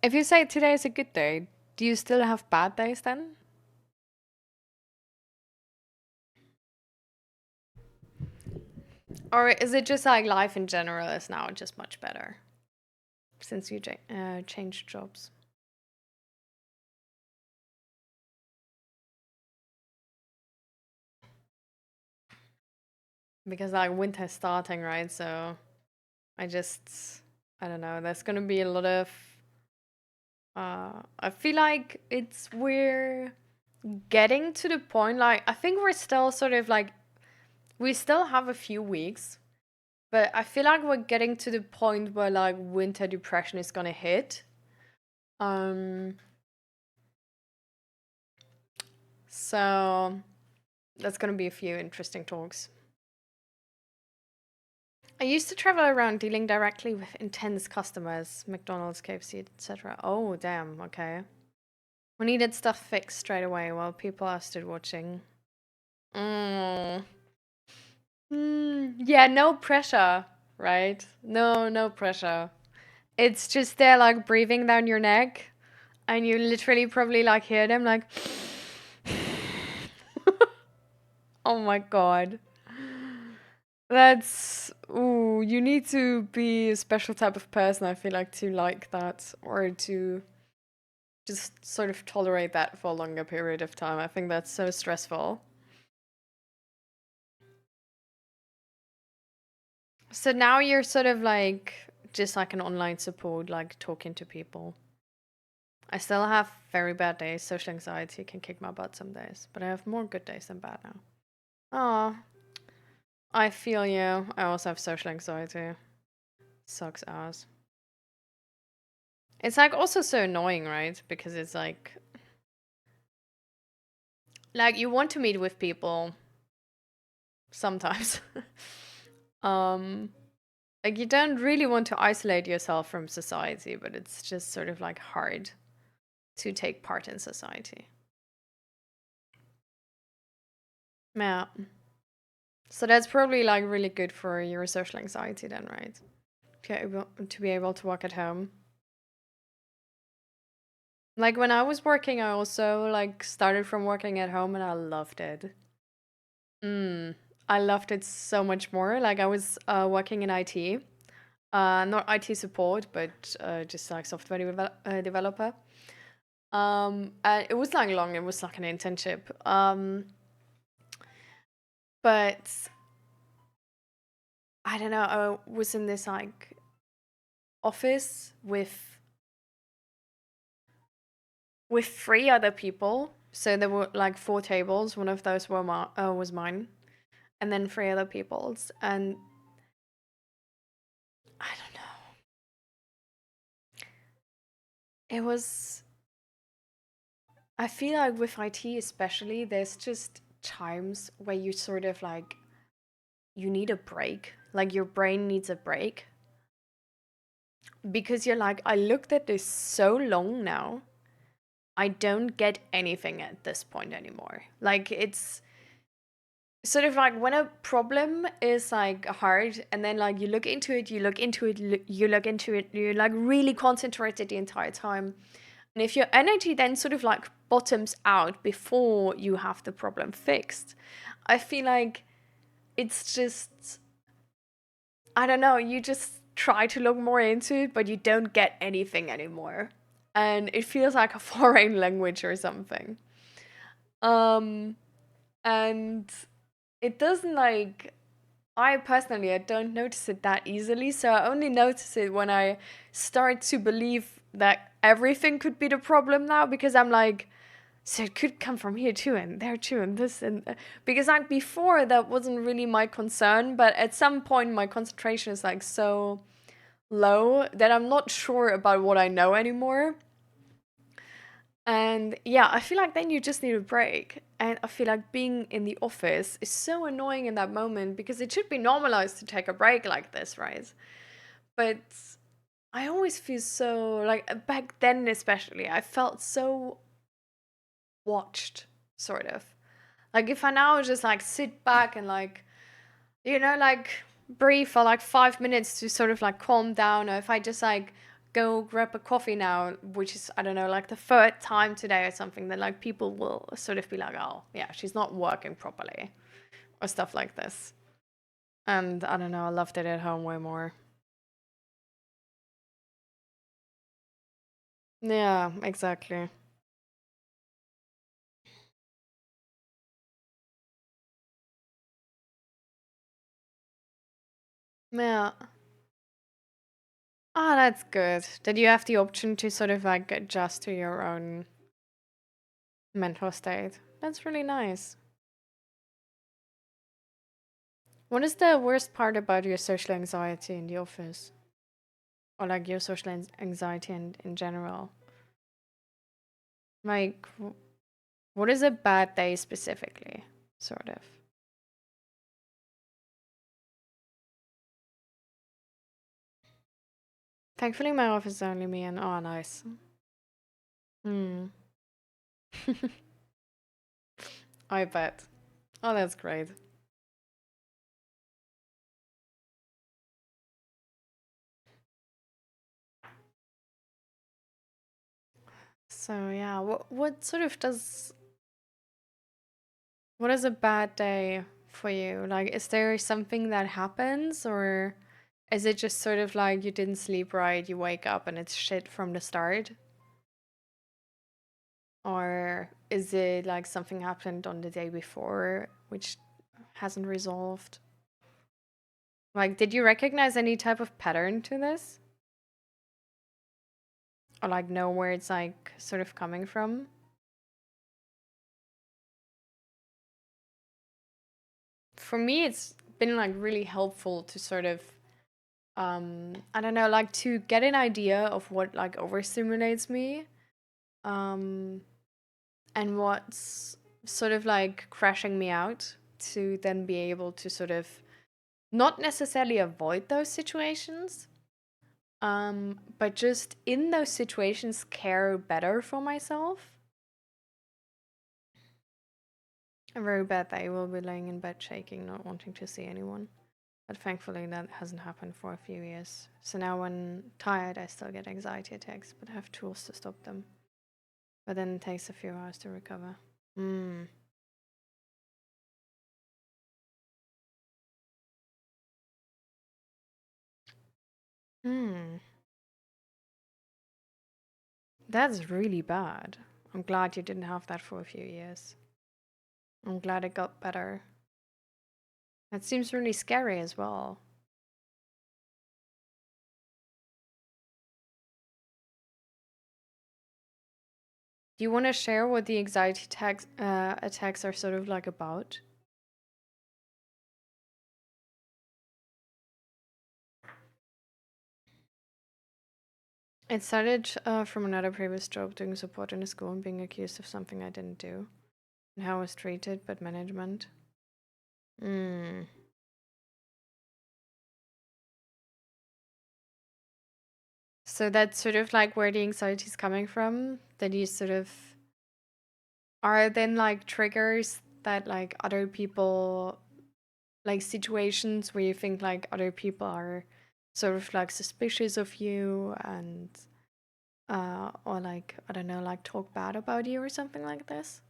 If you say today is a good day, do you still have bad days then? Or is it just like life in general is now just much better since you changed jobs? Because like winter's starting, right? So I just, I don't know. There's gonna be a lot of. I feel like we're getting to the point. Like I think we're still sort of like we still have a few weeks, but I feel like we're getting to the point where like winter depression is gonna hit. Um, so that's gonna be a few interesting talks. I used to travel around dealing directly with intense customers, McDonald's, KFC, etc. Oh, damn, okay. We needed stuff fixed straight away while people are stood watching. Mm. Yeah, no pressure, right? No pressure. It's just they're like breathing down your neck, and you literally probably like hear them like, oh my god. That's, ooh, you need to be a special type of person, I feel like, to like that or to just sort of tolerate that for a longer period of time. I think that's so stressful. So now you're sort of like just like an online support, like talking to people. I still have very bad days. Social anxiety can kick my butt some days, but I have more good days than bad now. Oh, I feel you. I also have social anxiety. Sucks ass. It's like also so annoying, right? Because it's like you want to meet with people sometimes. um like you don't really want to isolate yourself from society, but it's just sort of like hard to take part in society. Yeah. So that's probably like really good for your social anxiety then, right? To be able to work at home. Like when I was working, I also like started from working at home and I loved it. Mm, I loved it so much more. Like I was working in IT, not IT support, but just like software developer. And it was like long. It was like an internship. But I don't know. I was in this like office with three other people. So there were like four tables. One of those was mine, and then three other people's. And I don't know. It was. I feel like with IT especially, there's just times where you sort of like you need a break. Like your brain needs a break because you're like, I looked at this so long now. I don't get anything at this point anymore. Like it's sort of like when a problem is like hard and then like you look into it, you're like really concentrated the entire time. And if your energy then sort of like bottoms out before you have the problem fixed, I feel like it's just, I don't know, you just try to look more into it, but you don't get anything anymore. And it feels like a foreign language or something. Um, and it doesn't like, I personally, I don't notice it that easily. So I only notice it when I start to believe that everything could be the problem now because I'm like, so it could come from here too and there too and this and because like before that wasn't really my concern, but at some point my concentration is like so low that I'm not sure about what I know anymore. And yeah, I feel like then you just need a break. And I feel like being in the office is so annoying in that moment because it should be normalized to take a break like this, right? But I always feel so like back then especially, I felt so watched, sort of. Like if I now just like sit back and like, like breathe for like 5 minutes to sort of like calm down, or if I just like go grab a coffee now, which is, I don't know, like the third time today or something, then like people will sort of be like, oh, yeah, she's not working properly or stuff like this. And I don't know, I loved it at home way more. Yeah, exactly. Yeah. Oh, that's good. That you have the option to sort of like adjust to your own mental state. That's really nice. What is the worst part about your social anxiety in the office? Or like your social anxiety in general? Like, what is a bad day specifically? Sort of. Thankfully, my office is only me and oh, nice. Hmm. I bet. Oh, that's great. So yeah, what sort of does what is a bad day for you? Like, is there something that happens, or is it just sort of like you didn't sleep right, you wake up and it's shit from the start? Or is it like something happened on the day before which hasn't resolved? Like, did you recognize any type of pattern to this? Or like know where it's like sort of coming from? For me, it's been like really helpful to sort of I don't know, like to get an idea of what like overstimulates me, um and what's sort of like crashing me out, to then be able to sort of not necessarily avoid those situations, but just in those situations care better for myself. A very bad day will be laying in bed shaking, not wanting to see anyone. But thankfully that hasn't happened for a few years. So now when tired I still get anxiety attacks, but I have tools to stop them. But then it takes a few hours to recover. Hmm. Hmm. That's really bad. I'm glad you didn't have that for a few years. I'm glad it got better. That seems really scary as well. Do you want to share what the anxiety attacks are sort of like about? It started from another previous job doing support in a school and being accused of something I didn't do, and how I was treated by management. Hmm. So that's sort of like where the anxiety is coming from. That you sort of are then like triggers that like other people, like situations where you think like other people are sort of like suspicious of you, and or like, I don't know, like talk bad about you or something like this.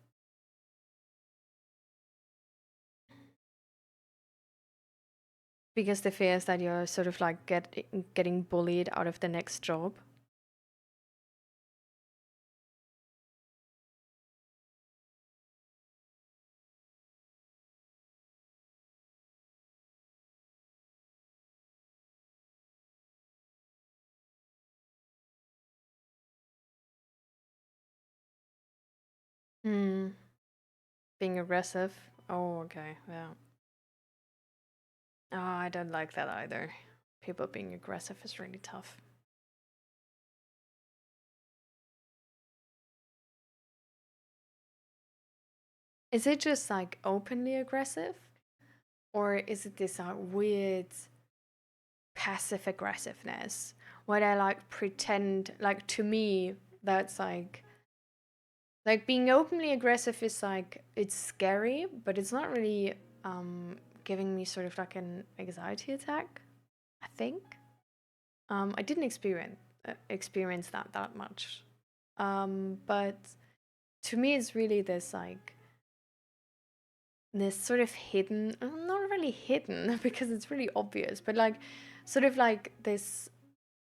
Because the fear is that you're sort of like getting bullied out of the next job. Hmm. Being aggressive. Oh, okay. Yeah. Oh, I don't like that either. People being aggressive is really tough. Is it just like openly aggressive? Or is it this weird passive aggressiveness where they like pretend, like to me, that's like being openly aggressive is like it's scary, but it's not really giving me sort of like an anxiety attack, I think. I didn't experience that much. But to me, it's really this like this sort of hidden, not really hidden because it's really obvious, but like sort of like this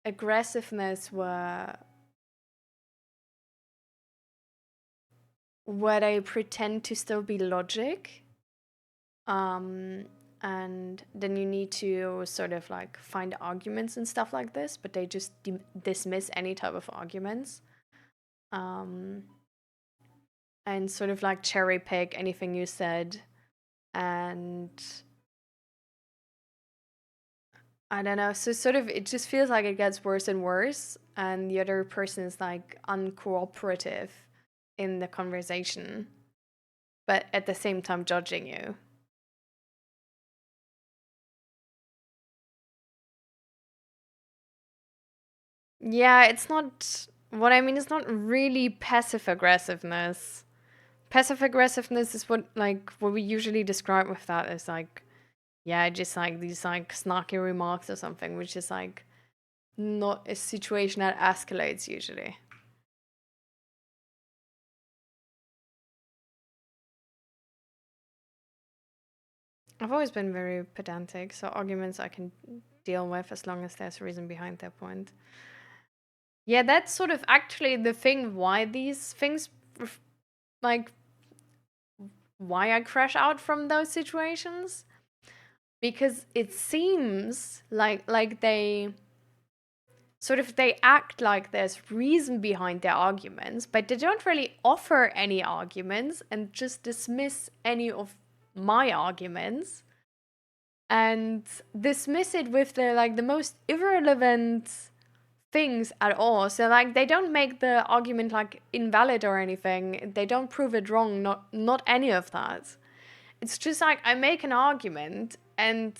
aggressiveness where they pretend to still be logic. And then you need to sort of like find arguments and stuff like this, but they just dismiss any type of arguments. And sort of like cherry pick anything you said. And I don't know, so sort of it just feels like it gets worse and worse, and the other person is like uncooperative in the conversation, but at the same time judging you. Yeah, it's not what I mean. It's not really passive aggressiveness. Passive aggressiveness is what we usually describe with that as like, yeah, just like these like snarky remarks or something, which is like not a situation that escalates usually. I've always been very pedantic, so arguments I can deal with as long as there's a reason behind their point. Yeah, that's sort of actually the thing why these things, like, why I crash out from those situations. Because it seems like they sort of they act like there's reason behind their arguments, but they don't really offer any arguments and just dismiss any of my arguments and dismiss it with the most irrelevant things at all. So like they don't make the argument like invalid or anything. They don't prove it wrong, not any of that. It's just like I make an argument and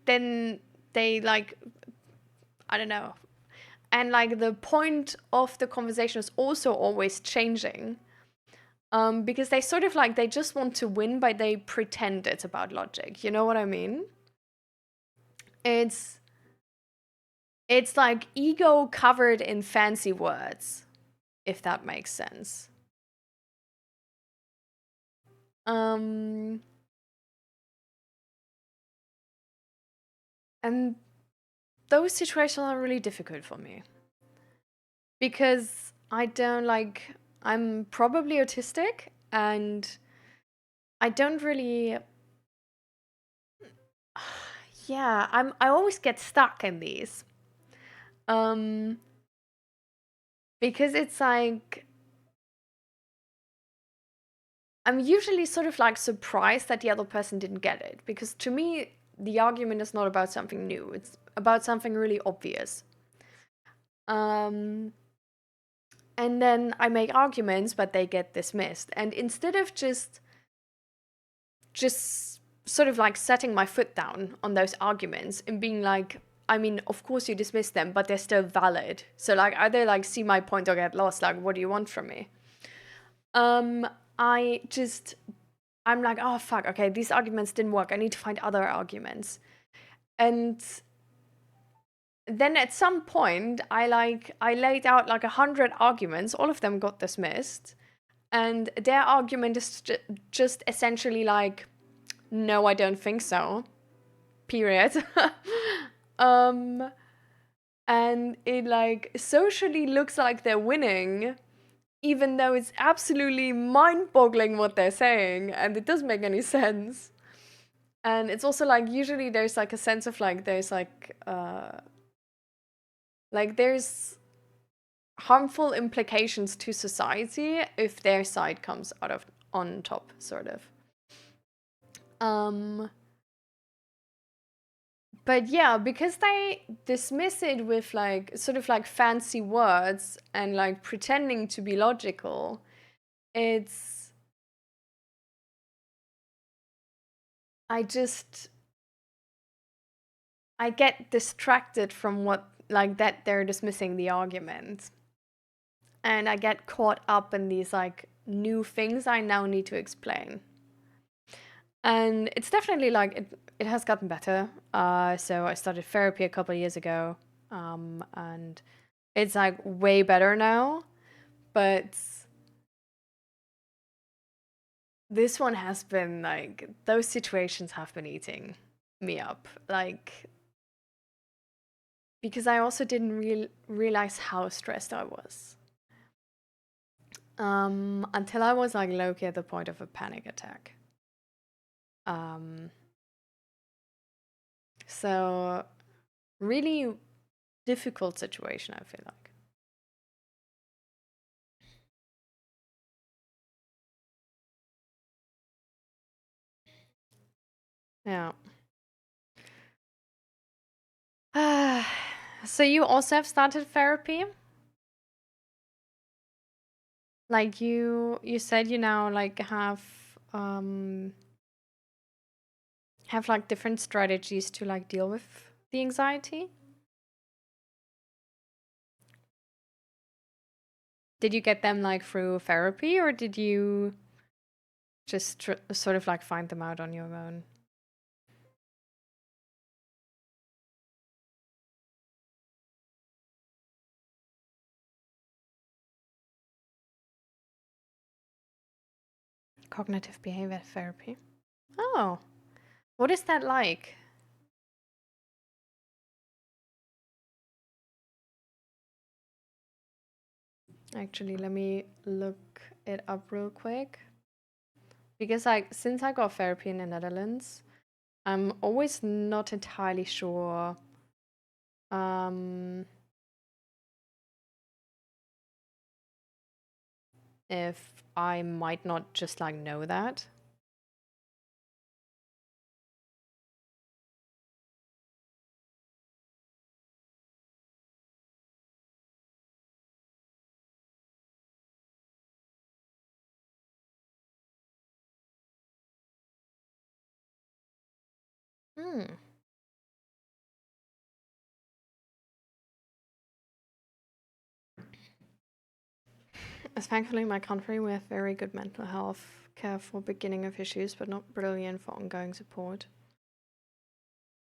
then they like, I don't know. And like the point of the conversation is also always changing. Because they sort of like they just want to win, but they pretend it's about logic. You know what I mean? It's like ego covered in fancy words, if that makes sense. And those situations are really difficult for me because I don't like, I'm probably autistic and I don't really, yeah, I always get stuck in these. Because it's like, I'm usually sort of like surprised that the other person didn't get it because to me, the argument is not about something new. It's about something really obvious. And then I make arguments, but they get dismissed. And instead of just sort of like setting my foot down on those arguments and being like, I mean, of course you dismiss them, but they're still valid. So like either like see my point or get lost. Like, what do you want from me? I'm like, oh fuck, okay, these arguments didn't work. I need to find other arguments. And then at some point I laid out like 100 arguments, all of them got dismissed. And their argument is just essentially like, no, I don't think so. Period. And it like socially looks like they're winning, even though it's absolutely mind-boggling what they're saying, and it doesn't make any sense. And it's also like usually there's like a sense of like there's there's harmful implications to society if their side comes out of on top, sort of. But yeah, because they dismiss it with like sort of like fancy words and like pretending to be logical, it's I get distracted from what like that they're dismissing the argument. And I get caught up in these like new things I now need to explain. And it's definitely like it has gotten better. So I started therapy a couple of years ago. And It's like way better now, but this one has been like, those situations have been eating me up. Like, because I also didn't realize how stressed I was. Until I was like low-key at the point of a panic attack. So really difficult situation, I feel like. Yeah. So you also have started therapy? Like you said you now like have like different strategies to like deal with the anxiety? Did you get them like through therapy, or did you just sort of like find them out on your own? Cognitive behavior therapy. Oh, what is that like? Actually, let me look it up real quick. Because like since I got therapy in the Netherlands, I'm always not entirely sure um if I might not just like know that. Hmm. Thankfully, in my country, we have very good mental health care for beginning of issues, but not brilliant for ongoing support.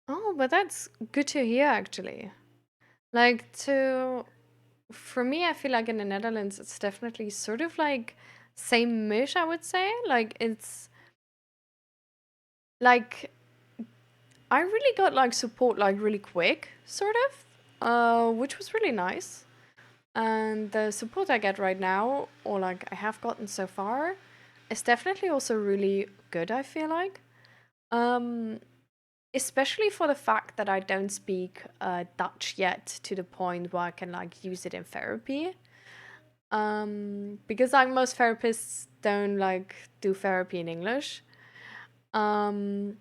Oh, but that's good to hear, actually. Like, for me, I feel like in the Netherlands, it's definitely sort of like same-ish, I would say. Like, it's like I really got like support like really quick, sort of, which was really nice. And the support I get right now, or like I have gotten so far, is definitely also really good, I feel like. Um, Especially for the fact that I don't speak Dutch yet to the point where I can like use it in therapy. Because like most therapists don't like do therapy in English. Um,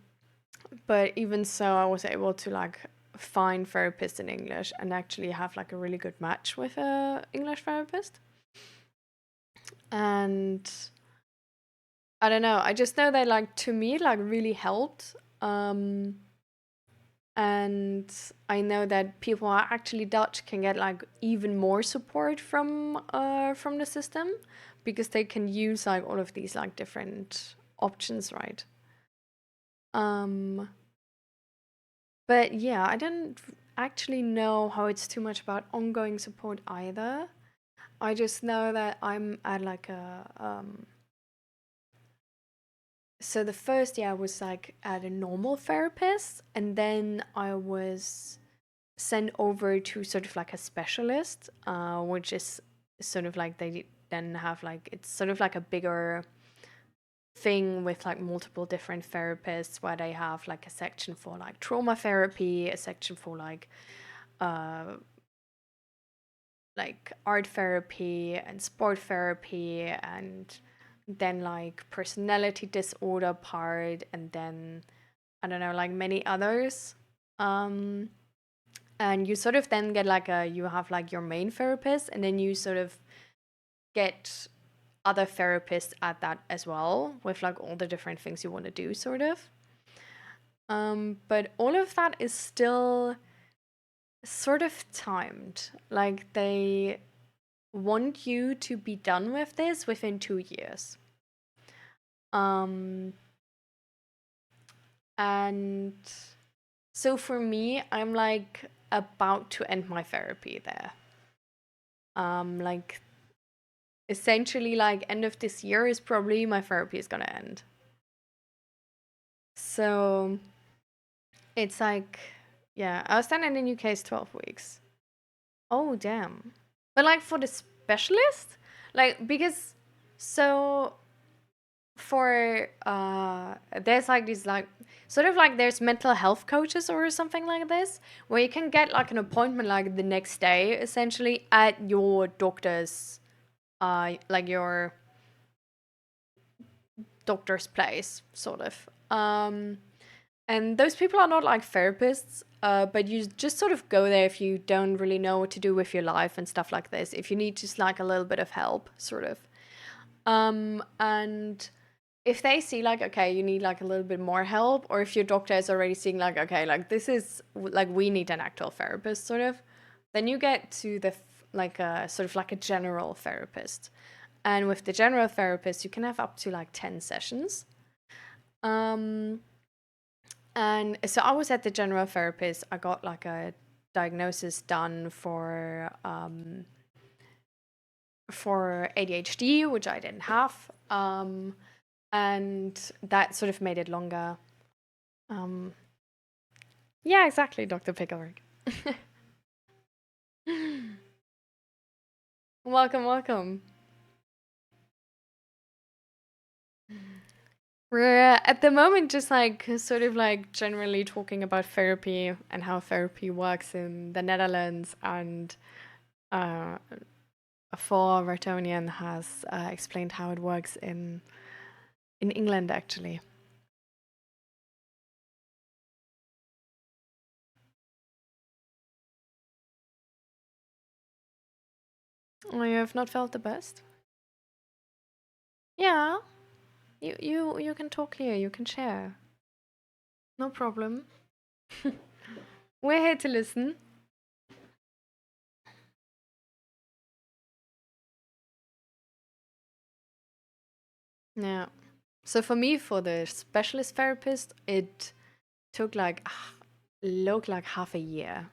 but even so, I was able to like find therapists in English and actually have like a really good match with a English therapist. And I don't know, I just know that like to me like really helped. And I know that people who are actually Dutch can get like even more support from the system because they can use like all of these like different options, right? Um but yeah, I don't actually know how it's too much about ongoing support either. I just know that I'm at like a so the first year I was like at a normal therapist, and then I was sent over to sort of like a specialist, which is sort of like they then have like it's sort of like a bigger thing with like multiple different therapists where they have like a section for like trauma therapy, a section for uh like art therapy and sport therapy, and then like personality disorder part, and then I don't know, like many others. Um and you sort of then get like you have like your main therapist, and then you sort of get other therapists at that as well with like all the different things you want to do, sort of. But all of that is still sort of timed. Like they want you to be done with this within 2 years. Um, and so for me, I'm like about to end my therapy there. Like essentially like end of this year is probably my therapy is gonna end. So it's like, yeah, I was standing in the UK is 12 weeks. Oh, damn. But like for the specialist, like because so for there's like these like sort of like there's mental health coaches or something like this where you can get like an appointment like the next day essentially at your doctor's like your doctor's place sort of. And those people are not like therapists, but you just sort of go there if you don't really know what to do with your life and stuff like this. If you need just like a little bit of help, sort of. And if they see like, okay, you need like a little bit more help, or if your doctor is already seeing like, okay, like this is like we need an actual therapist, sort of, then you get to the like a sort of like a general therapist. And with the general therapist, you can have up to like 10 sessions. And so I was at the general therapist. I got like a diagnosis done for ADHD, which I didn't have. And that sort of made it longer. Yeah, exactly, Dr. Picklewick. Welcome, welcome. We're at the moment just like sort of like generally talking about therapy and how therapy works in the Netherlands, and for Vertonian has explained how it works in England actually. Oh, you have not felt the best? Yeah, you can talk here. You can share. No problem. We're here to listen. Yeah. So for me, for the specialist therapist, it took like looked like half a year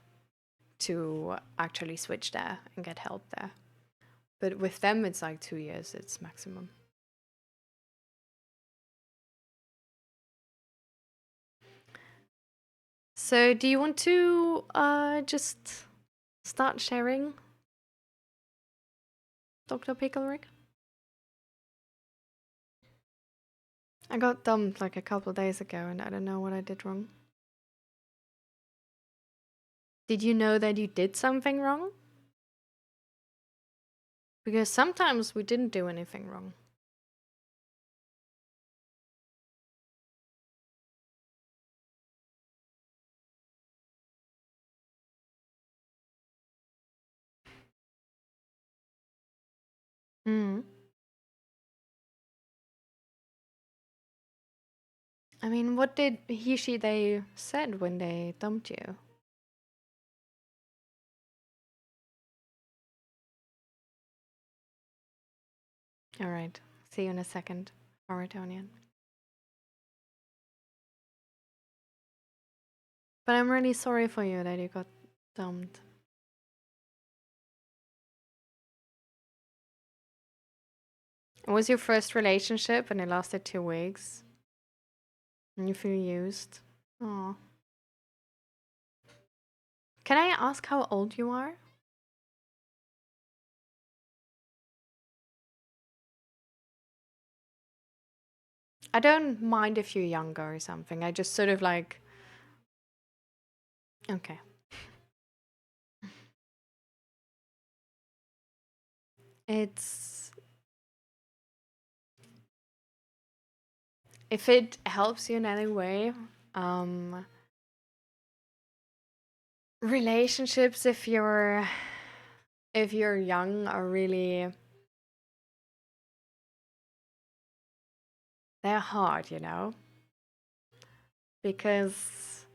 to actually switch there and get help there. But with them, it's like 2 years. It's maximum. So do you want to just start sharing, Dr. Picklewick? I got dumped like a couple days ago and I don't know what I did wrong. Did you know that you did something wrong? Because sometimes we didn't do anything wrong. Mm. I mean, what did they said when they dumped you? All right. See you in a second, Mauritanian. But I'm really sorry for you that you got dumped. It was your first relationship and it lasted 2 weeks. And you feel used. Oh. Can I ask how old you are? I don't mind if you're younger or something. I just sort of like. Okay. It's. If it helps you in any way, relationships, if you're young, are really. They're hard, you know? Because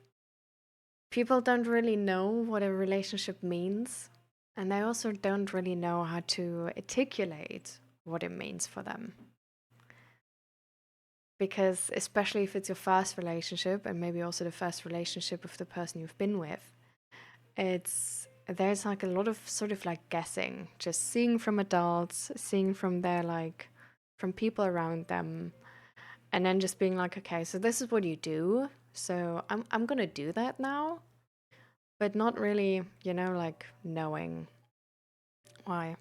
people don't really know what a relationship means. And they also don't really know how to articulate what it means for them. Because especially if it's your first relationship and maybe also the first relationship with the person you've been with, it's there's like a lot of sort of like guessing, just seeing from adults, seeing from their like from people around them, and then just being like, okay, so this is what you do, so I'm gonna do that now, but not really, like knowing why.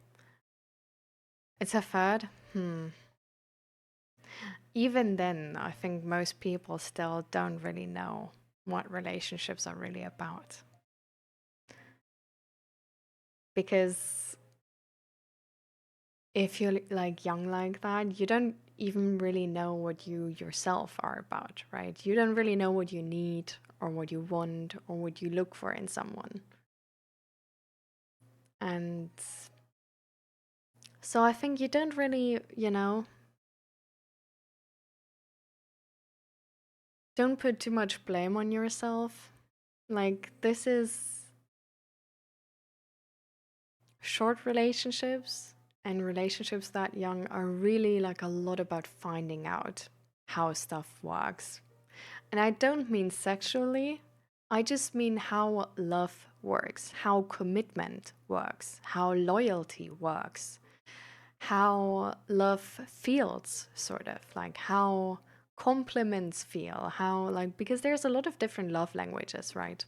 It's a fad. Even then, I think most people still don't really know what relationships are really about. Because if you're like young like that, you don't even really know what you yourself are about, right? You don't really know what you need or what you want or what you look for in someone. And so I think you don't really, don't put too much blame on yourself. Like, this is short relationships, and relationships that young are really like a lot about finding out how stuff works. And I don't mean sexually, I just mean how love works, how commitment works, how loyalty works, how love feels, sort of like how compliments feel, how, like, because there's a lot of different love languages, right?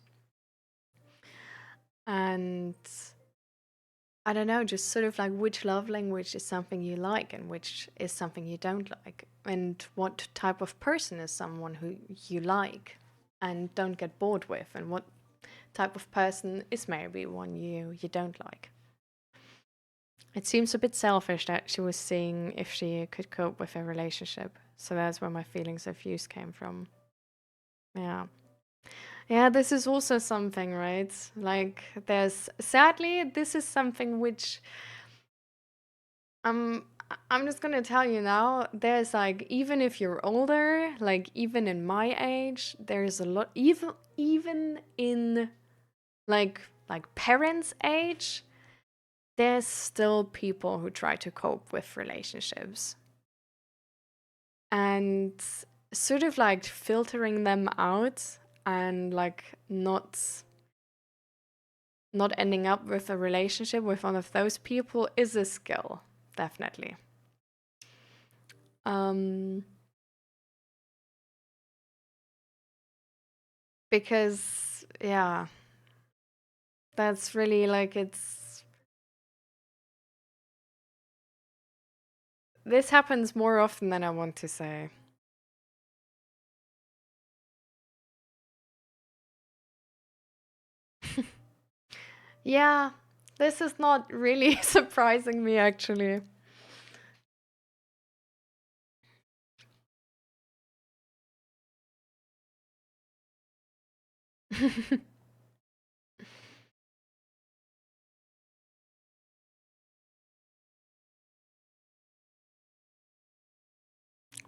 And I don't know, just sort of like which love language is something you like and which is something you don't like, and what type of person is someone who you like and don't get bored with, and what type of person is maybe one you don't like. It seems a bit selfish that she was seeing if she could cope with a relationship. So that's where my feelings of use came from. Yeah. Yeah, this is also something, right? Like, sadly, this is something which um I'm just gonna tell you now, there's like, even if you're older, like even in my age, there's a lot, even in like parents' age, there's still people who try to cope with relationships. And sort of like filtering them out and like not ending up with a relationship with one of those people is a skill, definitely. Um, because yeah, that's really like this happens more often than I want to say. Yeah, this is not really surprising me actually.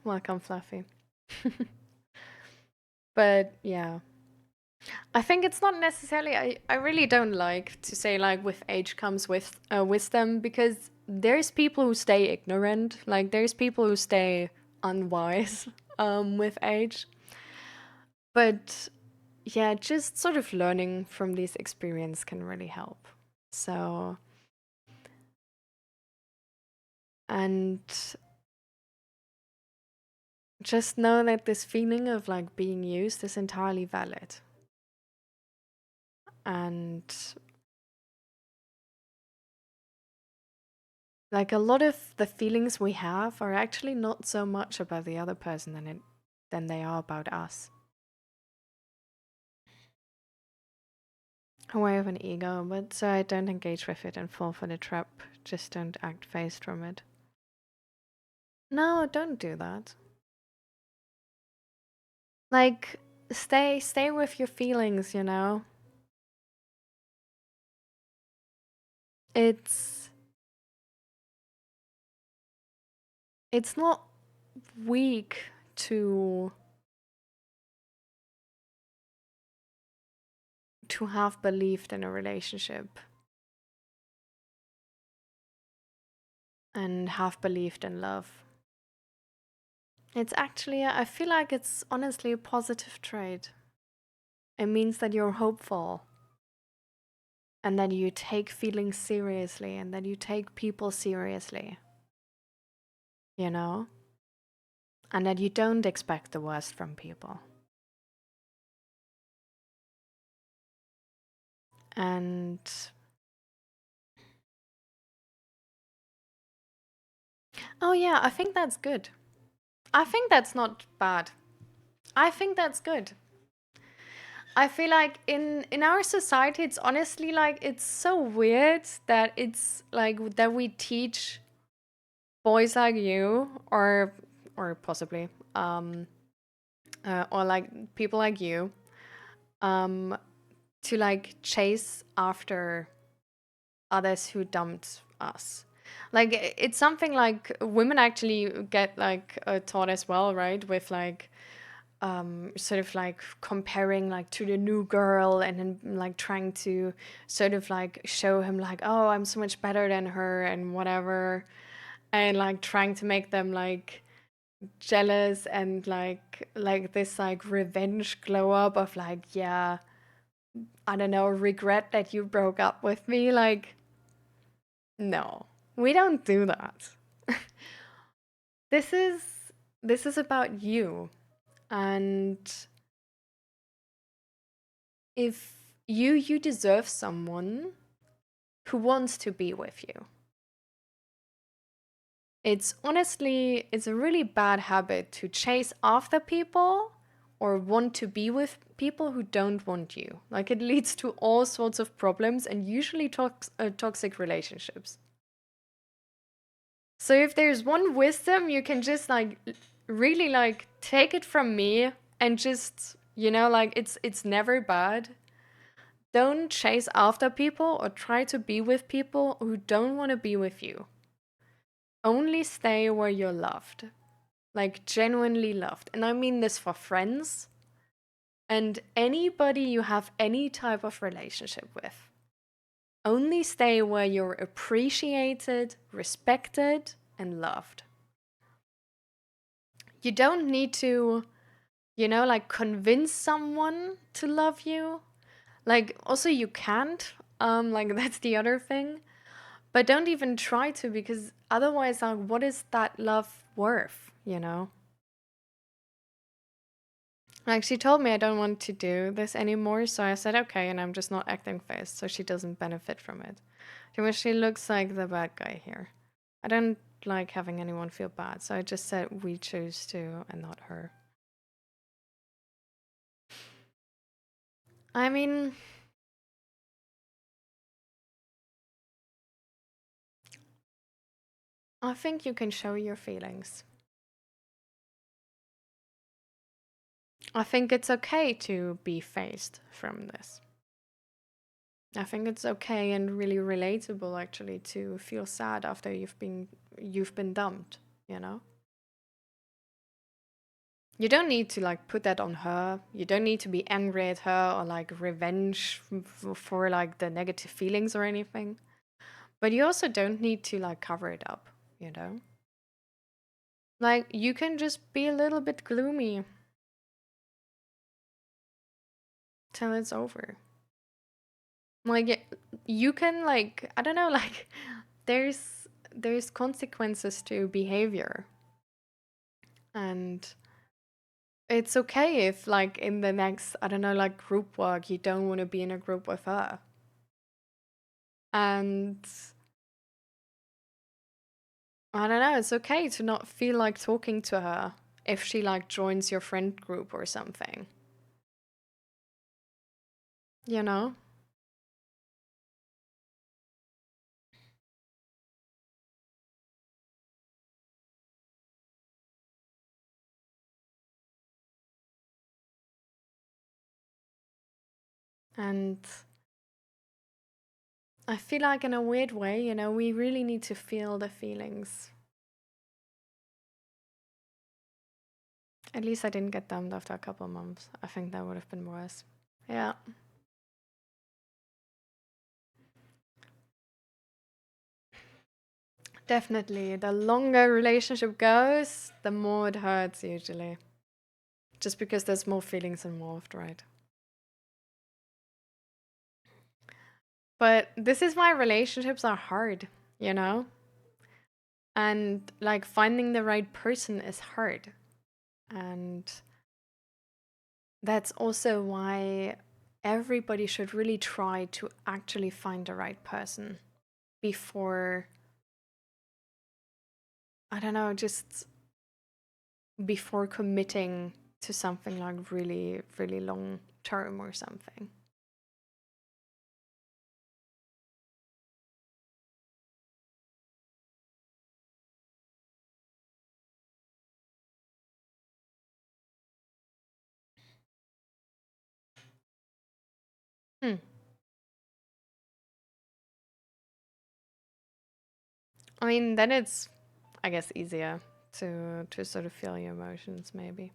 Welcome, Fluffy. But yeah, I think it's not necessarily, I really don't like to say like with age comes with wisdom, because there's people who stay ignorant, like there's people who stay unwise with age. But yeah, just sort of learning from these experience can really help. So, and just know that this feeling of like being used is entirely valid. And like a lot of the feelings we have are actually not so much about the other person than they are about us. Aware of an ego, but so I don't engage with it and fall for the trap. Just don't act phased from it. No, don't do that. Like, stay with your feelings, you know? It's it's not weak to have believed in a relationship and have believed in love. It's actually, I feel like it's honestly a positive trait. It means that you're hopeful. and that you take feelings seriously and that you take people seriously, you know? And that you don't expect the worst from people. And oh yeah, I think that's good. I think that's not bad. I think that's good. I feel like in our society it's honestly like it's so weird that it's like that we teach boys like you or possibly or like people like you um to like chase after others who dumped us. Like it's something like women actually get like taught as well, right? With like sort of like comparing like to the new girl and then like trying to sort of like show him like, oh, I'm so much better than her and whatever, and like trying to make them like jealous and like this like revenge glow up of like, yeah, I don't know, regret that you broke up with me. Like, no, we don't do that. this is this is about you. And if you deserve someone who wants to be with you. It's honestly, it's a really bad habit to chase after people or want to be with people who don't want you. Like it leads to all sorts of problems and usually toxic relationships. So if there's one wisdom, you can just like really like take it from me and just, like it's never bad. Don't chase after people or try to be with people who don't want to be with you. Only stay where you're loved. Like genuinely loved. And I mean this for friends and anybody you have any type of relationship with. Only stay where you're appreciated, respected, and loved. You don't need to, like convince someone to love you. Like also you can't. Like that's the other thing. But don't even try to, because otherwise, like, what is that love worth, Like, she told me I don't want to do this anymore, so I said, okay, and I'm just not acting fast, so she doesn't benefit from it. She looks like the bad guy here. I don't like having anyone feel bad, so I just said we choose to and not her. I mean, I think you can show your feelings. I think it's okay to be phased from this. I think it's okay and really relatable actually to feel sad after you've been dumped, you know? You don't need to like put that on her. You don't need to be angry at her or like revenge for like the negative feelings or anything. But you also don't need to like cover it up, you know? Like you can just be a little bit gloomy till it's over. Like you can like I don't know like there's consequences to behavior. And it's okay if like in the next I don't know like group work you don't want to be in a group with her. And I don't know, it's okay to not feel like talking to her if she like joins your friend group or something. You know? And I feel like in a weird way, we really need to feel the feelings. At least I didn't get dumped after a couple of months. I think that would have been worse. Yeah. Definitely. The longer a relationship goes, the more it hurts usually. Just because there's more feelings involved, right? But this is why relationships are hard, you know? And like finding the right person is hard. And that's also why everybody should really try to actually find the right person before, I don't know, just before committing to something like really, really long term or something. Hmm. I mean, then it's, I guess, easier to sort of feel your emotions, maybe.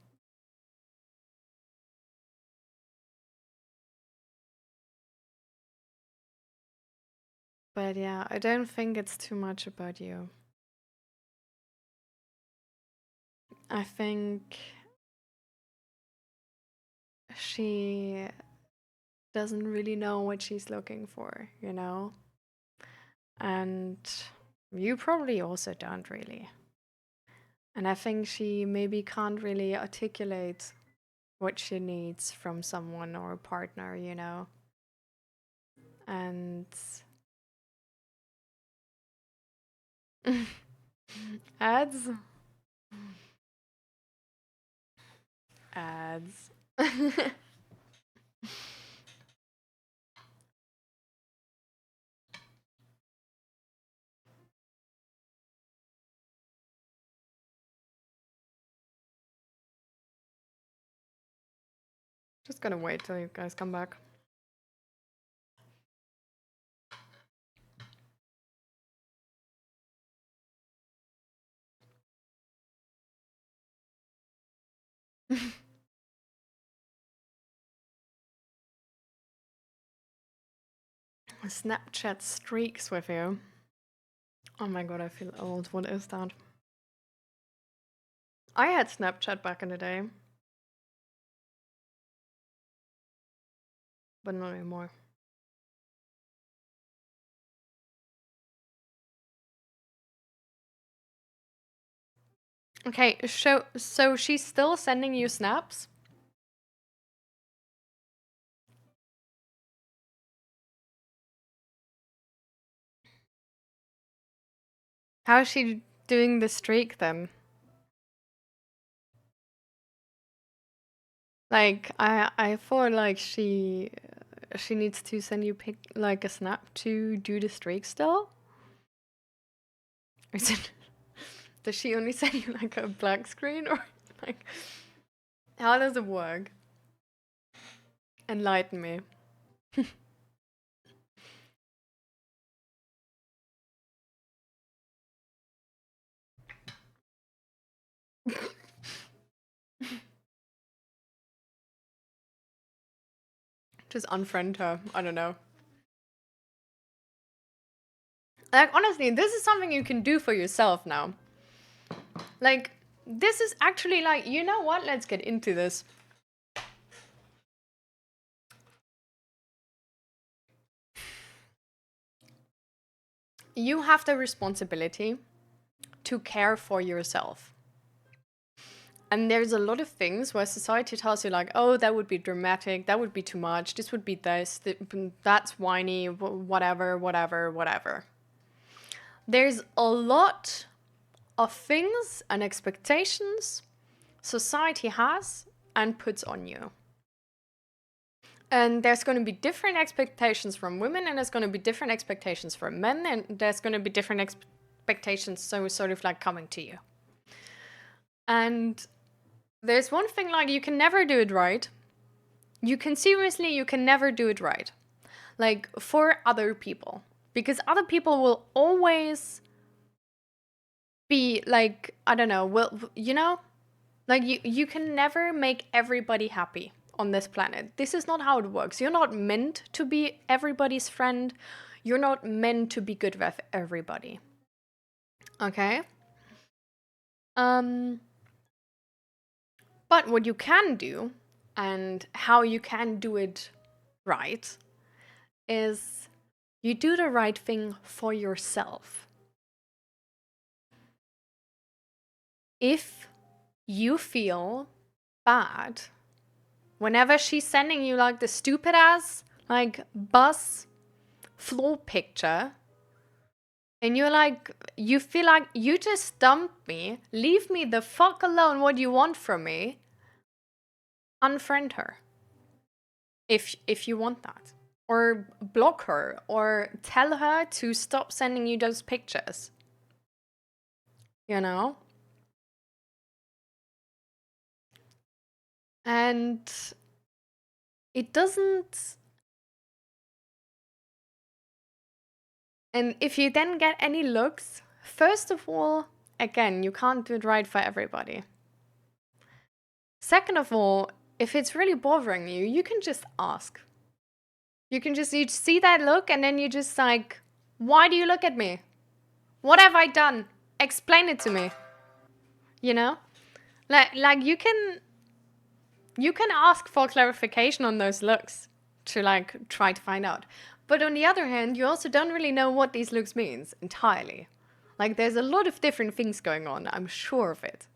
But yeah, I don't think it's too much about you. I think she doesn't really know what she's looking for, you know? And you probably also don't really. And I think she maybe can't really articulate what she needs from someone or a partner, you know? And ads? Ads. Just gonna wait till you guys come back. Snapchat streaks with you. Oh my god, I feel old. What is that? I had Snapchat back in the day, but not anymore. Okay, so she's still sending you snaps? How is she doing the streak then? Like I thought like she needs to send you like a snap to do the streak still? Is it, does she only send you like a black screen or like how does it work? Enlighten me. Just unfriend her. I don't know. Like honestly, this is something you can do for yourself now. Like this is actually like, you know what? Let's get into this. You have the responsibility to care for yourself. And there's a lot of things where society tells you like, oh, that would be dramatic, that would be too much, this would be this, that's whiny, whatever, whatever, whatever. There's a lot of things and expectations society has and puts on you. And there's going to be different expectations from women, and there's going to be different expectations from men, and there's going to be different expectations, so sort of like coming to you. And there's one thing like you can never do it right. You can never do it right. Like for other people. Because other people will always be like, I don't know, well, you know? Like you can never make everybody happy on this planet. This is not how it works. You're not meant to be everybody's friend. You're not meant to be good with everybody. Okay? Um But what you can do, and how you can do it right, is You do the right thing for yourself. If you feel bad whenever she's sending you like the stupid ass like bus floor picture, and you're like, you feel like you just dumped me, leave me the fuck alone, what do you want from me? Unfriend her. If you want that. Or block her, or tell her to stop sending you those pictures. You know? And it doesn't... And if you then get any looks, first of all, again, you can't do it right for everybody. Second of all, if it's really bothering you, you can just ask. You see that look and then you just like, why do you look at me? What have I done? Explain it to me. You know? Like you can ask for clarification on those looks to like try to find out. But on the other hand, you also don't really know what these looks means entirely. Like there's a lot of different things going on, I'm sure of it.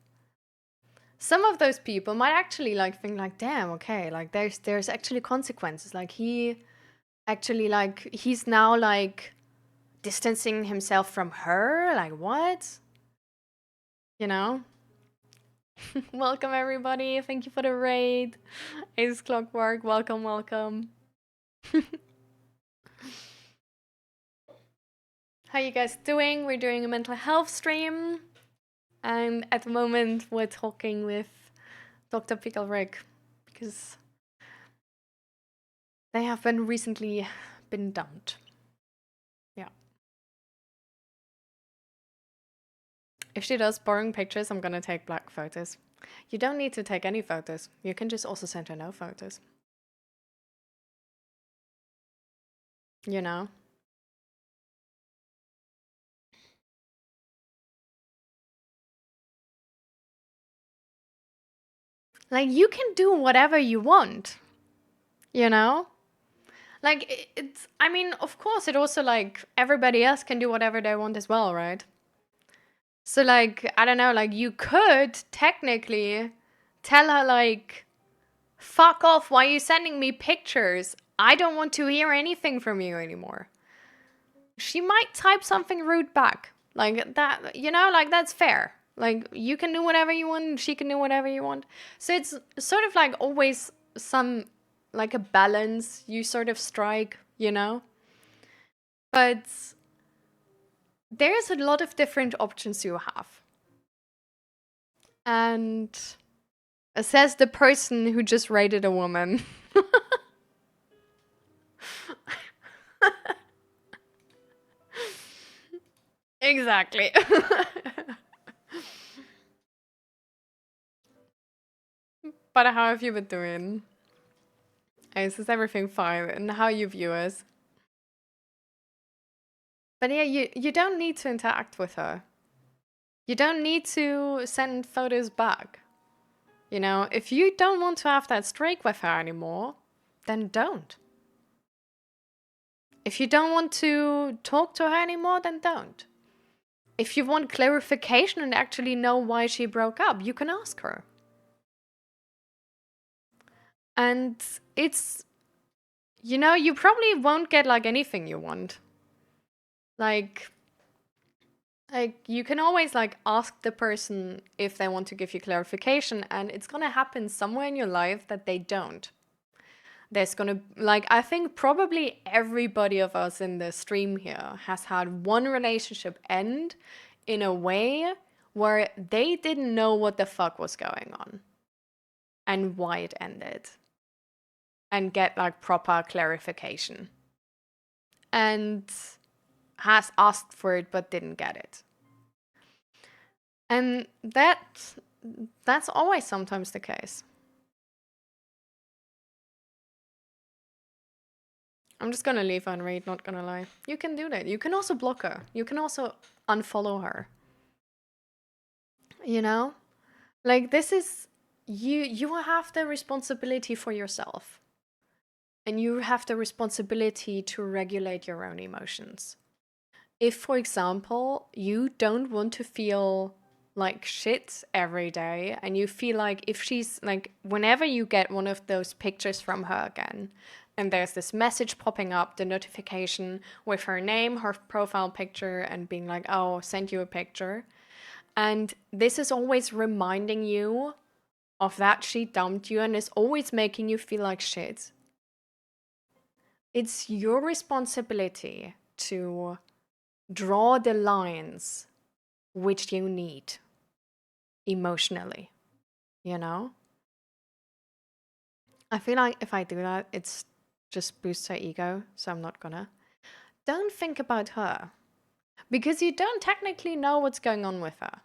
Some of those people might actually like think like, damn, okay, like there's actually consequences. Like he's now like distancing himself from her. Like what? You know? Welcome everybody. Thank you for the raid. Ace Clockwork. Welcome, welcome. How you guys doing? We're doing a mental health stream. And at the moment we're talking with Dr. 𝔹𝕃ℂ𝔻 because they have recently been dumped. Yeah. If she does boring pictures, I'm gonna take black photos. You don't need to take any photos. You can just also send her no photos. You know? Like, you can do whatever you want. You know? Like, I mean, of course, it also, like, everybody else can do whatever they want as well, right? So, like, I don't know, like, you could technically tell her, like, fuck off, why are you sending me pictures? I don't want to hear anything from you anymore. She might type something rude back. Like, that, you know, like, that's fair. Like, you can do whatever you want, she can do whatever you want. So it's sort of like always some, like a balance you sort of strike, you know? But there's a lot of different options you have. And says the person who just rated a woman. Exactly. But how have you been doing? Is everything fine? And how you view us? But yeah, you don't need to interact with her. You don't need to send photos back. You know, if you don't want to have that streak with her anymore, then don't. If you don't want to talk to her anymore, then don't. If you want clarification and actually know why she broke up, you can ask her. And it's, you know, you probably won't get like anything you want. Like you can always like ask the person if they want to give you clarification, and it's gonna happen somewhere in your life that they don't. There's gonna, like, I think probably everybody of us in the stream here has had one relationship end in a way where they didn't know what the fuck was going on and why it ended, and get like proper clarification, and has asked for it but didn't get it. And that's always sometimes the case. I'm just gonna leave her and read, not gonna lie. You can do that. You can also block her. You can also unfollow her. You know? Like, this is, you have the responsibility for yourself. and you have the responsibility to regulate your own emotions. If, for example, you don't want to feel like shit every day, and you feel like if she's like, whenever you get one of those pictures from her again, and there's this message popping up, the notification with her name, her profile picture, and being like, oh, send you a picture. And this is always reminding you of that she dumped you and is always making you feel like shit. It's your responsibility to draw the lines which you need emotionally, you know? I feel like if I do that, it's just boosts her ego, so I'm not gonna. Don't think about her, because you don't technically know what's going on with her.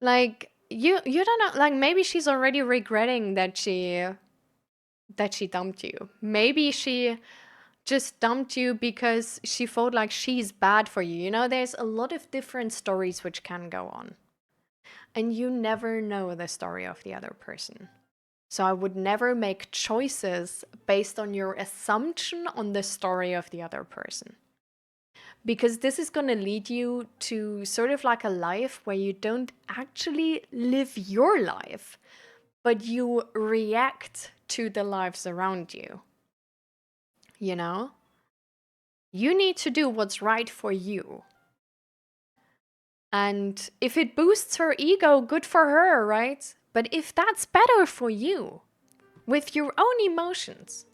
Like, you don't know, like, maybe she's already regretting that she dumped you. Maybe she just dumped you because she felt like she's bad for you. You know, there's a lot of different stories which can go on. And you never know the story of the other person. So I would never make choices based on your assumption on the story of the other person. Because this is going to lead you to sort of like a life where you don't actually live your life, but you react to the lives around you. You know? You need to do what's right for you. And if it boosts her ego, good for her, right? But if that's better for you, with your own emotions,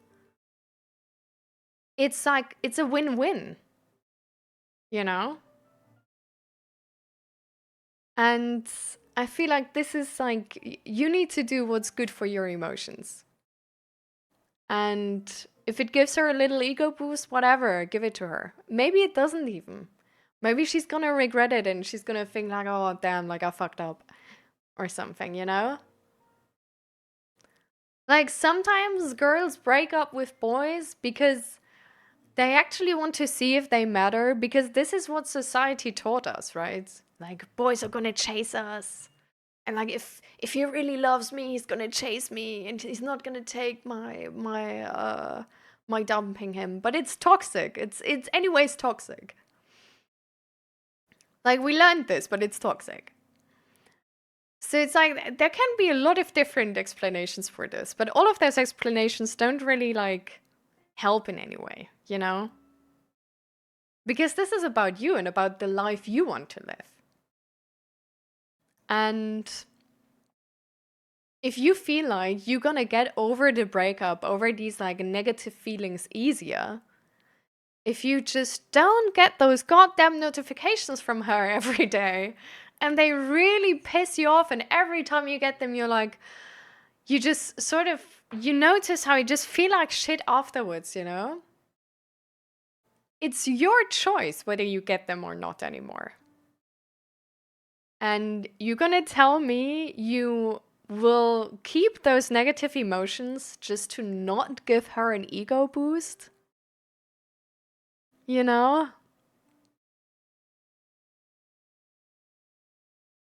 it's like, it's a win-win, you know? And I feel like this is like, you need to do what's good for your emotions. And if it gives her a little ego boost, whatever, give it to her. Maybe it doesn't even. Maybe she's gonna regret it and she's gonna think like, oh, damn, like I fucked up or something, you know? Like sometimes girls break up with boys because they actually want to see if they matter, because this is what society taught us, right? Like boys are gonna chase us. And like if he really loves me, he's gonna chase me and he's not gonna take my dumping him. But it's toxic. It's anyways toxic. Like we learned this, but it's toxic. So it's like there can be a lot of different explanations for this, but all of those explanations don't really like help in any way, you know? Because this is about you and about the life you want to live. And if you feel like you're gonna get over the breakup, over these like negative feelings easier, if you just don't get those goddamn notifications from her every day, and they really piss you off, and every time you get them, you're like, you just sort of, you notice how you just feel like shit afterwards, you know? It's your choice whether you get them or not anymore. And you're gonna tell me you will keep those negative emotions just to not give her an ego boost? You know?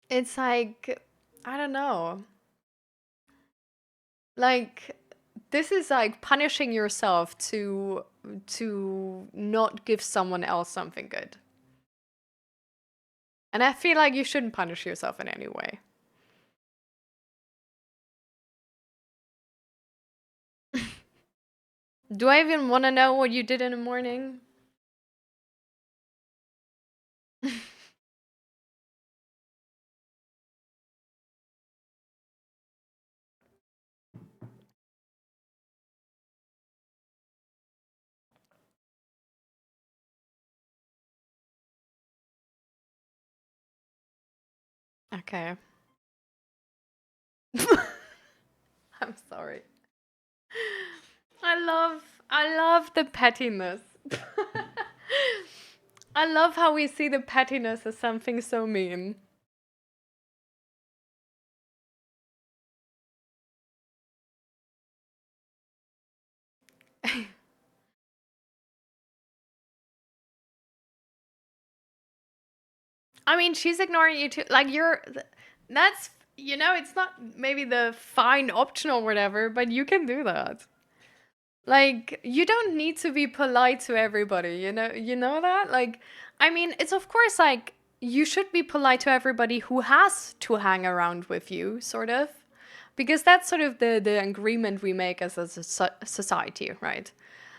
It's like, I don't know. Like, this is like punishing yourself to not give someone else something good. And I feel like you shouldn't punish yourself in any way. Do I even want to know what you did in the morning? Okay. I'm sorry. I love the pettiness. I love how we see the pettiness as something so mean. I mean, she's ignoring you too. Like that's you know, it's not maybe the fine option or whatever, but you can do that. Like, you don't need to be polite to everybody, you know that? Like, I mean, it's of course like you should be polite to everybody who has to hang around with you, sort of. Because that's sort of the agreement we make as a society, right?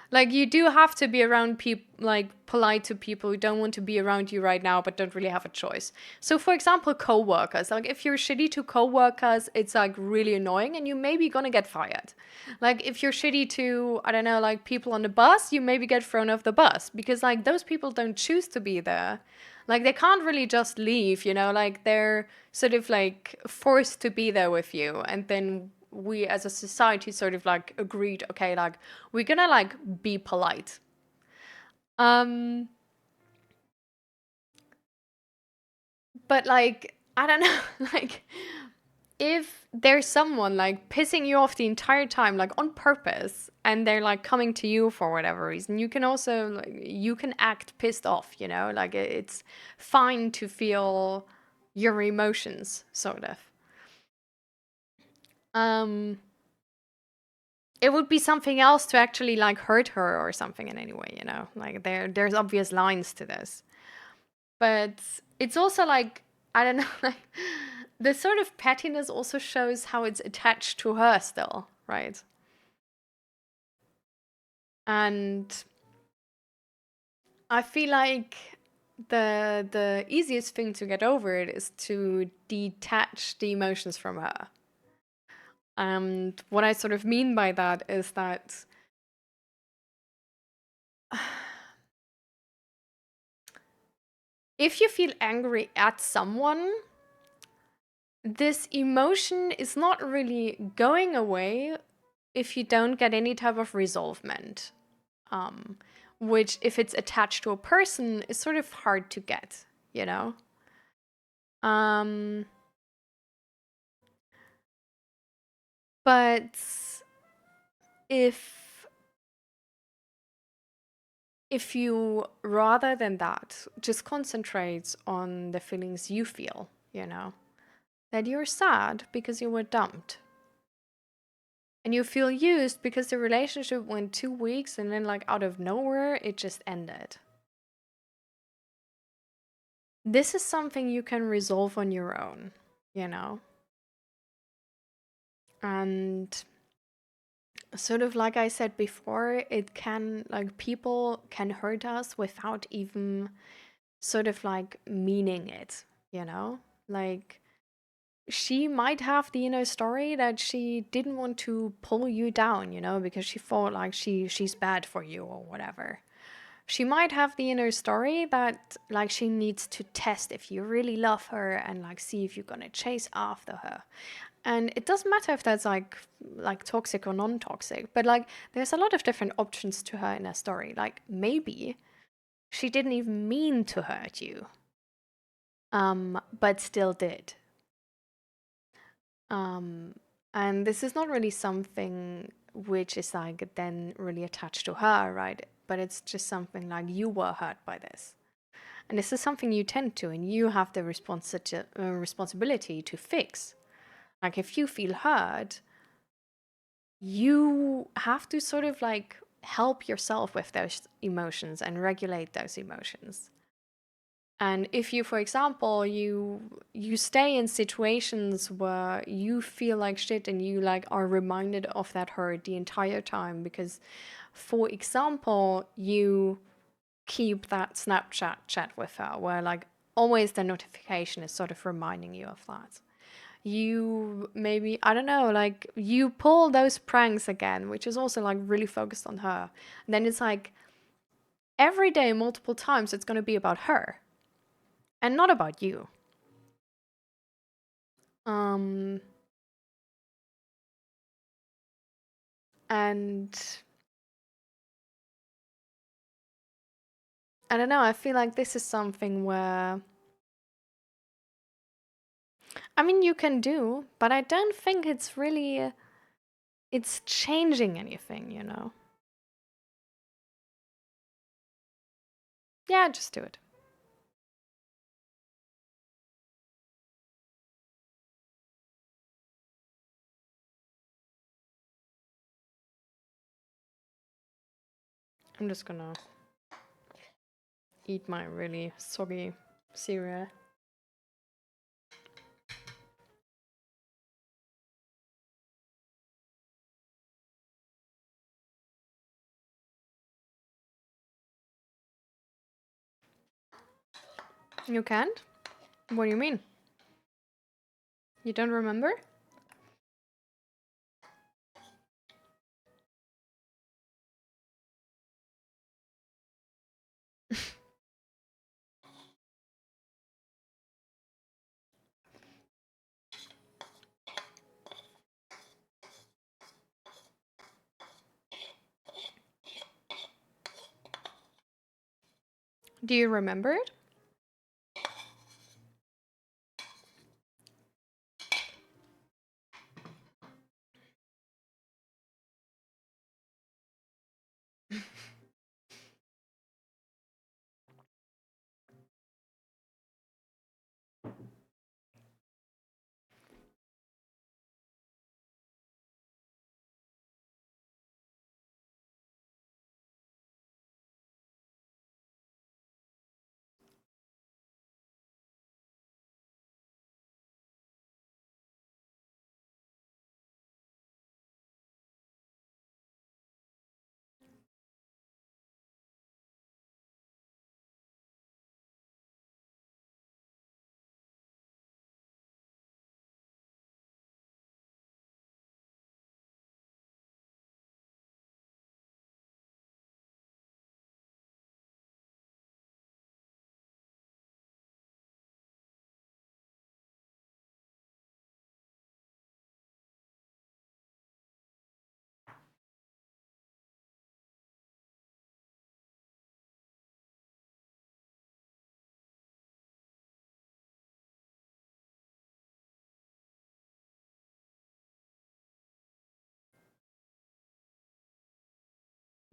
Like, you do have to be around people, like, polite to people who don't want to be around you right now, but don't really have a choice. So, for example, coworkers. Like, if you're shitty to coworkers, it's like really annoying, and you maybe gonna get fired. Like, if you're shitty to, I don't know, like people on the bus, you maybe get thrown off the bus because like those people don't choose to be there. Like, they can't really just leave, like they're sort of like forced to be there with you, and then we as a society sort of like agreed, okay, like we're gonna like be polite. um but like, I don't know, like, if there's someone like pissing you off the entire time, like on purpose, and they're like coming to you for whatever reason, you can also like, you can act pissed off, like it's fine to feel your emotions, sort of. um it would be something else to actually like hurt her or something in any way, like there's obvious lines to this. But it's also like, I don't know, like the sort of pettiness also shows how it's attached to her still, right? And I feel like the easiest thing to get over it is to detach the emotions from her. And what I sort of mean by that is that if you feel angry at someone, this emotion is not really going away if you don't get any type of resolvement. Um, which, if it's attached to a person, is sort of hard to get, you know? Um, but if you, rather than that, just concentrate on the feelings you feel, that you're sad because you were dumped, and you feel used because the relationship went 2 weeks and then like out of nowhere it just ended. This is something you can resolve on your own, you know? And sort of like I said before, it can, like, people can hurt us without even sort of like meaning it, you know? Like, she might have the inner story that she didn't want to pull you down, because she thought like she's bad for you or whatever. She might have the inner story that like she needs to test if you really love her and like see if you're gonna chase after her. And it doesn't matter if that's like toxic or non-toxic, but like there's a lot of different options to her in her story. Like, maybe she didn't even mean to hurt you, but still did. Um, and this is not really something which is like then really attached to her, right? But it's just something like you were hurt by this. And this is something you tend to, and you have the responsibility to fix. Like, if you feel hurt, you have to sort of like help yourself with those emotions and regulate those emotions. And if you, for example, you stay in situations where you feel like shit and you like are reminded of that hurt the entire time because, for example, you keep that Snapchat chat with her where like always the notification is sort of reminding you of that. You maybe, I don't know, like you pull those pranks again, which is also like really focused on her. And then it's like every day, multiple times, it's going to be about her and not about you. Um, and I don't know, I feel like this is something where, I mean, you can do, but I don't think it's really, it's changing anything. Yeah, just do it. I'm just gonna eat my really soggy cereal. You can't? What do you mean? You don't remember? Do you remember it?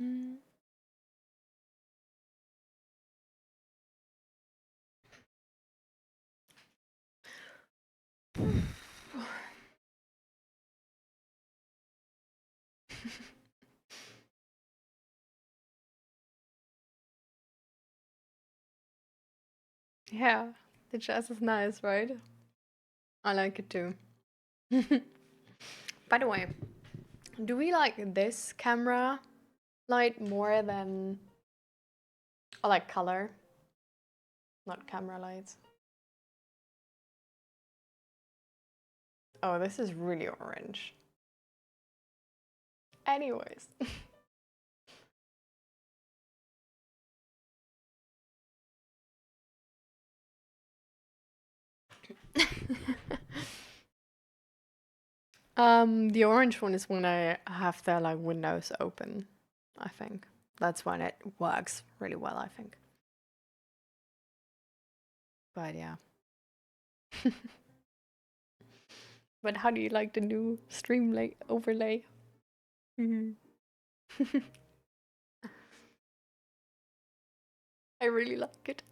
Mm. Yeah, the jazz is nice, right? I like it too. By the way, do we like this camera light more than I like color, not camera lights? Oh, this is really orange. Anyways. The orange one is when I have the like windows open, I think. That's when it works really well, I think. But yeah. But how do you like the new stream overlay? Mhm. I really like it.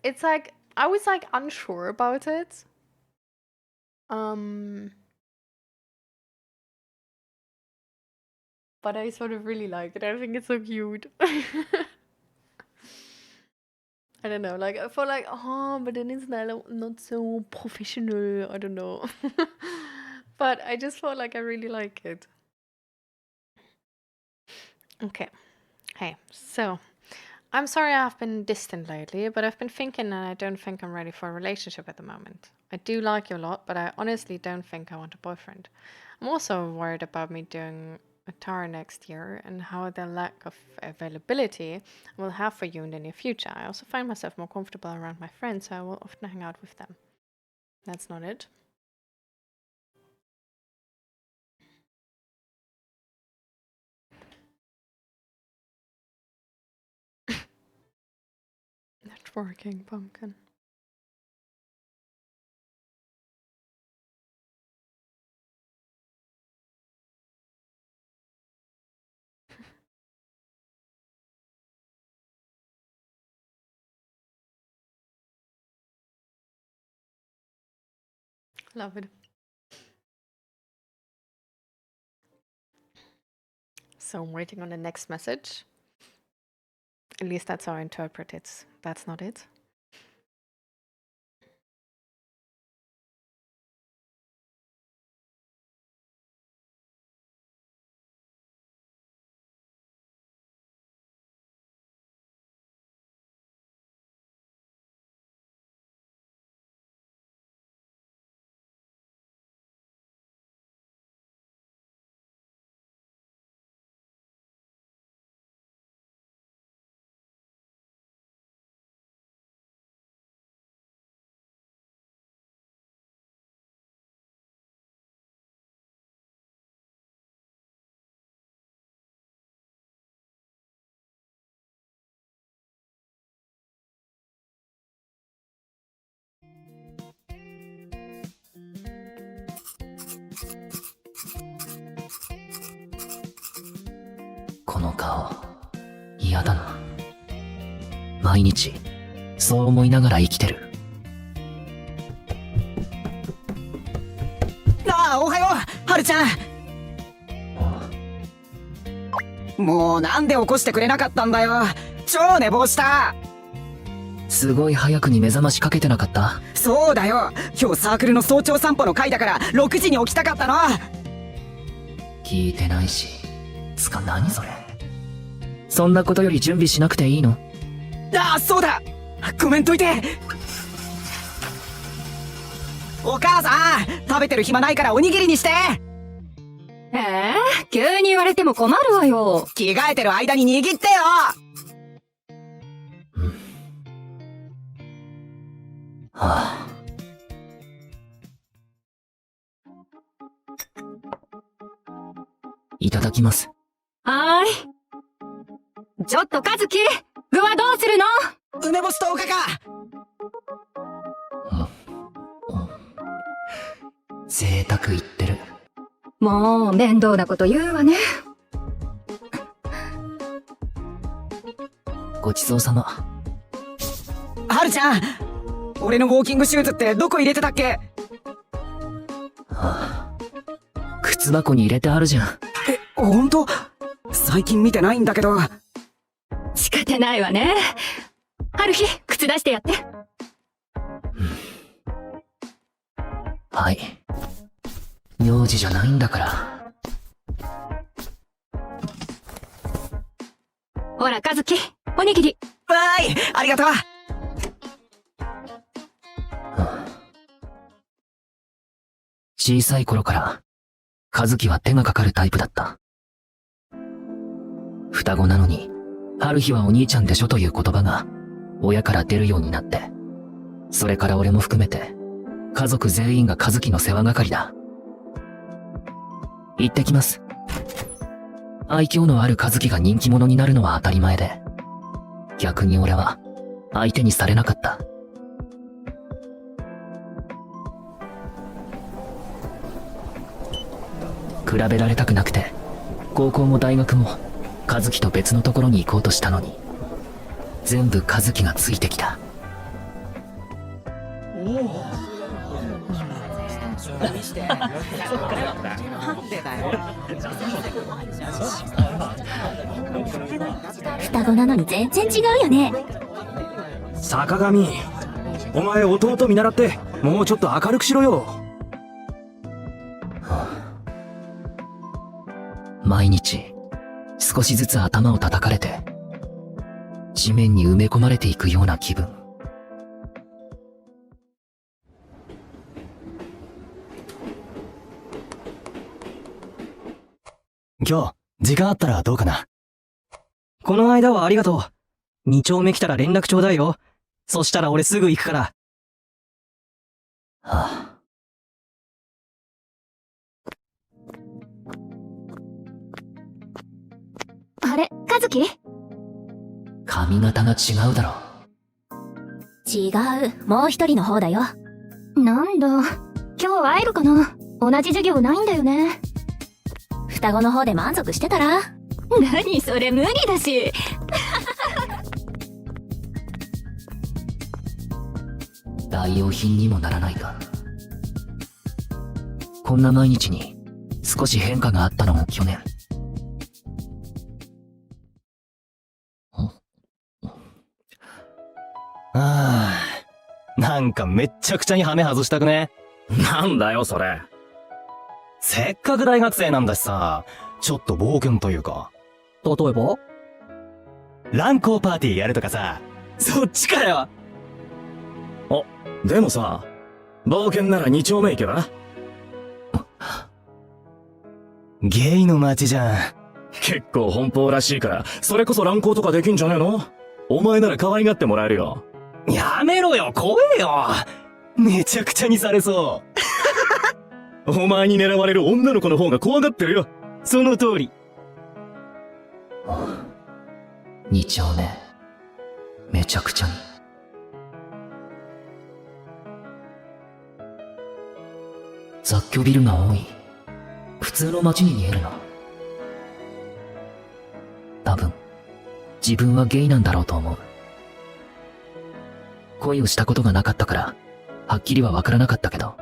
It's like I was like unsure about it. Um but I sort of really like it. I think it's so cute. I don't know, like I feel like, oh, but then it's not so professional. I don't know. But I just felt like I really like it. Okay. Hey, so I'm sorry I've been distant lately, but I've been thinking and I don't think I'm ready for a relationship at the moment. I do like you a lot, but I honestly don't think I want a boyfriend. I'm also worried about me doing a tour next year and how the lack of availability I will have for you in the near future. I also find myself more comfortable around my friends, so I will often hang out with them. That's not it. Networking pumpkin. Love it. So I'm waiting on the next message. At least that's how I interpret it. That's not it.この顔、嫌だな。毎日、そう思いながら生きてる。ああ、おはよう、はるちゃん。もうなんで起こしてくれなかったんだよ。超寝坊した。すごい早くに目覚ましかけてなかった？そうだよ。今日サークルの早朝散歩の会だから6時に起きたかったの。聞いてないし。つか何それ。そんなことより準備しなくていいの？ああ、そうだ。ごめんといて。お母さん、食べてる暇ないからおにぎりにして。急に言われても困るわよ。着替えてる間に握ってよ。はあ。いただきます。はーい。ちょっと和樹、具はどうするの？梅干しとおかか。贅沢言ってる。もう面倒なこと言うわね。ごちそうさま。はるちゃん、俺のウォーキングシューズってどこ入れてたっけ？はあ、靴箱に入れてあるじゃん。ほんと？最近見てないんだけど。仕方ないわね。春日、靴出してやって。はい。名字じゃないんだから。ほら和樹、おにぎり。わーい、ありがとう。小さい頃から、和樹は手がかかるタイプだった。双子なのに、春日はお兄ちゃんでしょという言葉が、親から出るようになって、それから俺も含めて、家族全員が和樹の世話係だ。行ってきます。愛嬌のある和樹が人気者になるのは当たり前で、逆に俺は、相手にされなかった。比べられたくなくて、高校も大学も、和樹と別のところに行こうとしたのに、全部和樹がついてきた。双子なのに全然違うよね。坂上、お前弟見習ってもうちょっと明るくしろよ。毎日少しずつ頭を叩かれて地面に埋め込まれていくような気分。今日時間あったらどうかな。この間はありがとう。2丁目来たら連絡ちょうだいよ。そしたら俺すぐ行くから。はあ、あれ、和樹？髪型が違うだろ。違う、もう一人の方だよ。なんだ、今日会えるかな？同じ授業ないんだよね。双子の方で満足してたら？何それ、無理だし。代用品にもならないか。こんな毎日に少し変化があったのも去年。なんかめっちゃくちゃにハメ外したくね？なんだよ、それ。せっかく大学生なんだしさ、ちょっと冒険というか。例えば乱交パーティーやるとかさ。そっちかよ。でもさ、冒険なら2丁目行けば？ゲイの街じゃん。結構奔放らしいから、それこそ乱交とかできんじゃねえの？お前なら可愛がってもらえるよ。やめろよ、怖えよ。めちゃくちゃにされそう。お前に狙われる女の子の方が怖がってるよ。その通り。2丁目。めちゃくちゃに。雑居ビルが多い。普通の街に見えるな。多分、自分はゲイなんだろうと思う。恋をしたことがなかったから、はっきりはわからなかったけど、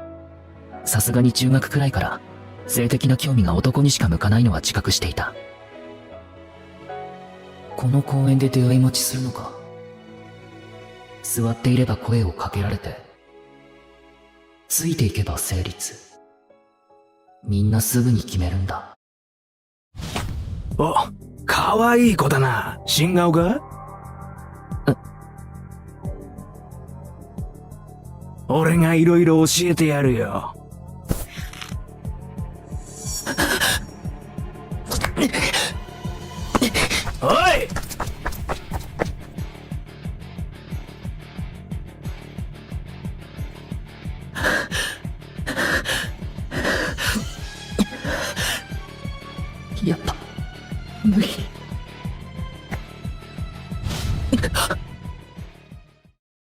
さすがに中学くらいから、性的な興味が男にしか向かないのは自覚していた。この公園で出会い待ちするのか。座っていれば声をかけられて、ついていけば成立。みんなすぐに決めるんだ。お、可愛い子だな。新顔か？俺がいろいろ教えてやるよ。おい！やっぱ、無理。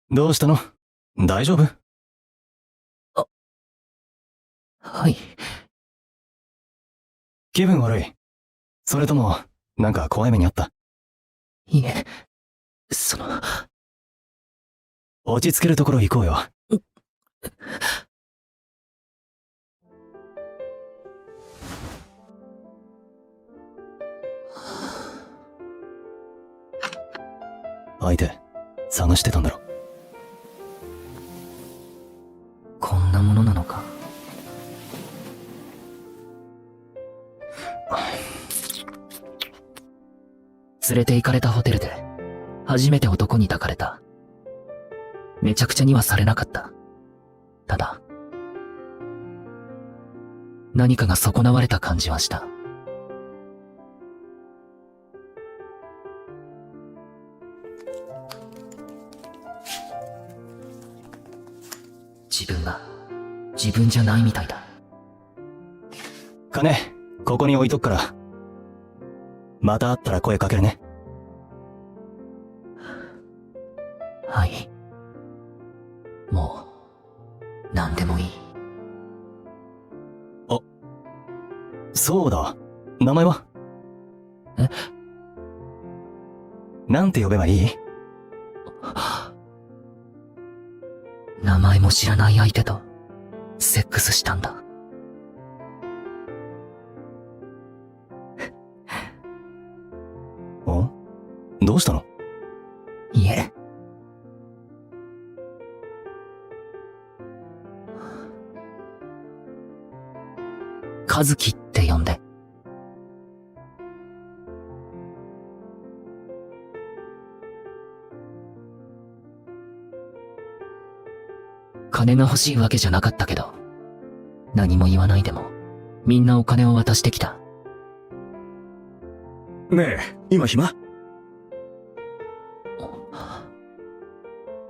どうしたの？大丈夫？はい。気分悪い？それとも、なんか怖い目にあった？いえ、落ち着けるところ行こうよ。相手、探してたんだろ。こんなものなのか。連れて行かれたホテルで、初めて男に抱かれた。めちゃくちゃにはされなかった。ただ、何かが損なわれた感じはした。自分が、自分じゃないみたいだ。金、ここに置いとくから。また会ったら声かけるね。はい。もう、何でもいい。そうだ。名前は？え？なんて呼べばいい？名前も知らない相手と、セックスしたんだ。お？どうしたの？いえ。和樹って呼んで。金が欲しいわけじゃなかったけど、何も言わないでも、みんなお金を渡してきた。ねえ、今暇？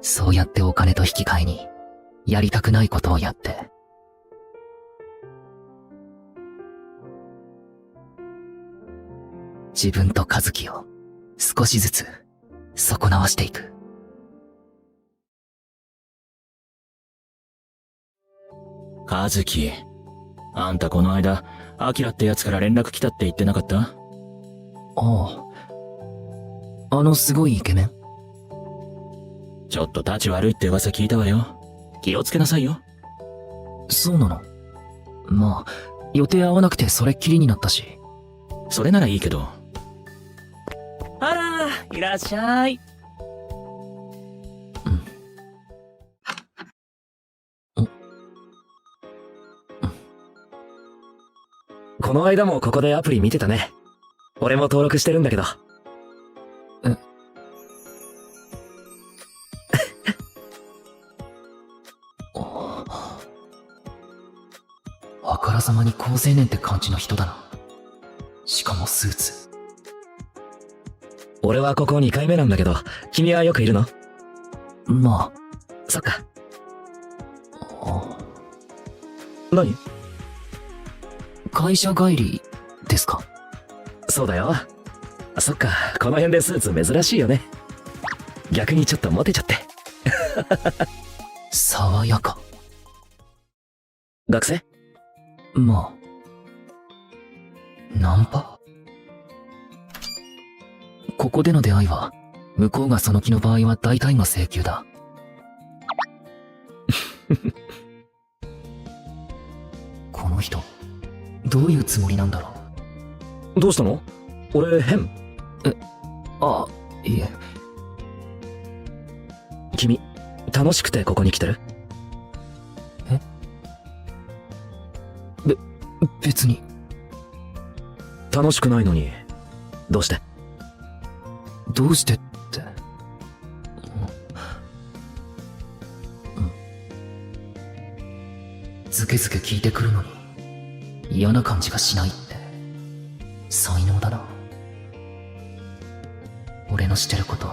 そうやってお金と引き換えに、やりたくないことをやって。自分と和樹を、少しずつ、損なわしていく。和樹、あんたこの間、アキラってやつから連絡来たって言ってなかった？ああ。すごいイケメン？ちょっと立ち悪いって噂聞いたわよ。気をつけなさいよ。そうなの？まあ、予定合わなくてそれっきりになったし。それならいいけど。あら、いらっしゃい。この間もここでアプリ見てたね。俺も登録してるんだけど。あからさまに好青年って感じの人だな。しかもスーツ。俺はここ2回目なんだけど、君はよくいるの？まそっか。あ。何？会社帰りですか？そうだよ。そっか、この辺でスーツ珍しいよね。逆にちょっとモテちゃって。爽やか。学生？まあ。ナンパ？ここでの出会いは、向こうがその気の場合は大体が請求だ。この人、どういうつもりなんだろう。どうしたの？俺変？あ、いえ。君、楽しくてここに来てる？別に。楽しくないのに、どうして？どうしてって。ずけずけ聞いてくるのに、嫌な感じがしないって、才能だな。俺のしてること、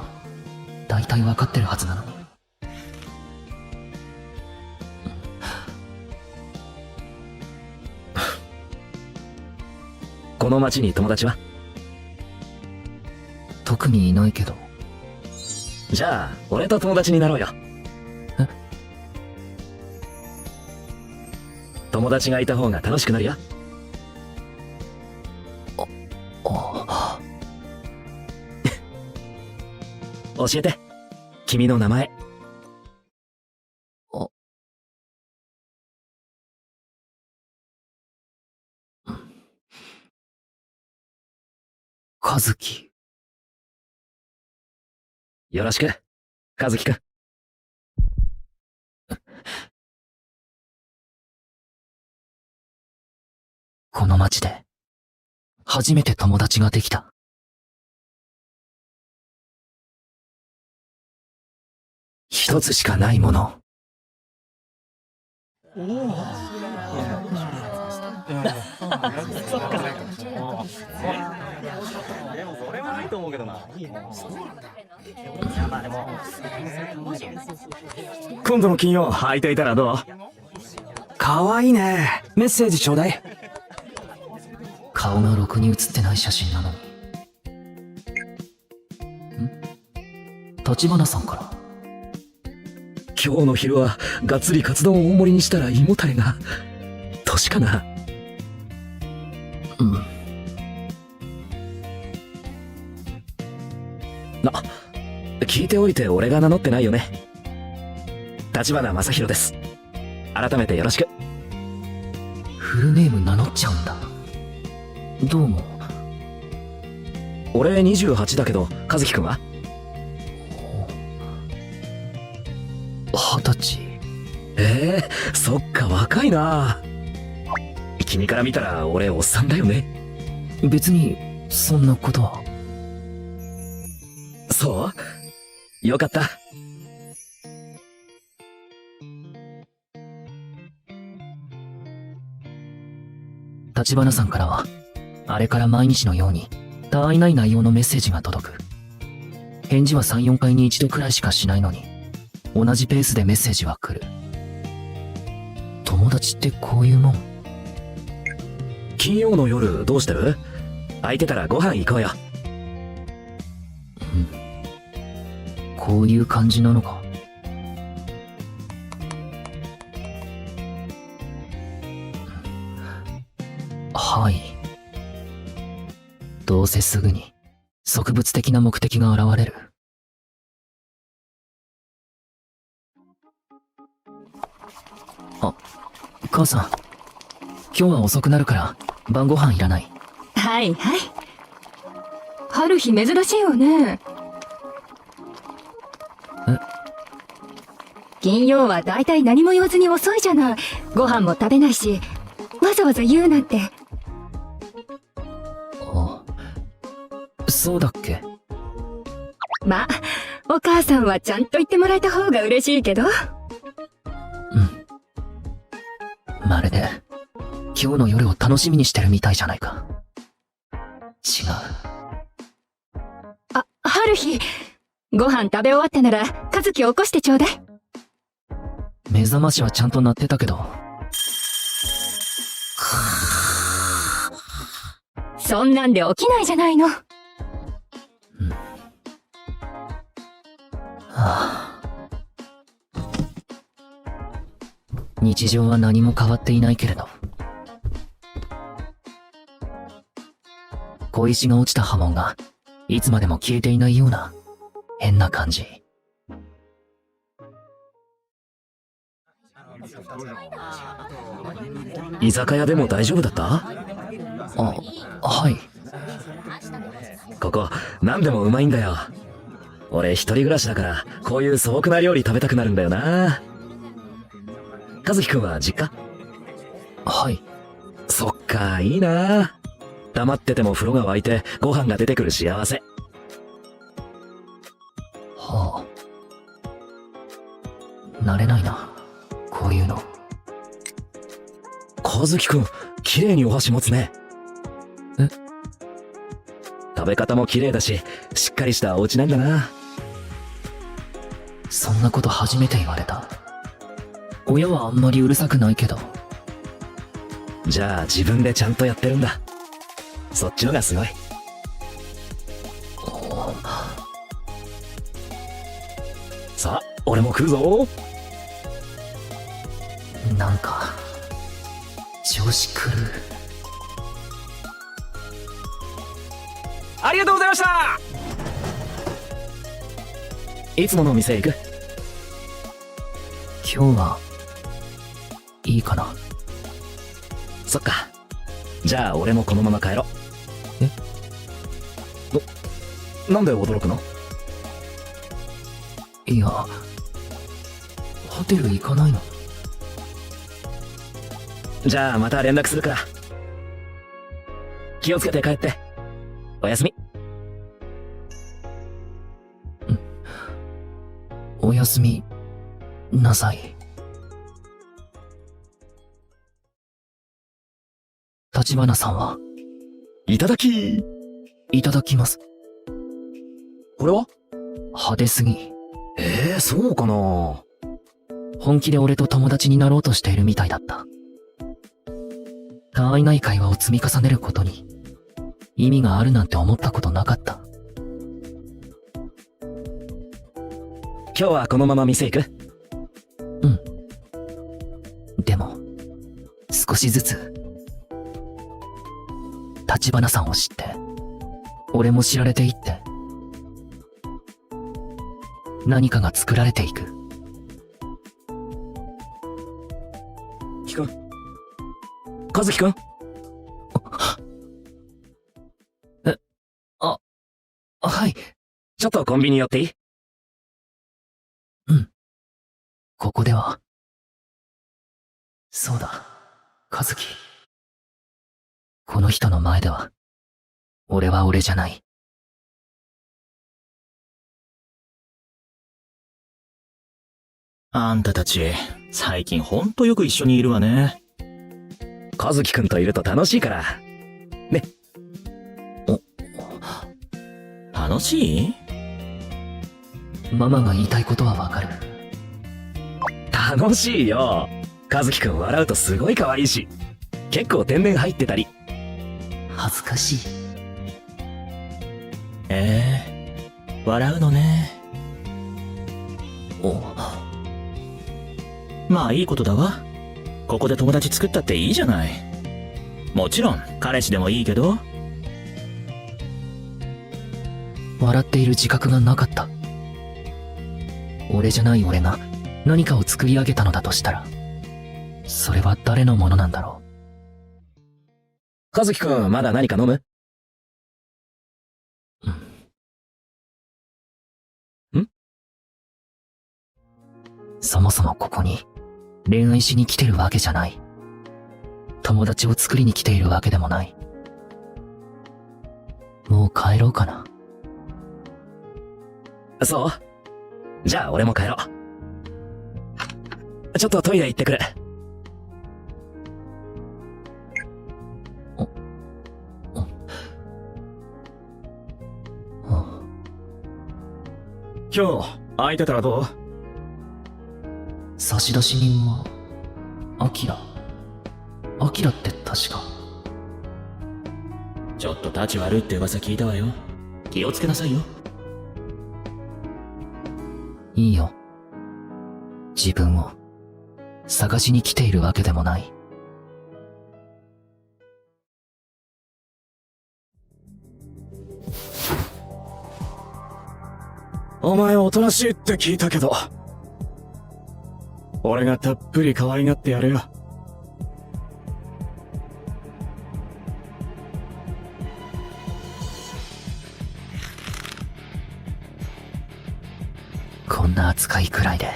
大体分かってるはずなのに。この町に友達は？特にいないけど。じゃあ、俺と友達になろうよ。友達がいた方が楽しくなるよ。教えて。君の名前。和樹。よろしく、和樹くん。この町で、初めて友達ができた。一つしかないもの。今度の金曜空いていたらどう？かわいいね。メッセージちょうだい。顔がろくに写ってない写真なのに。橘さんから。今日の昼はがっつりカツ丼を大盛りにしたら胃もたれが。年かな？聞いておいて俺が名乗ってないよね。橘正宏です。改めてよろしく。フルネーム名乗っちゃうんだ。どうも。俺28だけど、和樹くんは？20歳。そっか若いな。君から見たら俺おっさんだよね。別に、そんなことは。そう？よかった。橘さんからは、あれから毎日のように、たわいない内容のメッセージが届く。返事は3、4回に一度くらいしかしないのに、同じペースでメッセージは来る。友達ってこういうもん？金曜の夜どうしてる？空いてたらご飯行こうよ。こういう感じなのか。はい。どうせすぐに植物的な目的が現れる。あ、母さん。今日は遅くなるから晩ご飯いらない。はいはい。春日珍しいわね。金曜はだいたい何も言わずに遅いじゃない。ご飯も食べないし、わざわざ言うなんて。そうだっけ？まあ、お母さんはちゃんと言ってもらえた方が嬉しいけど。まるで今日の夜を楽しみにしてるみたいじゃないか。違う。春日、ご飯食べ終わったなら和樹を起こしてちょうだい。目覚ましはちゃんと鳴ってたけど。そんなんで起きないじゃないの。日常は何も変わっていないけれど、小石が落ちた波紋がいつまでも消えていないような変な感じ。居酒屋でも大丈夫だった？はい。ここ何でもうまいんだよ。俺一人暮らしだからこういう素朴な料理食べたくなるんだよな。和樹くんは実家？はい。そっか、いいな。黙ってても風呂が沸いてご飯が出てくる幸せ。はあ。慣れないな、こういうの。和樹くん、綺麗にお箸持つね。え？食べ方も綺麗だし、しっかりしたお家なんだな。そんなこと初めて言われた。親はあんまりうるさくないけど。じゃあ自分でちゃんとやってるんだ。そっちのがすごい。さあ、俺も食うぞ。なんか調子狂う。ありがとうございました。いつもの店行く？今日はいいかな。そっか。じゃあ俺もこのまま帰ろう。なんで驚くの？いや、ホテル行かないの？じゃあまた連絡するから。気をつけて帰って。おやすみ。おやすみなさい。橘さんは？いただき。いただきます。これは？派手すぎ。そうかな。本気で俺と友達になろうとしているみたいだった。他愛ない会話を積み重ねることに意味があるなんて思ったことなかった。今日はこのまま店行く？でも少しずつ橘さんを知って俺も知られていって、何かが作られていく。ひくん、和樹くん。はい。ちょっとコンビニ寄っていい？ここでは。そうだ、和樹。この人の前では俺は俺じゃない。あんたたち、最近ほんとよく一緒にいるわね。和樹くんといると楽しいから。ね。楽しい？ママが言いたいことはわかる。楽しいよ。和樹くん笑うとすごい可愛いし、結構天然入ってたり。恥ずかしい。笑うのね。まあいいことだわ。ここで友達作ったっていいじゃない。もちろん彼氏でもいいけど。笑っている自覚がなかった。俺じゃない俺が何かを作り上げたのだとしたら、それは誰のものなんだろ和樹くん、まだ何か飲む？そもそもここに恋愛しに来てるわけじゃない。友達を作りに来ているわけでもない。もう帰ろうかな。そう？じゃあ俺も帰ろう。ちょっとトイレ行ってくる。今日、空いてたらどう？差出人は、アキラ。アキラって確か。ちょっと立ち悪いって噂聞いたわよ。気をつけなさいよ。いいよ。自分を、探しに来ているわけでもない。お前おとなしいって聞いたけど、俺がたっぷり可愛がってやるよ。こんな扱いくらいで、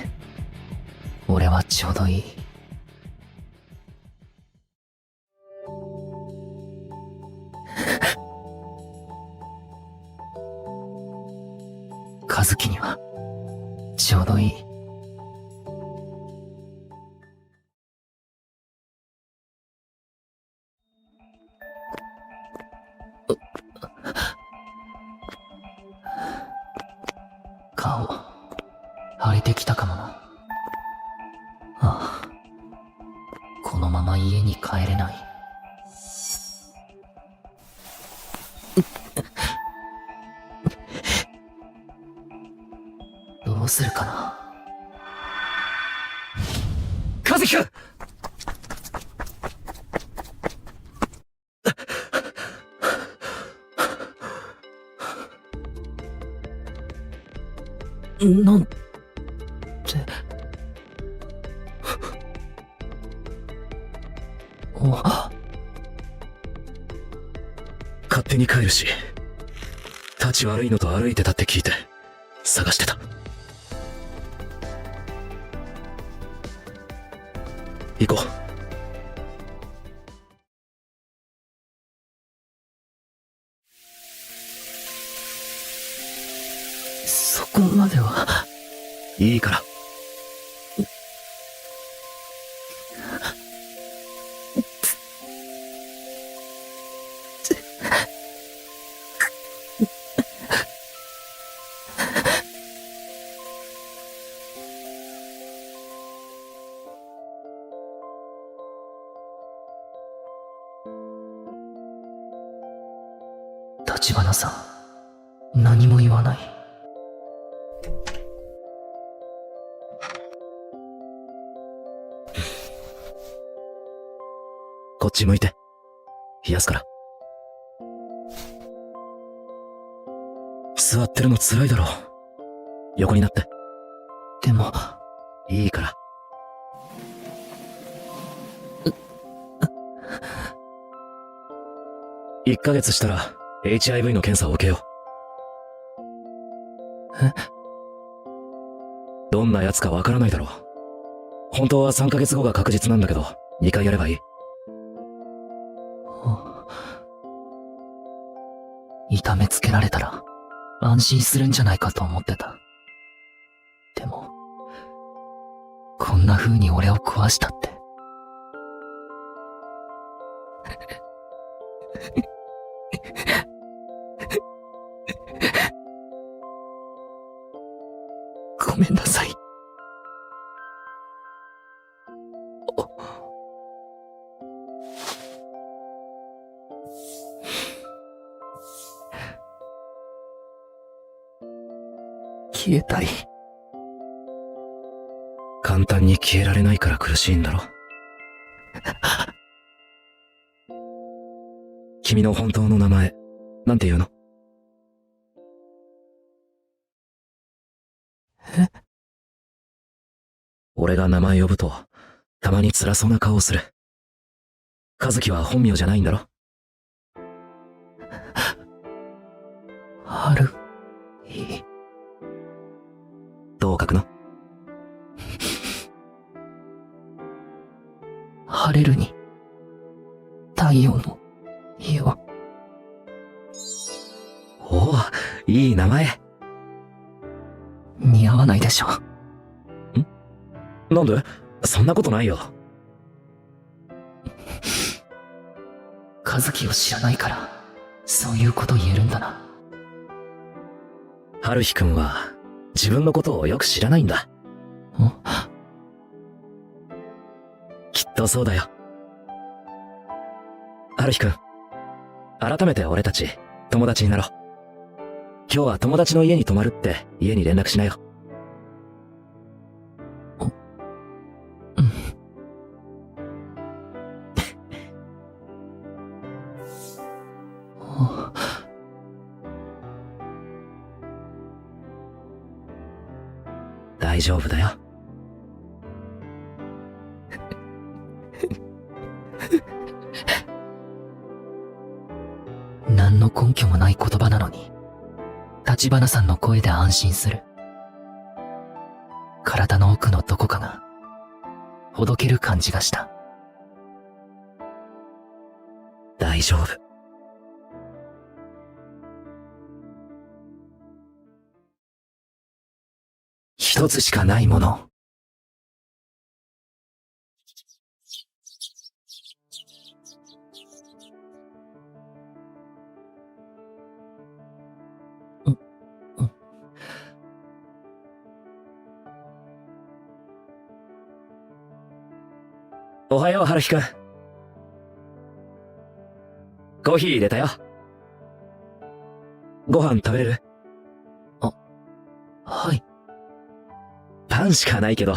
俺はちょうどいい。和樹には、ちょうどいい。顔、腫れてきたかもな。ああ、このまま家に帰れない。どうするかな。和樹君！なんて。勝手に帰るし、立ち悪いのと歩いてたって聞いて、探してた。行こう。そこまでは。いいから。橘さん、何も言わない。こっち向いて。冷やすから。座ってるの辛いだろ。横になって。でも、いいから。1ヶ月したら HIV の検査を受けよう。え？どんなやつかわからないだろう。本当は3ヶ月後が確実なんだけど、2回やればいい。痛めつけられたら安心するんじゃないかと思ってた。でも、こんな風に俺を壊したって。ごめんなさい。消えたい。簡単に消えられないから苦しいんだろ。君の本当の名前、なんて言うの？え？俺が名前呼ぶと、たまに辛そうな顔をする。和樹は本名じゃないんだろ？春日。どう書くの？晴れるに、太陽の日を。い名前。似合わないでしょ。なんで？そんなことないよ。和樹を知らないから、そういうこと言えるんだな。春日くんは、自分のことをよく知らないんだ。きっとそうだよ。春日くん、改めて俺たち、友達になろう。今日は友達の家に泊まるって家に連絡しなよ。大丈夫だよ。何の根拠もない言葉なのに、橘さんの声で安心する。体の奥のどこかが、ほどける感じがした。大丈夫。一つしかないもの。おはよう、春日くん。コーヒー入れたよ。ご飯食べれる？はい。パンしかないけど、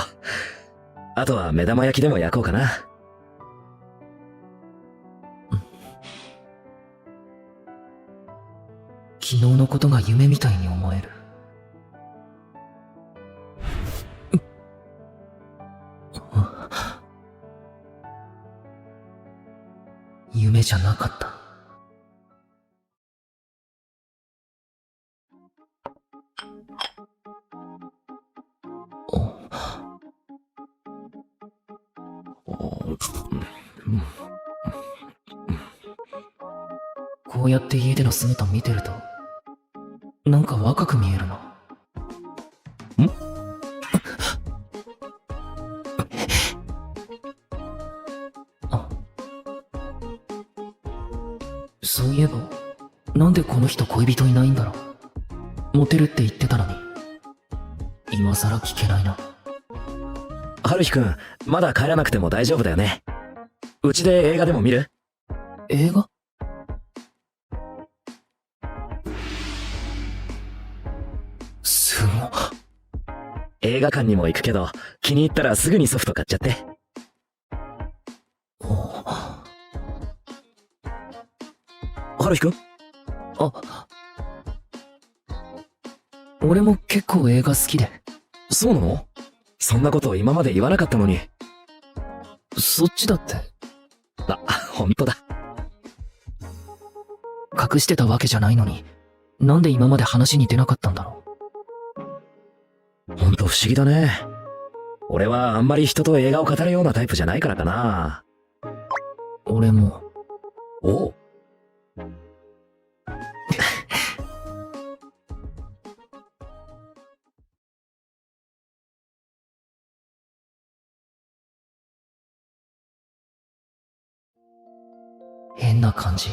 あとは目玉焼きでも焼こうかな。昨日のことが夢みたいに思える。夢じゃなかった。こうやって家での姿見てると、なんか若く見えるな。そういえば、なんでこの人恋人いないんだろう。モテるって言ってたのに。今さら聞けないな。春日くん、まだ帰らなくても大丈夫だよね。うちで映画でも見る？映画？すごっ。映画館にも行くけど、気に入ったらすぐにソフト買っちゃって。春日くん？俺も結構映画好きで。そうなの？そんなこと今まで言わなかったのに。そっちだって。あ、ほんとだ。隠してたわけじゃないのに、なんで今まで話に出なかったんだろう。ほんと不思議だね。俺はあんまり人と映画を語るようなタイプじゃないからかな。俺も。おう。変な感じ。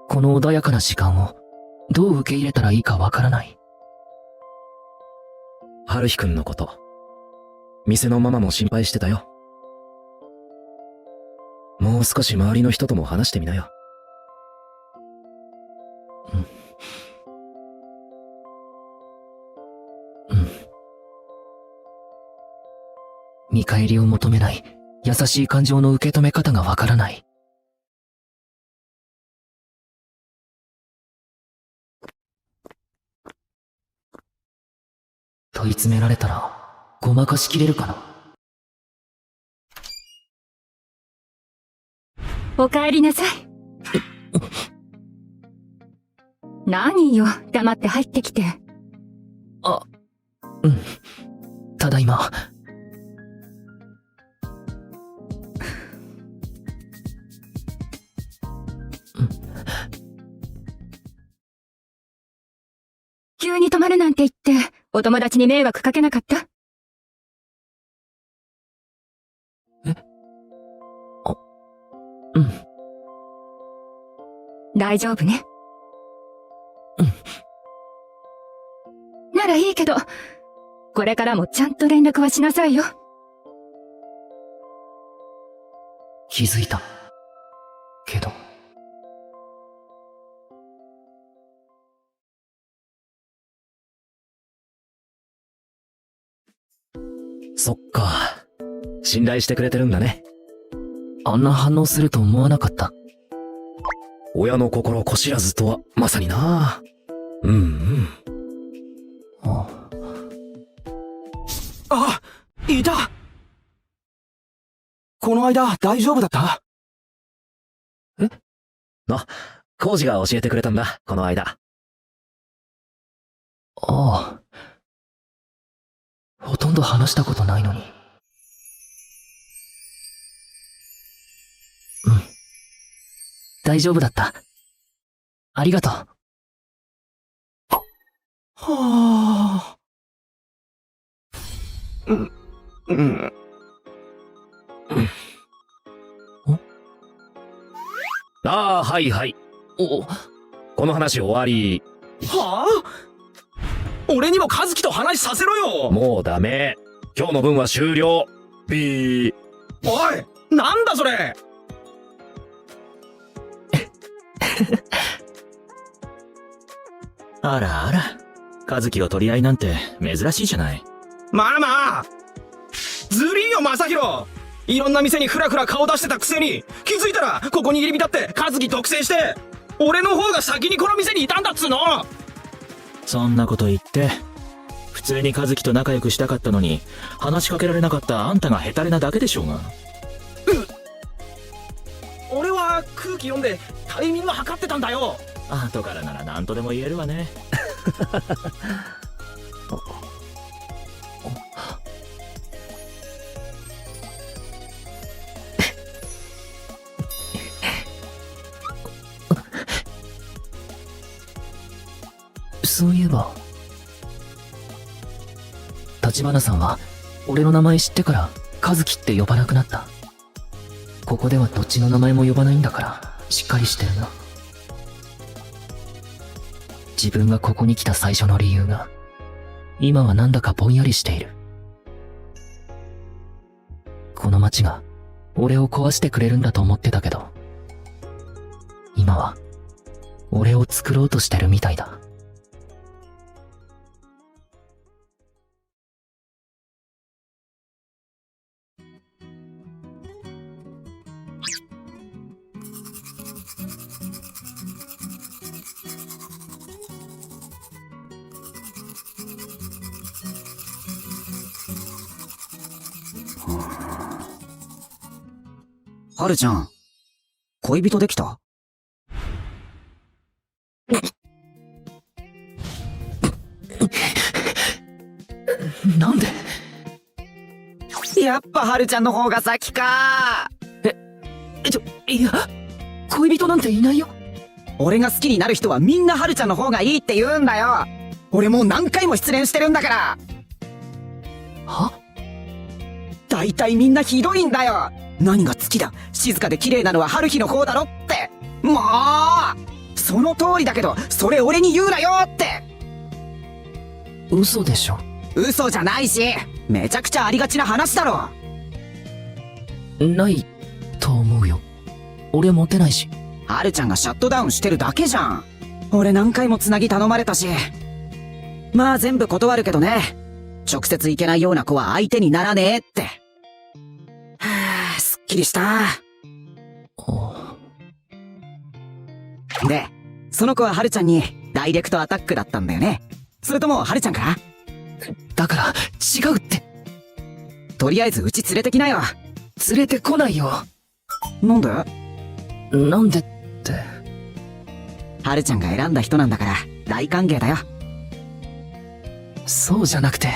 この穏やかな時間をどう受け入れたらいいかわからない。春日くんのこと、店のママも心配してたよ。もう少し周りの人とも話してみなよ。見返りを求めない優しい感情の受け止め方がわからない。問い詰められたらごまかしきれるかな。おかえりなさい。何よ、黙って入ってきて。ただいま。急に泊まるなんて言って、お友達に迷惑かけなかった？うん。大丈夫ね。ならいいけど、これからもちゃんと連絡はしなさいよ。気づいた。けど。そっか。信頼してくれてるんだね。あんな反応すると思わなかった。親の心こ知らずとは、まさにな。うんうん。あ、いた！この間、大丈夫だった？コウジが教えてくれたんだ、この間。ああ。ほとんど話したことないのに。うん。大丈夫だった。ありがとう。はあ。ああ、はいはい。この話終わり。はあ？俺にも和樹と話させろよ！もうダメ。今日の分は終了。ビー。おい！なんだそれ！あらあら。和樹を取り合いなんて珍しいじゃない。まあまあ！ずりーよ、正宏！いろんな店にフラフラ顔出してたくせに、気づいたらここに入り浸って和樹独占して、俺の方が先にこの店にいたんだっつうの！そんなこと言って、普通に和樹と仲良くしたかったのに、話しかけられなかったあんたがヘタレなだけでしょうが。俺は空気読んでタイミング測ってたんだよ。後からなら何とでも言えるわね。そういえば、橘さんは俺の名前知ってから和樹って呼ばなくなった。ここではどっちの名前も呼ばないんだからしっかりしてるな。自分がここに来た最初の理由が今はなんだかぼんやりしている。この街が俺を壊してくれるんだと思ってたけど、今は俺を作ろうとしてるみたいだ。はるちゃん、恋人できた？なんで？やっぱはるちゃんの方が先か。いや、恋人なんていないよ。俺が好きになる人はみんなはるちゃんの方がいいって言うんだよ。俺もう何回も失恋してるんだから。は？大体みんなひどいんだよ。何が好きだ、静かで綺麗なのは春日の方だろって。もうその通りだけど、それ俺に言うなよって。嘘でしょ。嘘じゃないし、めちゃくちゃありがちな話だろ。ないと思うよ。俺モテないし。はるちゃんがシャットダウンしてるだけじゃん。俺何回もつなぎ頼まれたし、まあ全部断るけどね。直接行けないような子は相手にならねえって。はあ、すっきりした。で、その子ははるちゃんにダイレクトアタックだったんだよね。それともはるちゃんから？だから違うって。とりあえずうち連れてきなよ。連れてこないよ。なんで？なんでって。はるちゃんが選んだ人なんだから大歓迎だよ。そうじゃなくて、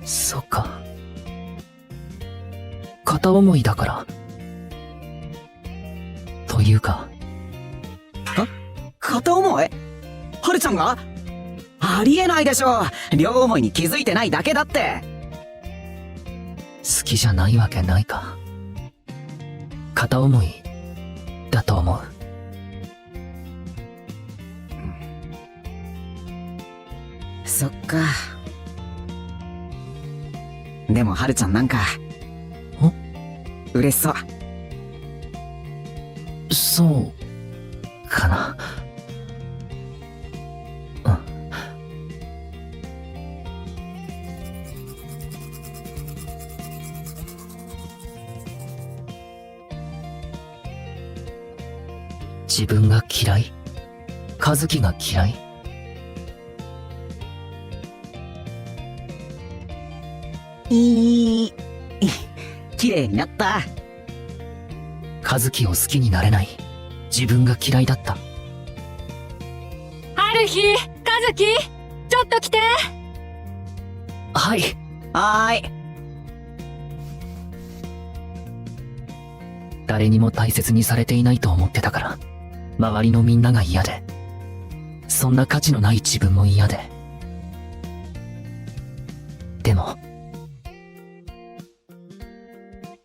そっか。片思いだから。というか。片思い？はるちゃんが？ありえないでしょ。両思いに気づいてないだけだって。好きじゃないわけないか。片思いだと思う。そっか。でもはるちゃんなんか嬉しそう。そうかな。自分が嫌い？和樹が嫌い？綺麗になった。和樹を好きになれない自分が嫌いだった。春日、和樹、ちょっと来て。はい。はーい。誰にも大切にされていないと思ってたから、周りのみんなが嫌で、そんな価値のない自分も嫌で。でも、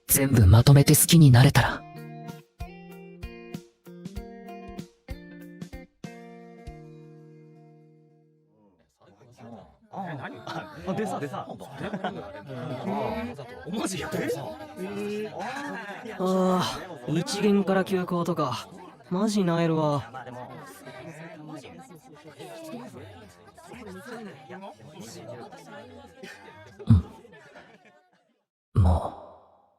全部まとめて好きになれたら、一限から休校とかマジなえるわ。もう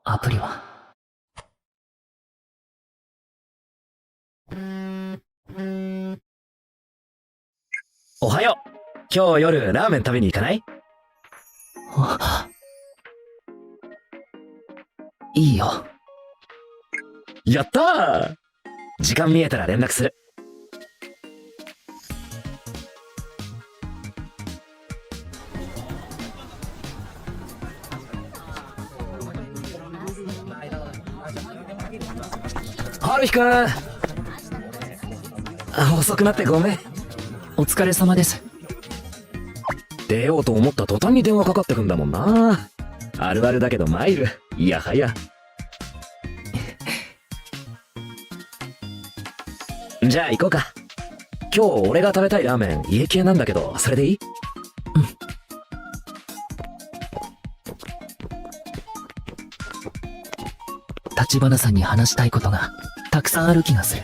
アプリはおはよう。今日夜ラーメン食べに行かない？いいよ。やったー。時間見えたら連絡する。はるひくん、遅くなってごめん。お疲れ様です。出ようと思った途端に電話かかってくんだもんな。あるあるだけどマイル、いやはや。じゃあ行こうか。今日俺が食べたいラーメン家系なんだけど、それでいい？立花さんに話したいことがたくさんある気がする。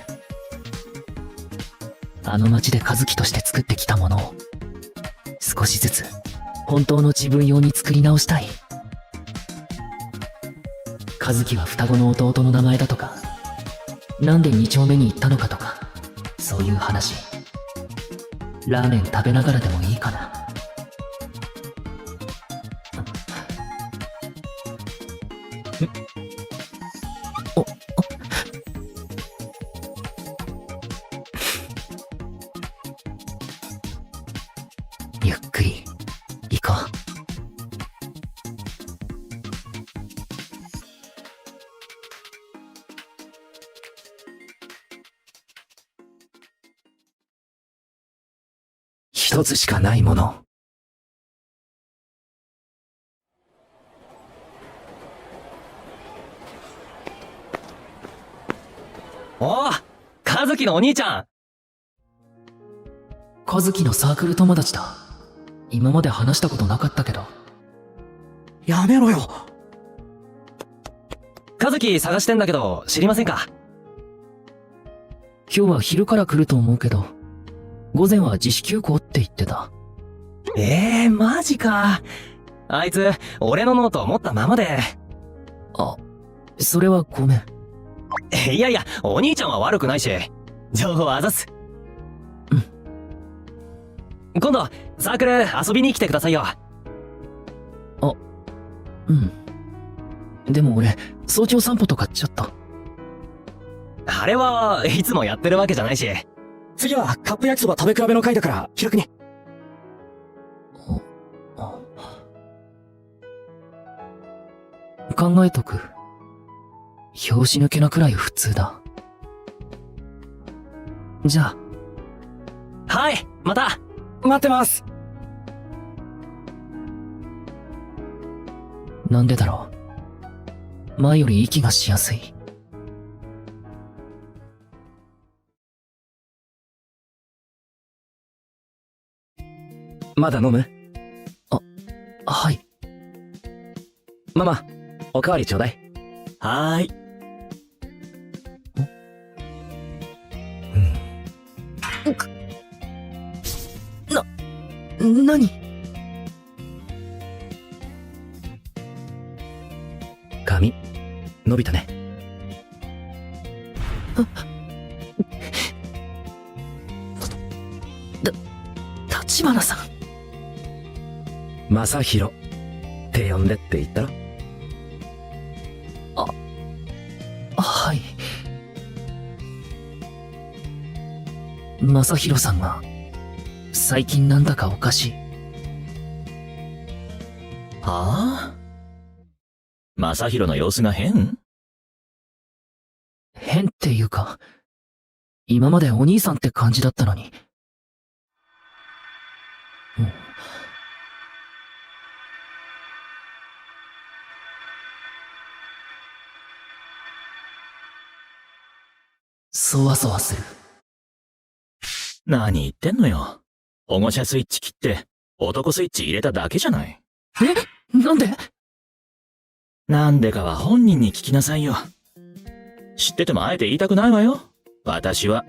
あの街で和樹として作ってきたものを少しずつ本当の自分用に作り直したい。和樹は双子の弟の名前だとか、なんで2丁目に行ったのかとか、そういう話ラーメン食べながらでもいいかな。ゆっくり行こう。一つしかないもの。おお、和樹のお兄ちゃん。和樹のサークル友達だ。今まで話したことなかったけど。やめろよ。和樹探してんだけど知りませんか？今日は昼から来ると思うけど、午前は自主休校って言ってた。マジか。あいつ俺のノート持ったままで。あ、それはごめん。いやいや、お兄ちゃんは悪くないし、情報あざす。今度サークル遊びに来てくださいよ。でも俺早朝散歩とかちょっと。あれはいつもやってるわけじゃないし。次はカップ焼きそば食べ比べの回だから気楽に。考えとく。拍子抜けなくらい普通だ。じゃあ。はい、また。待ってます。なんでだろう。前より息がしやすい。まだ飲む？はい。ママ、おかわりちょうだい。はーい。何？髪、伸びたね。立花さん。正宏って呼んでって言ったろ。はい。正宏さんが最近なんだかおかしい。はあ？正宏の様子が変？変っていうか、今までお兄さんって感じだったのに。そわそわする。何言ってんのよ。保護者スイッチ切って男スイッチ入れただけじゃない。なんで？なんでかは本人に聞きなさいよ。知っててもあえて言いたくないわよ。私は。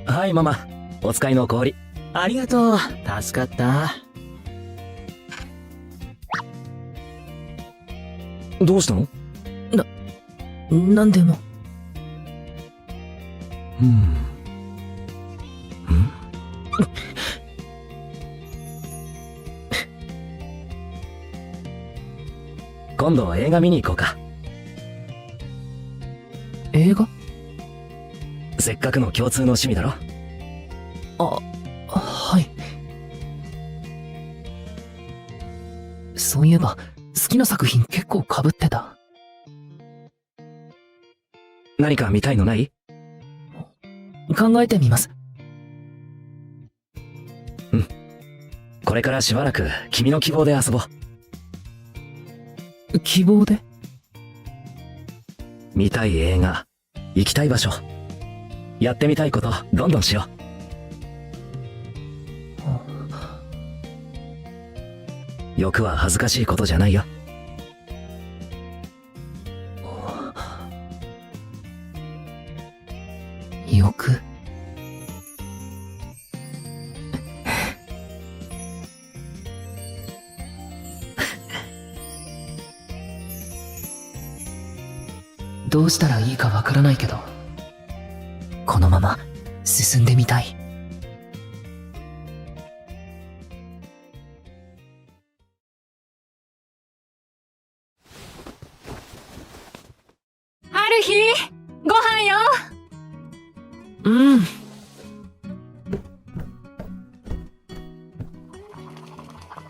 はいママ、お使いの氷。ありがとう。助かった。どうしたの？なんでも。今度映画見に行こうか。映画？せっかくの共通の趣味だろ。はい。そういえば、好きな作品結構被ってた。何か見たいのない？考えてみます。これからしばらく君の希望で遊ぼう。希望で？見たい映画、行きたい場所、やってみたいことどんどんしよう。欲は恥ずかしいことじゃないよ。欲？どうしたらいいかわからないけど、このまま進んでみたい。春日、ご飯よ。うん。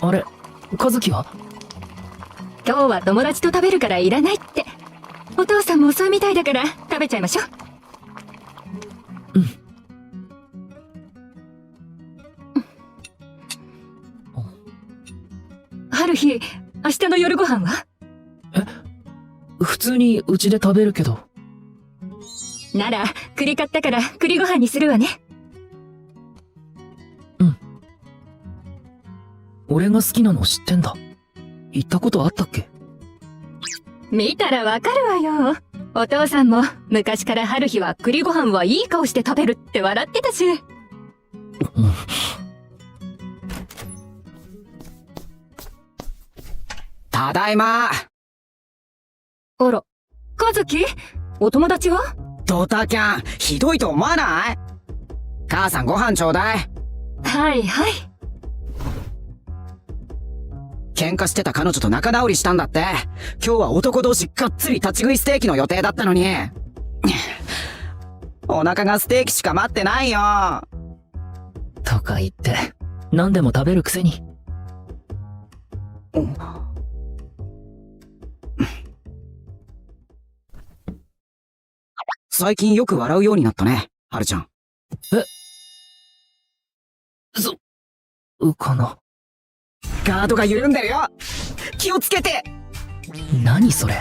あれ、和樹は？今日は友達と食べるからいらないって。お父さんも遅いみたいだから食べちゃいましょう。春日、明日の夜ご飯は？普通にうちで食べるけど。なら、栗買ったから栗ご飯にするわね。俺が好きなの知ってんだ。言ったことあったっけ？見たらわかるわよ。お父さんも昔から春日は栗ご飯はいい顔して食べるって笑ってたし。ただいま。あら、和樹？お友達は？ドタキャン、ひどいと思わない？母さんご飯ちょうだい。はいはい。喧嘩してた彼女と仲直りしたんだって。今日は男同士がっつり立ち食いステーキの予定だったのに。お腹がステーキしか待ってないよ。とか言って、何でも食べるくせに。最近よく笑うようになったね、はるちゃん。かな。ガードが緩んでるよ。気をつけて。何それ。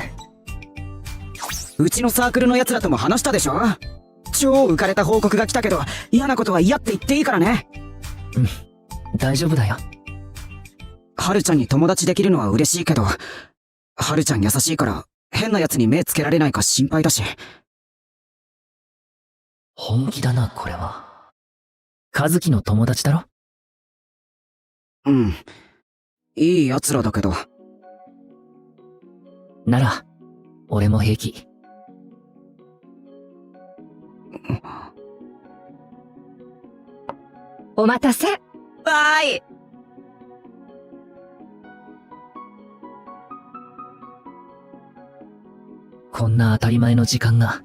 うちのサークルの奴らとも話したでしょ。超浮かれた報告が来たけど、嫌なことは嫌って言っていいからね。大丈夫だよ。はるちゃんに友達できるのは嬉しいけど、はるちゃん優しいから変な奴に目つけられないか心配だし。本気だな、これは。和樹の友達だろ？うん。いい奴らだけど。なら、俺も平気。お待たせ。わーい。こんな当たり前の時間が、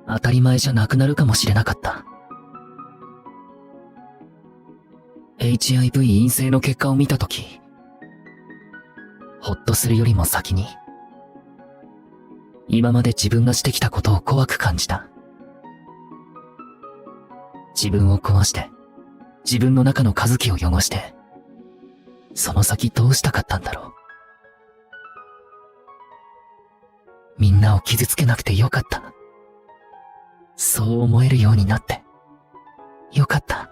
当たり前じゃなくなるかもしれなかった。HIV 陰性の結果を見たとき、ほっとするよりも先に、今まで自分がしてきたことを怖く感じた。自分を壊して、自分の中の和樹を汚して、その先どうしたかったんだろう。みんなを傷つけなくてよかった。そう思えるようになって、よかった。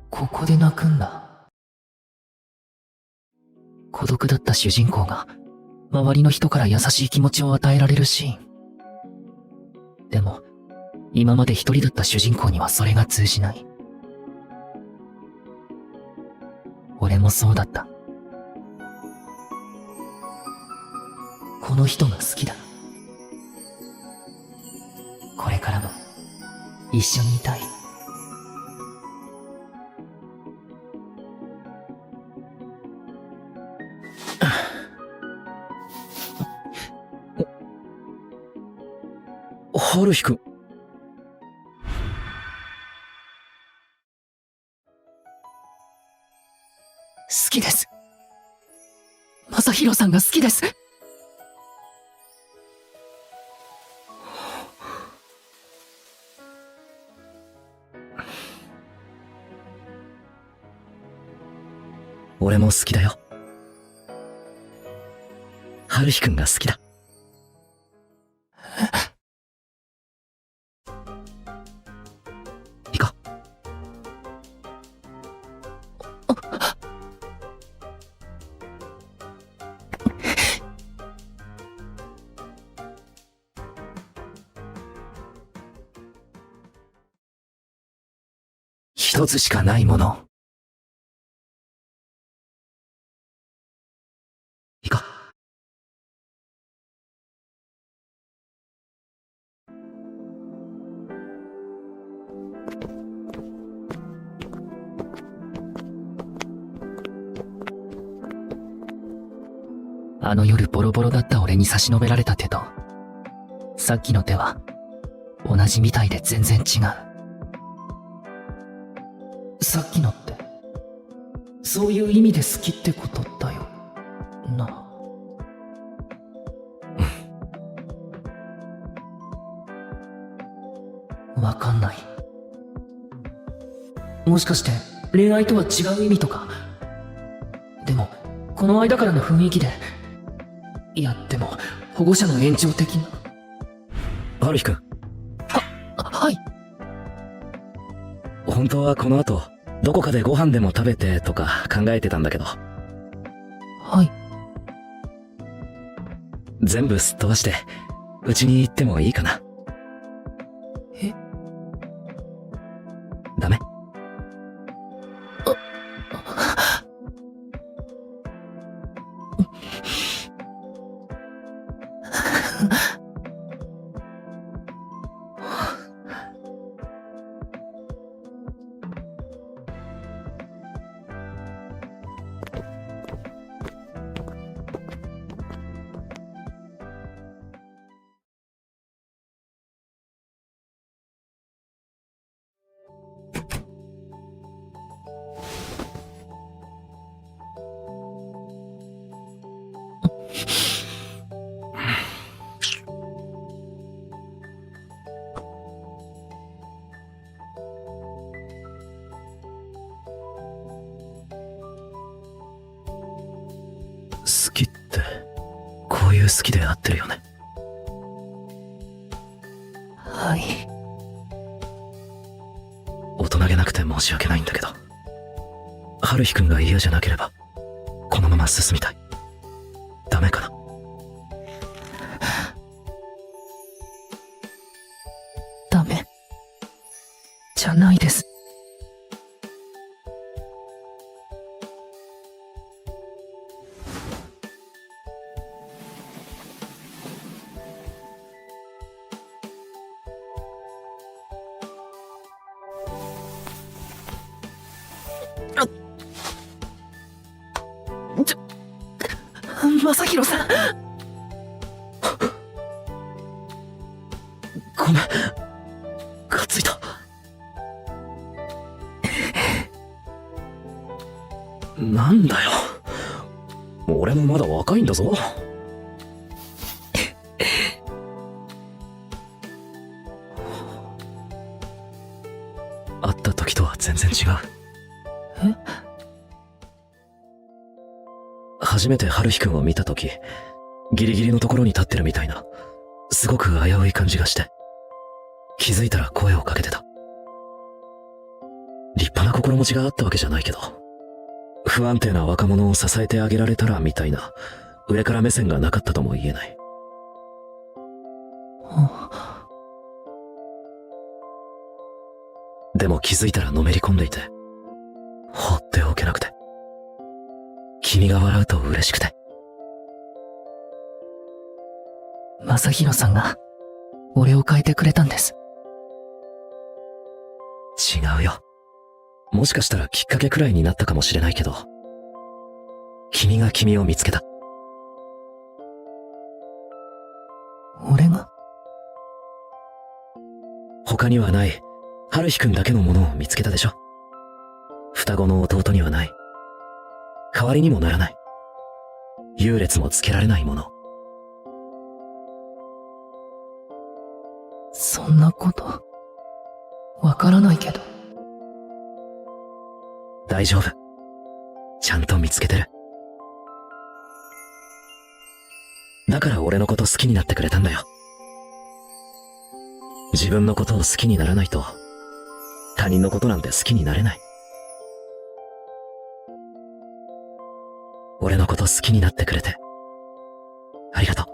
ここで泣くんだ。孤独だった主人公が、周りの人から優しい気持ちを与えられるシーン。でも、今まで一人だった主人公にはそれが通じない。俺もそうだった。この人が好きだ。これからも、一緒にいたい。春日くん。好きです。正宏さんが好きです。俺も好きだよ。春日くんが好きだ。行こう。一つしかないもの。行こう。あの夜ボロボロだった俺に差し伸べられた手と、さっきの手は、同じみたいで全然違う。さっきのって、そういう意味で好きってことだよな。わかんない。もしかして恋愛とは違う意味とか。でもこの間からの雰囲気で、いやでも保護者の延長的な。春日くん。はい。本当はこの後どこかでご飯でも食べてとか考えてたんだけど。はい。全部すっ飛ばして、うちに行ってもいいかな。え？ダメ？好きって、こういう好きで合ってるよね。はい。大人げなくて申し訳ないんだけど、春日くんが嫌じゃなければ、このまま進みたい。ダメかな？ダメ。じゃないです。正宏さん。ごめん。かっついた。なんだよ。俺もまだ若いんだぞ。会った時とは全然違う。え？初めて春日くんを見た時、ギリギリのところに立ってるみたいな、すごく危うい感じがして、気づいたら声をかけてた。立派な心持ちがあったわけじゃないけど、不安定な若者を支えてあげられたらみたいな、上から目線がなかったとも言えない。でも気づいたらのめり込んでいて、放っておけなくて。君が笑うと嬉しくて。正宏さんが、俺を変えてくれたんです。違うよ。もしかしたらきっかけくらいになったかもしれないけど、君が君を見つけた。俺が？他にはない、春日くんだけのものを見つけたでしょ。双子の弟にはない。代わりにもならない。優劣もつけられないもの。そんなこと、わからないけど。大丈夫。ちゃんと見つけてる。だから俺のこと好きになってくれたんだよ。自分のことを好きにならないと、他人のことなんて好きになれない。俺のこと好きになってくれて、ありがとう。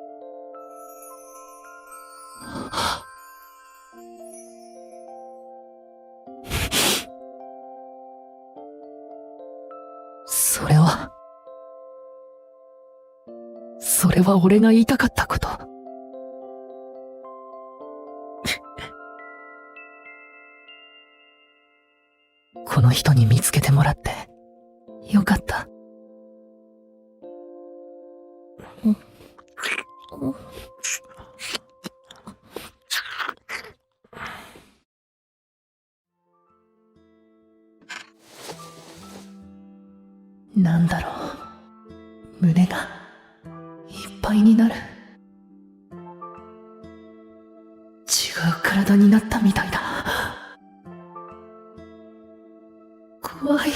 それは俺が言いたかったこと。この人に見つけてもらって、よかった。なんだろう、胸がいっぱいになる。違う体になったみたいだ。怖い。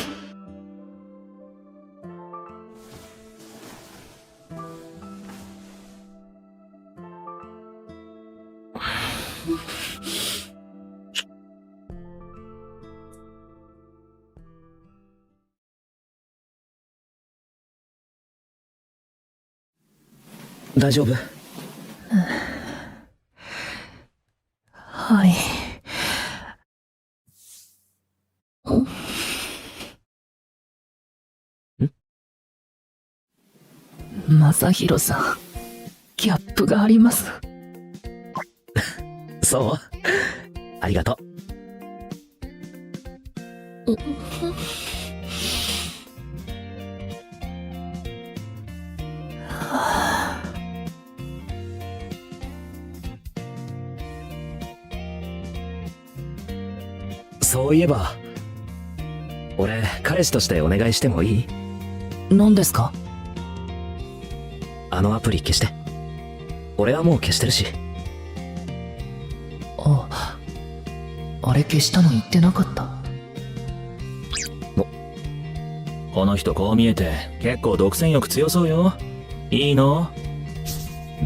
大丈夫？はい。正宏さん、ギャップがあります。そうありがとう。そういえば、俺、彼氏としてお願いしてもいい？何ですか？あのアプリ消して。俺はもう消してるし。あれ消したの言ってなかった。この人こう見えて結構独占欲強そうよ。いいの？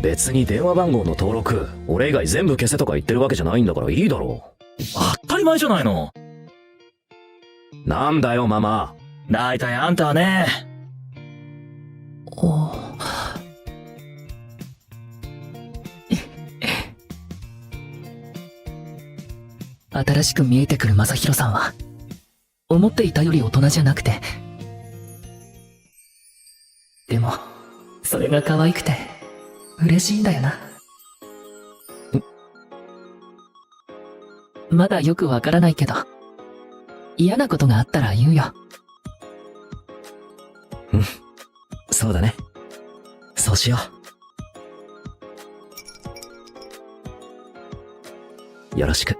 別に電話番号の登録、俺以外全部消せとか言ってるわけじゃないんだからいいだろう。当たり前じゃないの。なんだよ、ママ。だいたいあんたはね。新しく見えてくる正宏さんは、思っていたより大人じゃなくて。でも、それが可愛くて、嬉しいんだよな。まだよくわからないけど、嫌なことがあったら言うよ。そうだね。そうしよう。よろしく。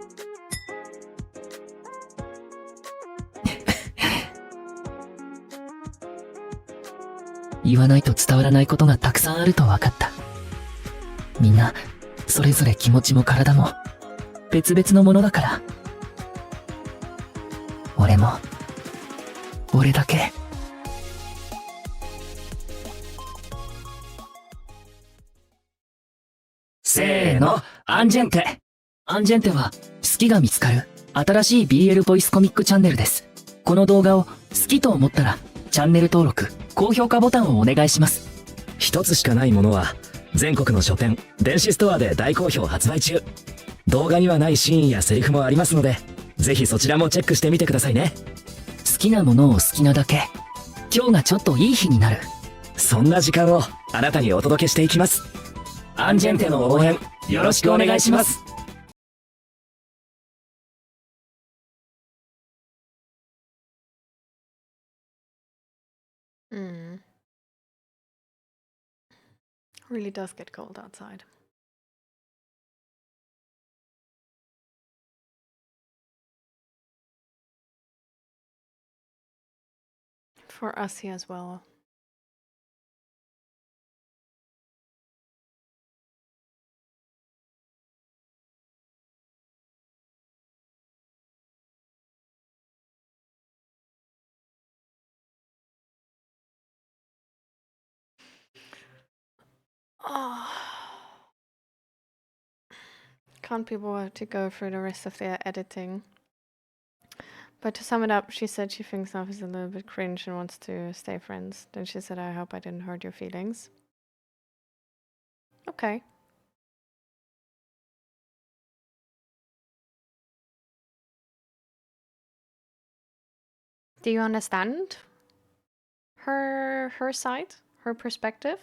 言わないと伝わらないことがたくさんあると分かった。みんな、それぞれ気持ちも体も、別々のものだから。俺も、俺だけ。せーの、アンジェンテ。アンジェンテは、好きが見つかる、新しい BL ボイスコミックチャンネルです。この動画を好きと思ったら、チャンネル登録、高評価ボタンをお願いします。一つしかないものは、全国の書店、電子ストアで大好評発売中。動画にはないシーンやセリフもありますので、ぜひそちらもチェックしてみてくださいね。好きなものを好きなだけ。今日がちょっといい日になる。そんな時間をあなたにお届けしていきます。アンジェンテの応援、よろしくお願いします。Really does get cold outside. For us here as well. Oh. Can't be bothered to go through the rest of their editing. But to sum it up, she said she thinks Naf is a little bit cringe and wants to stay friends. Then she said, I hope I didn't hurt your feelings. Okay. Do you understand her side, her perspective?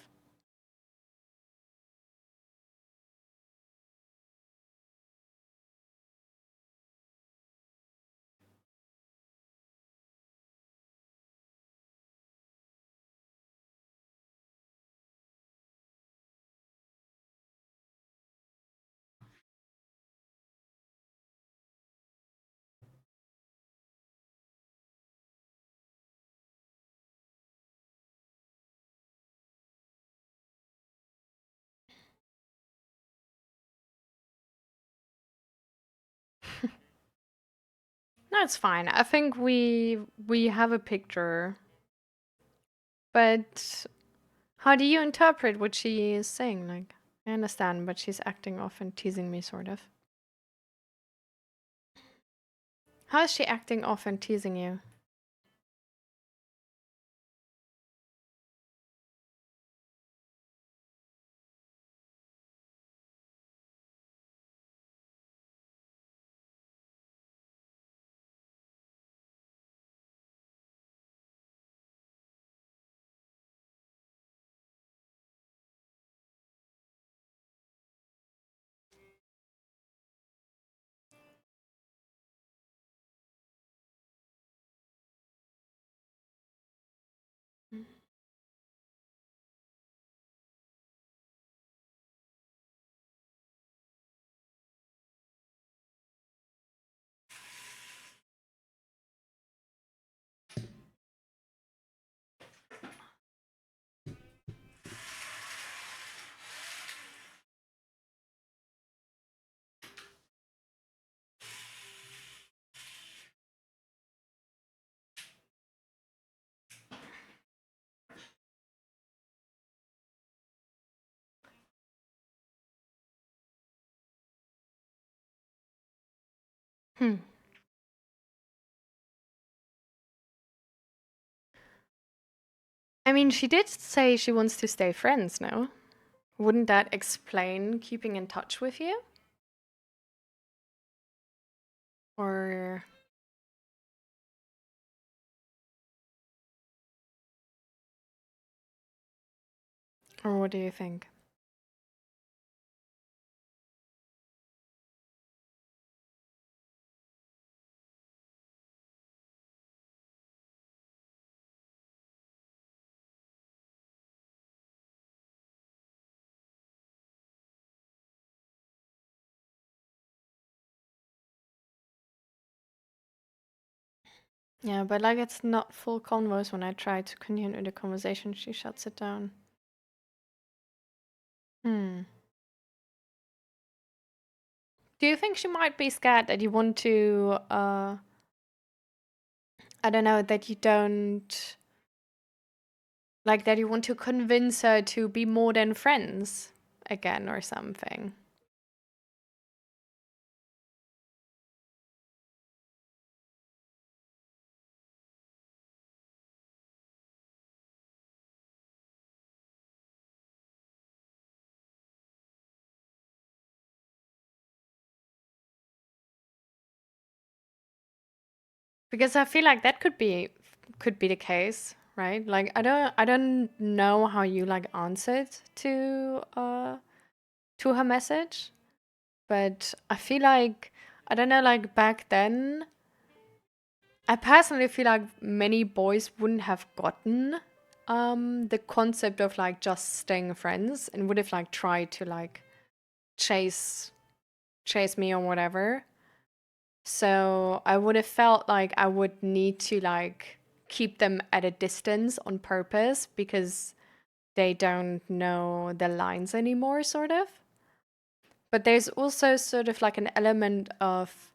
No, it's fine. I think we have a picture. But how do you interpret what she is saying? Like, I understand, but she's acting off and teasing me, sort of. How is she acting off and teasing you? Hmm. I mean, she did say she wants to stay friends now. Wouldn't that explain keeping in touch with you? Or what do you think? Yeah, but like it's not full convos. When I try to continue the conversation, she shuts it down. Hmm. Do you think she might be scared that you want to, I don't know, that you don't, like that you want to convince her to be more than friends again or something? Because I feel like that could be the case, right? Like I don't know how you like answered to her message, but I feel like I don't know, like back then I personally feel like many boys wouldn't have gotten the concept of like just staying friends and would have like tried to like chase me or whatever. So I would have felt like I would need to like keep them at a distance on purpose because they don't know the lines anymore, sort of. But there's also sort of like an element of,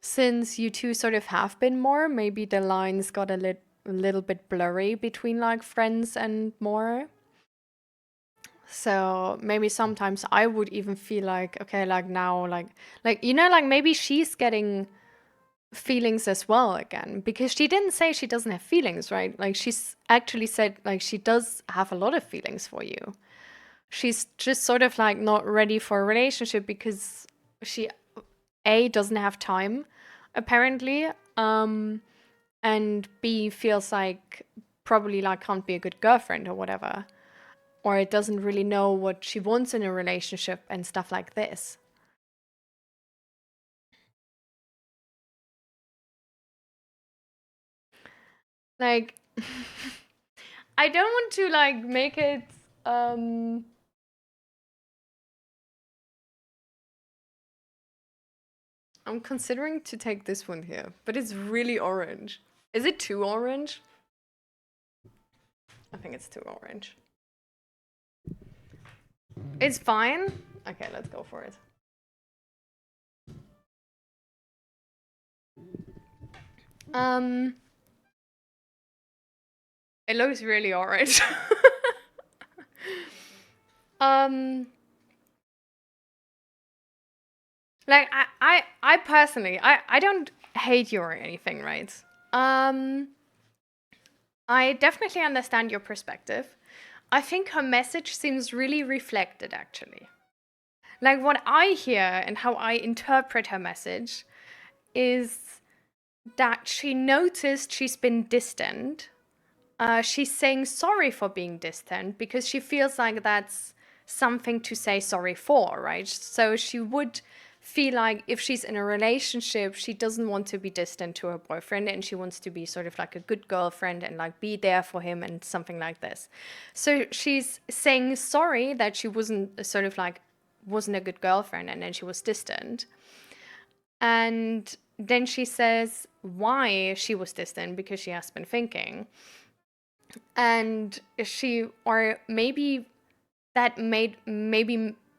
since you two sort of have been more, maybe the lines got a little bit blurry between like friends and more. So maybe sometimes I would even feel like, okay, like now, like you know, like maybe she's getting feelings as well again, because she didn't say she doesn't have feelings, right? Like she's actually said like she does have a lot of feelings for you. She's just sort of like not ready for a relationship because she A, doesn't have time apparently, and B, feels like probably like can't be a good girlfriend or whatever, or it doesn't really know what she wants in a relationship and stuff like this. Like I don't want to like make it I'm considering to take this one here, but it's really orange. Is it too orange? I think it's too orange. It's fine. Okay, let's go for it. It looks really orange. Like I personally, I don't hate you or anything, right? I definitely understand your perspective. I think her message seems really reflected, actually. Like what I hear and how I interpret her message is that she noticed she's been distant. She's saying sorry for being distant because she feels like that's something to say sorry for, right? So she would feel like if she's in a relationship, she doesn't want to be distant to her boyfriend and she wants to be sort of like a good girlfriend and like be there for him and something like this. So she's saying sorry that she wasn't a good girlfriend and then she was distant. And then she says why she was distant, because she has been thinking. And maybe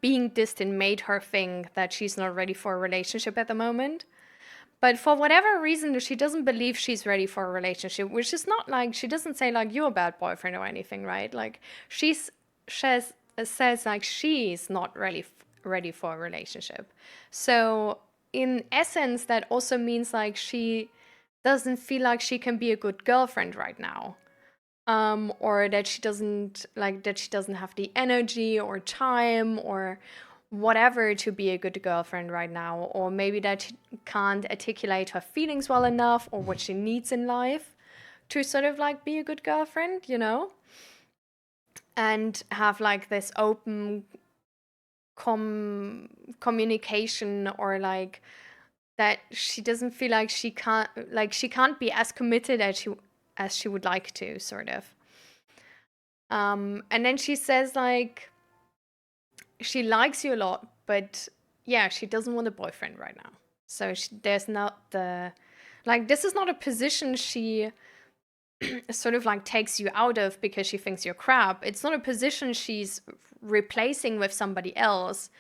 being distant made her think that she's not ready for a relationship at the moment. But for whatever reason, she doesn't believe she's ready for a relationship, which is not like, she doesn't say like you're a bad boyfriend or anything, right? Like she says like she's not ready for a relationship. So in essence, that also means like she doesn't feel like she can be a good girlfriend right now. Or that she doesn't have the energy or time or whatever to be a good girlfriend right now, or maybe that she can't articulate her feelings well enough or what she needs in life to sort of like be a good girlfriend, you know, and have like this open communication, or like that she doesn't feel like she can't be as committed as she would like to, sort of. And then she says like she likes you a lot, but yeah, she doesn't want a boyfriend right now. So there's not the, like, this is not a position she sort of like takes you out of because she thinks you're crap. It's not a position she's replacing with somebody else,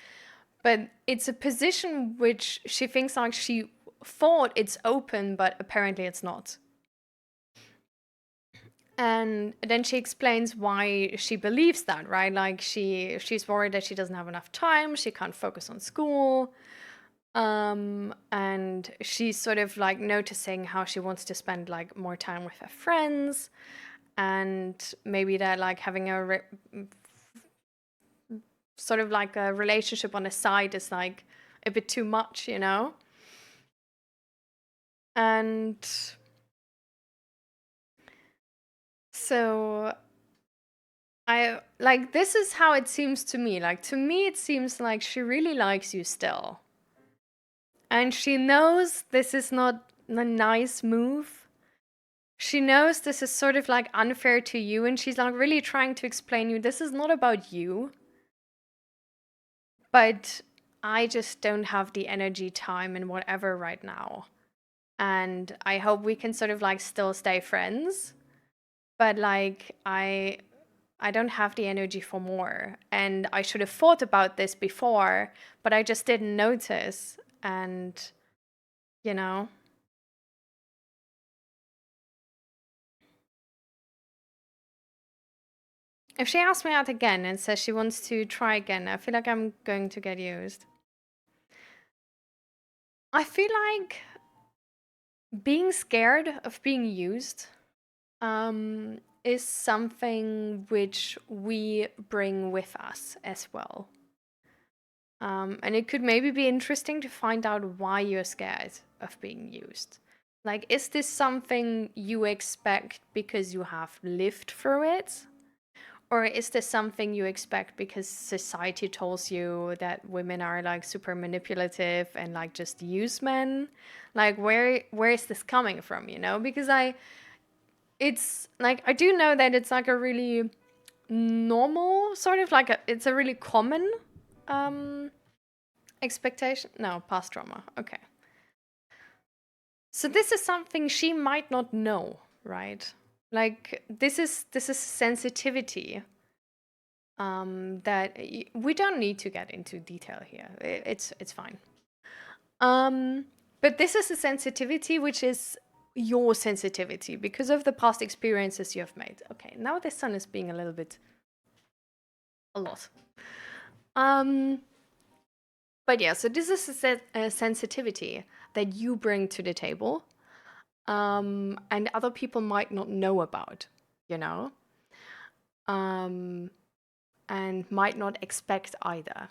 but it's a position which she thinks like she thought it's open, but apparently it's not. And then she explains why she believes that, right? Like she's worried that she doesn't have enough time, she can't focus on school. And she's sort of like noticing how she wants to spend like more time with her friends, and maybe that like having a sort of like a relationship on the side is like a bit too much, you know? And so this is how it seems to me. Like, to me, it seems like she really likes you still. And she knows this is not a nice move. She knows this is sort of like unfair to you, and she's like really trying to explain you this is not about you. But I just don't have the energy, time, and whatever right now. And I hope we can sort of like still stay friends. But like I don't have the energy for more. And I should have thought about this before, but I just didn't notice. And, you know. If she asks me out again and says she wants to try again, I feel like I'm going to get used. I feel like being scared of being used is something which we bring with us as well. And it could maybe be interesting to find out why you're scared of being used. Like, is this something you expect because you have lived through it? Or is this something you expect because society tells you that women are like super manipulative and like just use men? Like, where is this coming from, you know? Because it's like, I do know that it's like a really normal sort of like it's a really common expectation. No, past trauma. Okay. So this is something she might not know, right? Like, this is sensitivity that we don't need to get into detail here. It's fine. But this is a sensitivity which is your sensitivity because of the past experiences you have made. Okay, now the sun is being a lot. But yeah, so this is a sensitivity that you bring to the table, and other people might not know about, you know, and might not expect either.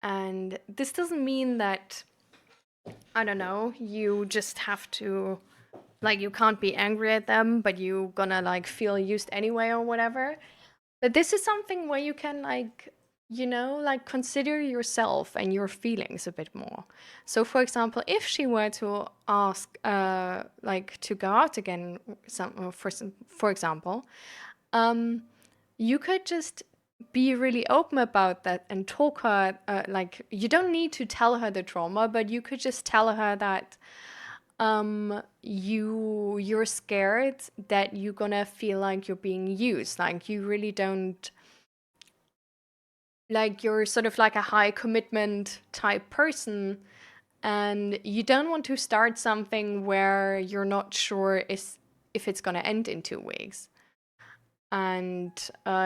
And this doesn't mean that, I don't know, you just have to, like, you can't be angry at them, but you're gonna, like, feel used anyway or whatever. But this is something where you can, like, you know, like, consider yourself and your feelings a bit more. So, for example, if she were to ask, like, to go out again, for example, you could just be really open about that and talk her, like, you don't need to tell her the trauma, but you could just tell her that you're scared that you're gonna feel like you're being used, like you really don't, like you're sort of like a high commitment type person, and you don't want to start something where you're not sure if it's gonna end in 2 weeks. And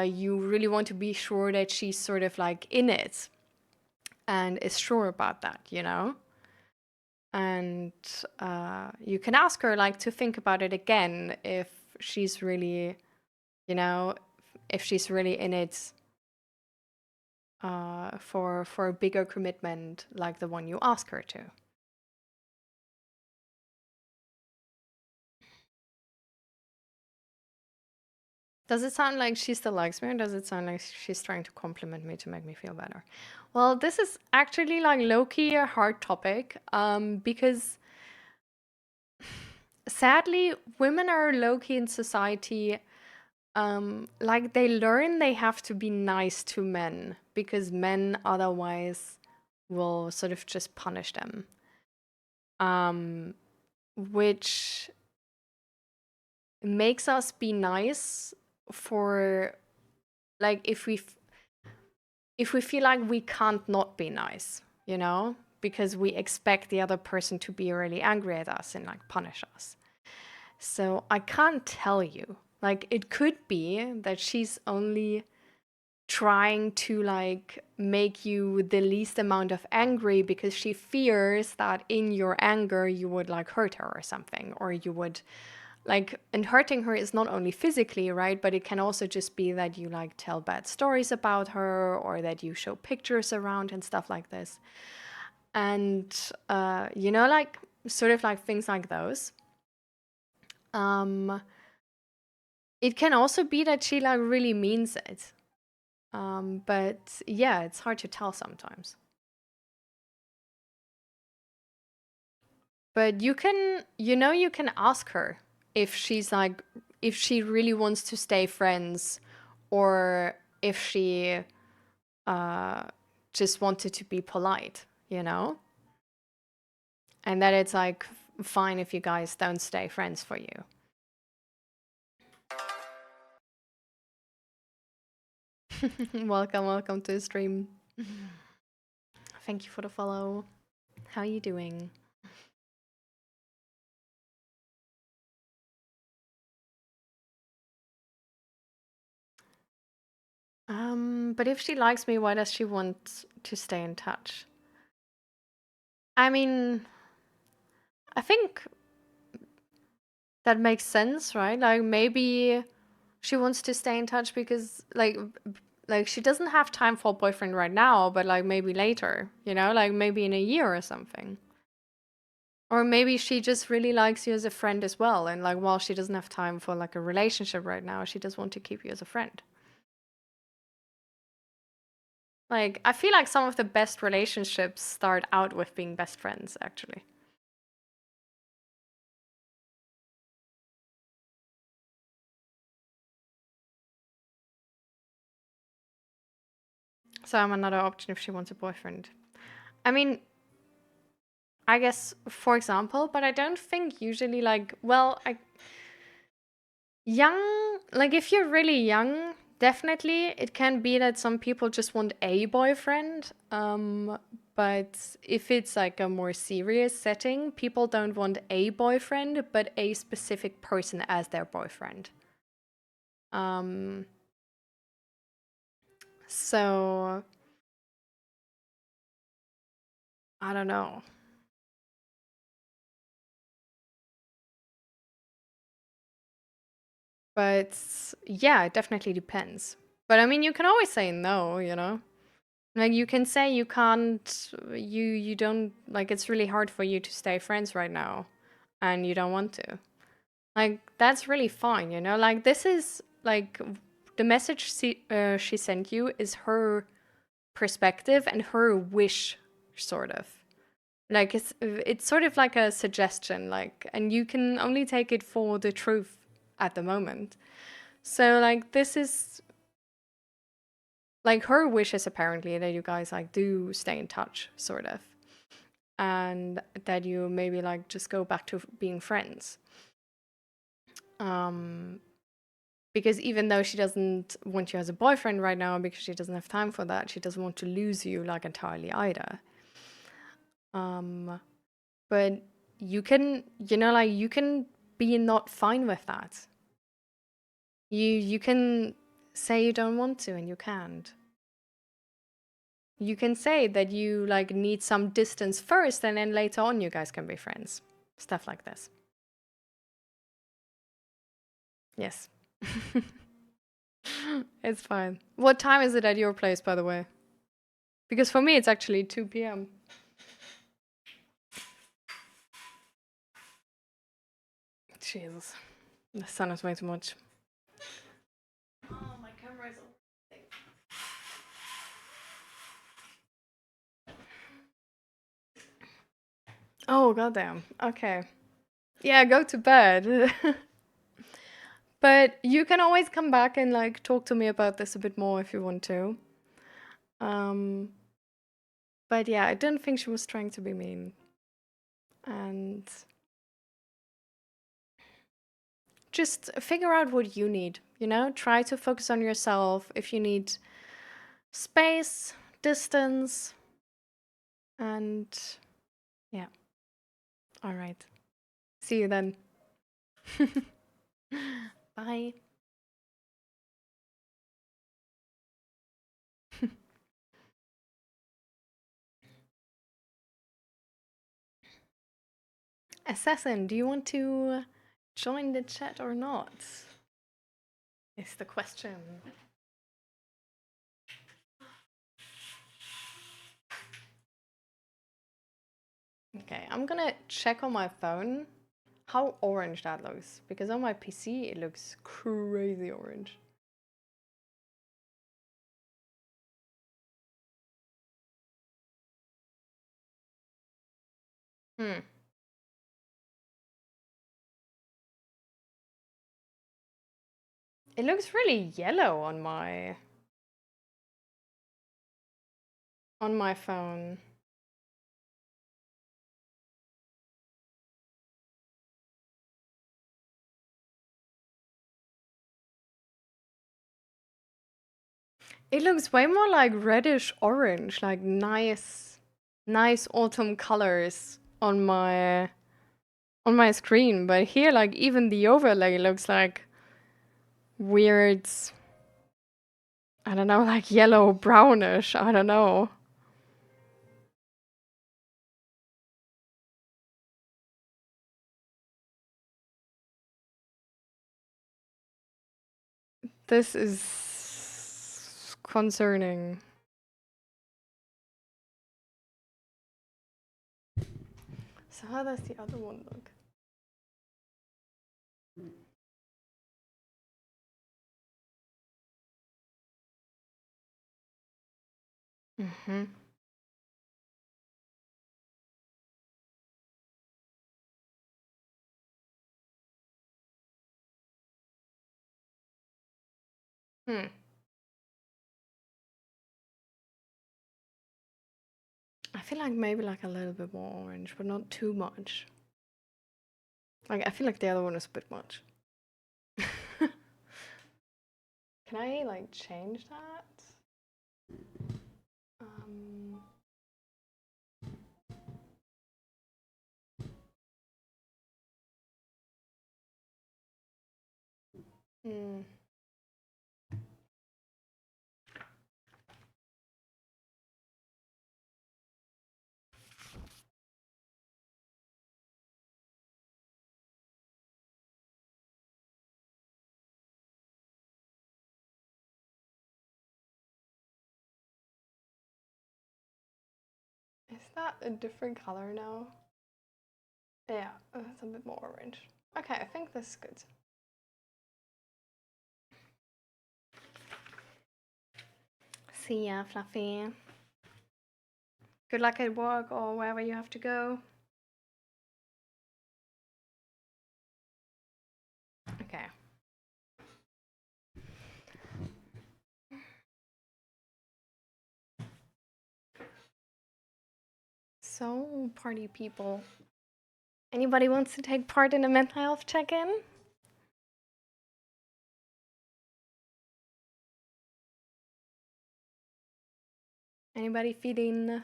you really want to be sure that she's sort of like in it and is sure about that, you know? And you can ask her like to think about it again if she's really, you know, if she's really in it for a bigger commitment like the one you ask her to. Does it sound like she still likes me, or does it sound like she's trying to compliment me to make me feel better? Well, this is actually like low-key a hard topic, because sadly, women are low-key in society, like they learn they have to be nice to men because men otherwise will sort of just punish them. Which makes us be nice for like if we feel like we can't not be nice, you know, because we expect the other person to be really angry at us and like punish us. So I can't tell you, like it could be that she's only trying to like make you the least amount of angry because she fears that in your anger you would like hurt her or something, or you would like, and hurting her is not only physically, right? But it can also just be that you like tell bad stories about her, or that you show pictures around and stuff like this. And, you know, like sort of like things like those. It can also be that she like really means it. But yeah, it's hard to tell sometimes. But you can, you know, you can ask her if she's like, if she really wants to stay friends, or if she just wanted to be polite, you know? And that it's like fine if you guys don't stay friends for you. Welcome to the stream. Thank you for the follow. How are you doing? But if she likes me, why does she want to stay in touch? I mean, I think that makes sense, right? Like maybe she wants to stay in touch because like she doesn't have time for a boyfriend right now, but like maybe later, you know, like maybe in a year or something. Or maybe she just really likes you as a friend as well, and like while she doesn't have time for like a relationship right now, she does want to keep you as a friend. Like I feel like some of the best relationships start out with being best friends, actually. So I'm another option if she wants a boyfriend. I mean, I guess, for example, but I don't think usually like, well, young, like if you're really young, definitely it can be that some people just want a boyfriend. But if it's like a more serious setting, people don't want a boyfriend, but a specific person as their boyfriend. So I don't know. But yeah, it definitely depends. But I mean, you can always say no, you know? Like you can say you can't, you don't, like it's really hard for you to stay friends right now and you don't want to. Like that's really fine, you know? Like this is like the message she sent you is her perspective and her wish, sort of. Like it's sort of like a suggestion, like, and you can only take it for the truth at the moment. So like this is like her wish is apparently that you guys like do stay in touch, sort of, and that you maybe like just go back to being friends. Because even though she doesn't want you as a boyfriend right now because she doesn't have time for that, she doesn't want to lose you like entirely either. But you can, you know, like you can be not fine with that. You can say you don't want to and you can't. You can say that you like need some distance first, and then later on you guys can be friends. Stuff like this. Yes. It's fine. What time is it at your place, by the way? Because for me it's actually 2 p.m. Jesus. The sun is way too much. Oh, my camera is oh, goddamn. Okay. Yeah, go to bed. But you can always come back and like talk to me about this a bit more if you want to. But yeah, I didn't think she was trying to be mean. And just figure out what you need, you know? Try to focus on yourself. If you need space, distance, and yeah. All right. See you then. Bye. Assassin, do you want to join the chat or not? Is the question. Okay, I'm gonna check on my phone how orange that looks, because on my PC it looks crazy orange. It looks really yellow on my phone. It looks way more like reddish orange, like nice autumn colors on my screen, but here like even the overlay looks like weird, I don't know, like yellow brownish, I don't know. This is concerning. So how does the other one look? Mm-hmm. I feel like maybe like a little bit more orange, but not too much. Like I feel like the other one is a bit much. Can I like change that? Hmm. Is that a different color now? Yeah, it's a bit more orange. Okay, I think this is good. See ya, Fluffy. Good luck at work or wherever you have to go. Okay. So, party people. Anybody wants to take part in a mental health check-in? Anybody feeling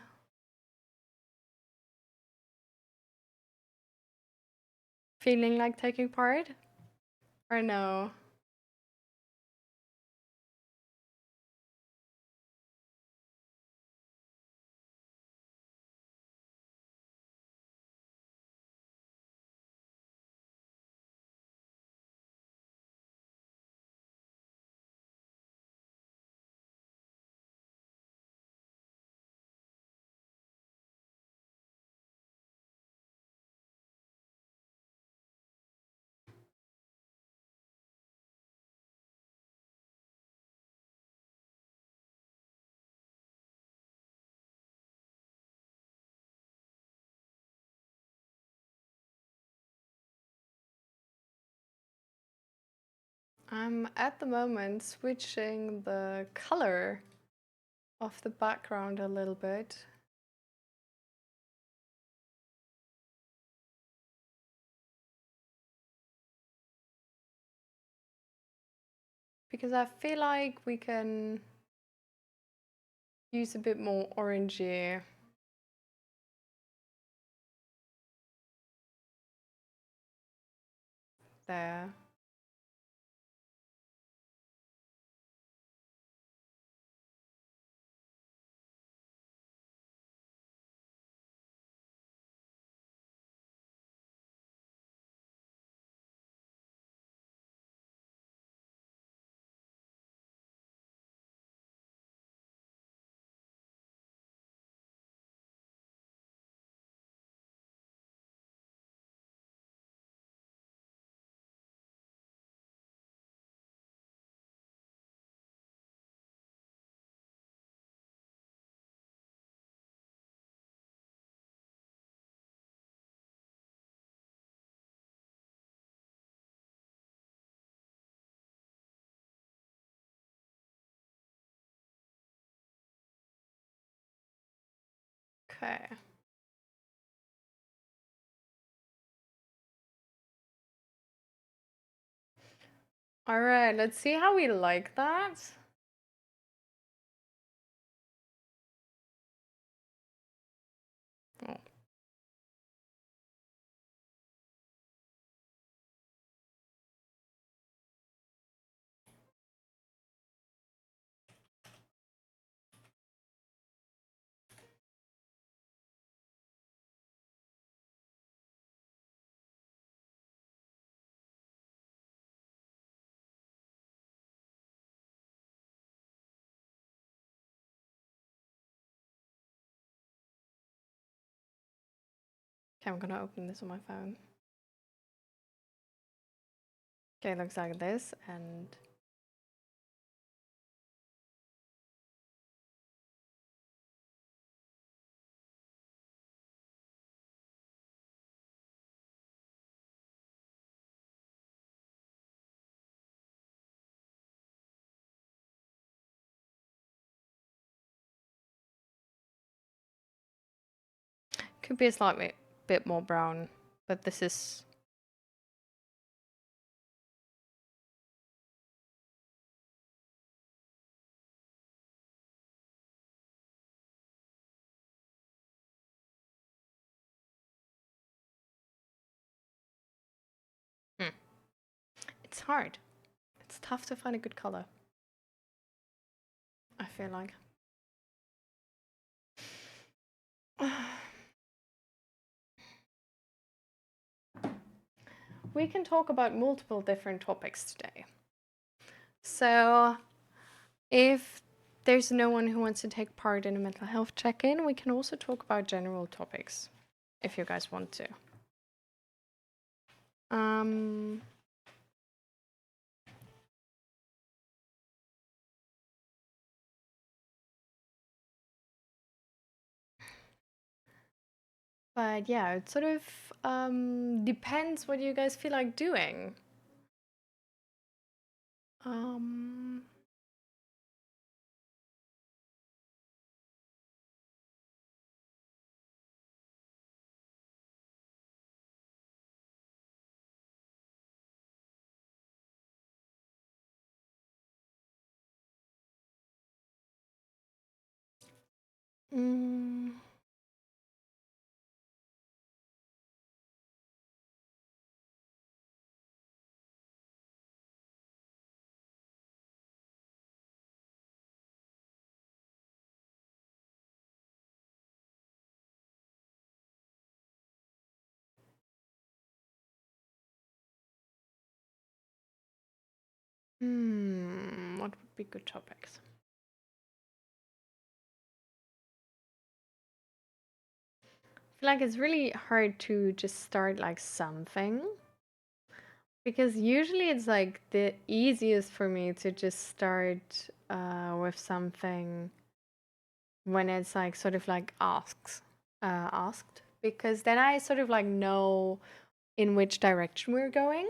like taking part? Or no? I'm at the moment switching the color of the background a little bit. Because I feel like we can use a bit more orangey. There. Okay. All right, let's see how we like that. Oh. Okay, I'm gonna open this on my phone. Okay, it looks like this, and could be a slightly bit more brown, but this is it's hard. It's tough to find a good color, I feel like. We can talk about multiple different topics today. So, if there's no one who wants to take part in a mental health check-in, we can also talk about general topics, if you guys want to. But yeah, it sort of depends what you guys feel like doing. What would be good topics? I feel like it's really hard to just start like something, because usually it's like the easiest for me to just start with something when it's like sort of like asked, because then I sort of like know in which direction we're going.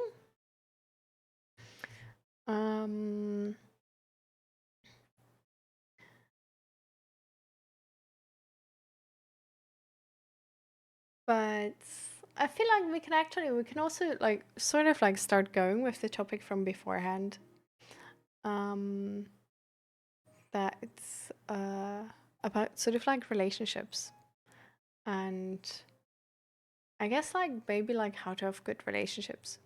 Um, but I feel like we can also like sort of like start going with the topic from beforehand. That's about sort of like relationships, and I guess like maybe like how to have good relationships.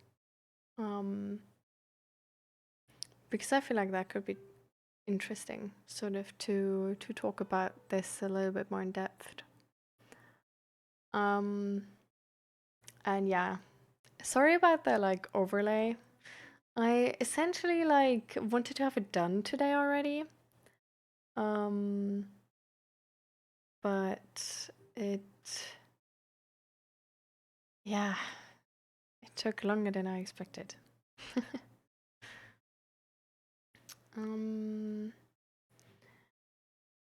Because I feel like that could be interesting, sort of to talk about this a little bit more in depth. And yeah, sorry about the like overlay. I essentially like wanted to have it done today already. But yeah, it took longer than I expected.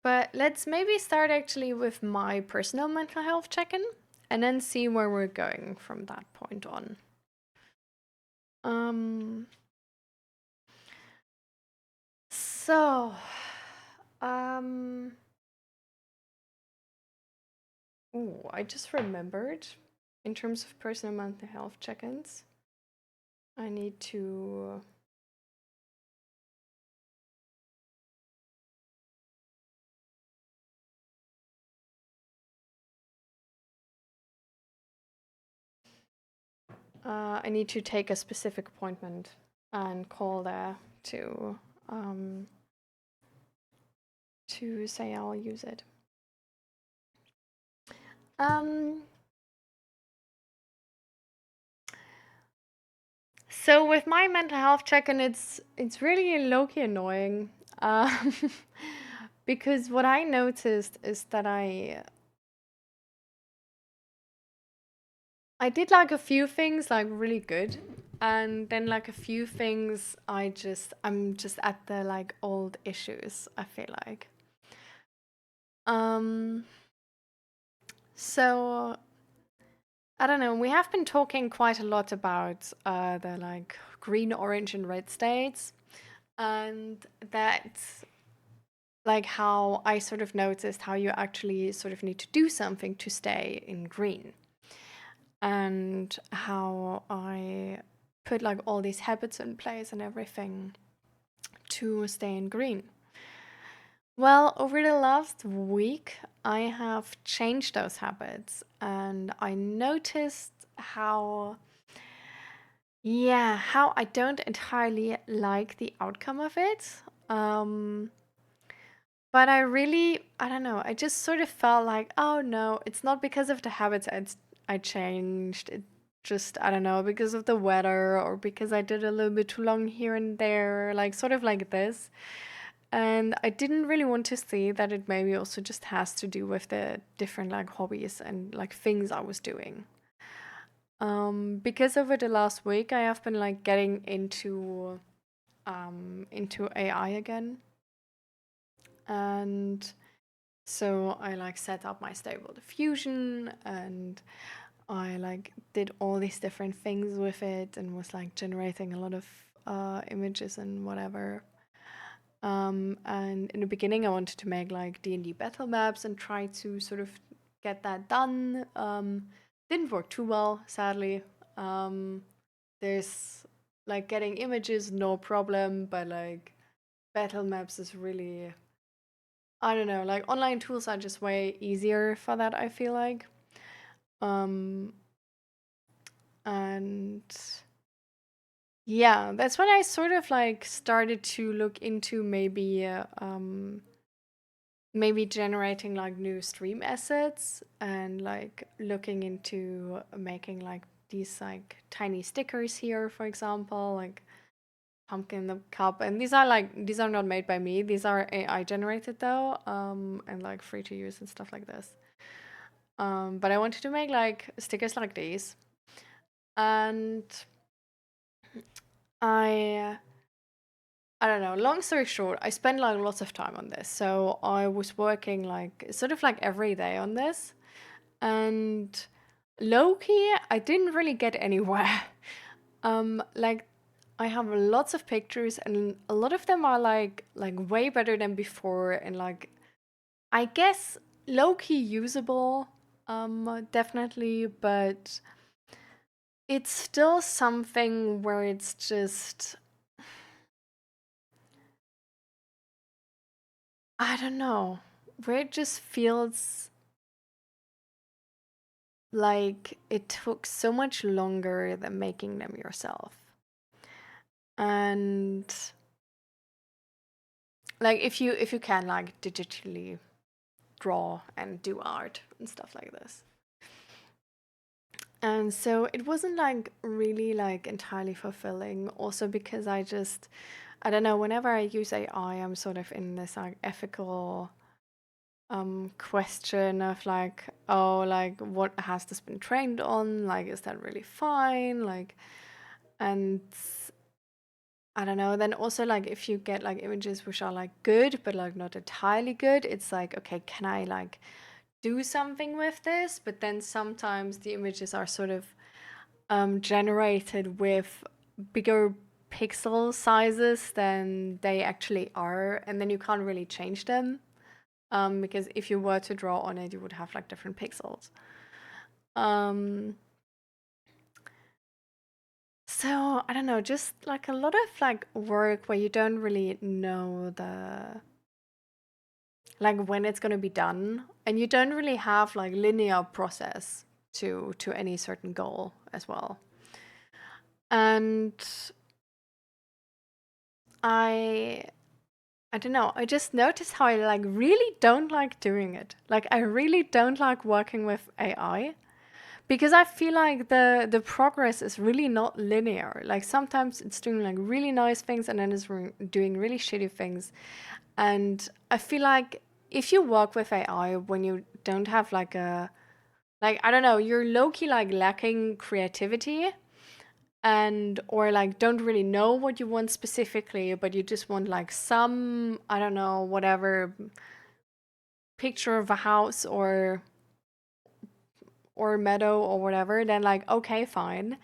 But let's maybe start actually with my personal mental health check-in and then see where we're going from that point on. So, ooh, I just remembered in terms of personal mental health check-ins, I need to take a specific appointment and call there to say I'll use it. So with my mental health check-in, it's really low-key annoying, because what I noticed is that I did like a few things like really good, and then like a few things I'm just at the like old issues, I feel like. So I don't know, we have been talking quite a lot about the like green, orange, and red states, and that's like how I sort of noticed how you actually sort of need to do something to stay in green, and how I put like all these habits in place and everything to stay in green. Well, over the last week, I have changed those habits, and I noticed how I don't entirely like the outcome of it. But I don't know, I just sort of felt like, oh no, it's not because of the habits I changed. It just, I don't know, because of the weather or because I did a little bit too long here and there, like sort of like this. And I didn't really want to see that it maybe also just has to do with the different like hobbies and like things I was doing. Because over the last week, I have been like getting into AI again. And so I like set up my Stable Diffusion, and I like did all these different things with it and was like generating a lot of images and whatever. And in the beginning, I wanted to make like D&D battle maps and try to sort of get that done. Didn't work too well, sadly. There's like getting images, no problem, but like battle maps is really, I don't know, like online tools are just way easier for that, I feel like. And yeah, that's when I sort of like started to look into maybe generating like new stream assets and like looking into making like these like tiny stickers here, for example, like pumpkin in the cup. And these are not made by me, these are AI generated though, and like free to use and stuff like this. But I wanted to make like stickers like these, and I don't know, long story short, I spent like lots of time on this. So I was working like sort of like every day on this, and low-key, I didn't really get anywhere. Like I have lots of pictures, and a lot of them are like way better than before, and like I guess low-key usable, definitely, but it's still something where it's just, I don't know, where it just feels like it took so much longer than making them yourself. And like if you can like digitally draw and do art and stuff like this. And so it wasn't like really like entirely fulfilling, also because I don't know, whenever I use AI, I'm sort of in this like ethical question of like, oh, like what has this been trained on? Like, is that really fine? Like, and I don't know. Then also like if you get like images which are like good, but like not entirely good, it's like, okay, can I like do something with this? But then sometimes the images are sort of generated with bigger pixel sizes than they actually are, and then you can't really change them, because if you were to draw on it, you would have like different pixels. So I don't know, just like a lot of like work where you don't really know like when it's going to be done, and you don't really have like linear process to any certain goal as well. And I don't know, I just noticed how I like really don't like doing it. Like I really don't like working with AI, because I feel like the progress is really not linear. Like sometimes it's doing like really nice things, and then it's doing really shitty things. And I feel like if you work with AI when you don't have like a, like, I don't know, you're low-key like lacking creativity, and or like don't really know what you want specifically, but you just want like some, I don't know, whatever picture of a house or meadow or whatever, then like, okay, fine.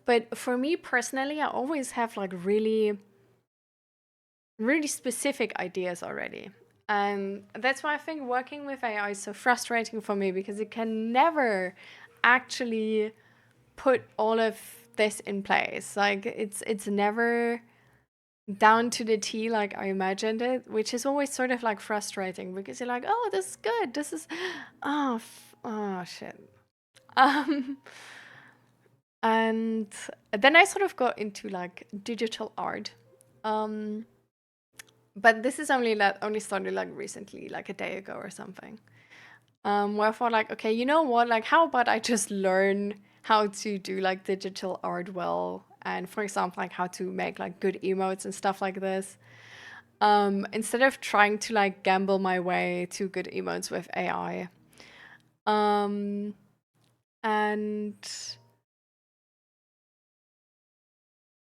But for me personally, I always have like really specific ideas already. And that's why I think working with AI is so frustrating for me, because it can never actually put all of this in place. Like it's never down to the T like I imagined it, which is always sort of like frustrating, because you're like, oh, this is good. This is, oh, oh shit. And then I sort of got into like digital art. But this is only started like recently, like a day ago or something. Where I thought like, okay, you know what? Like, how about I just learn how to do like digital art well, and for example, like how to make like good emotes and stuff like this. Instead of trying to like gamble my way to good emotes with AI. And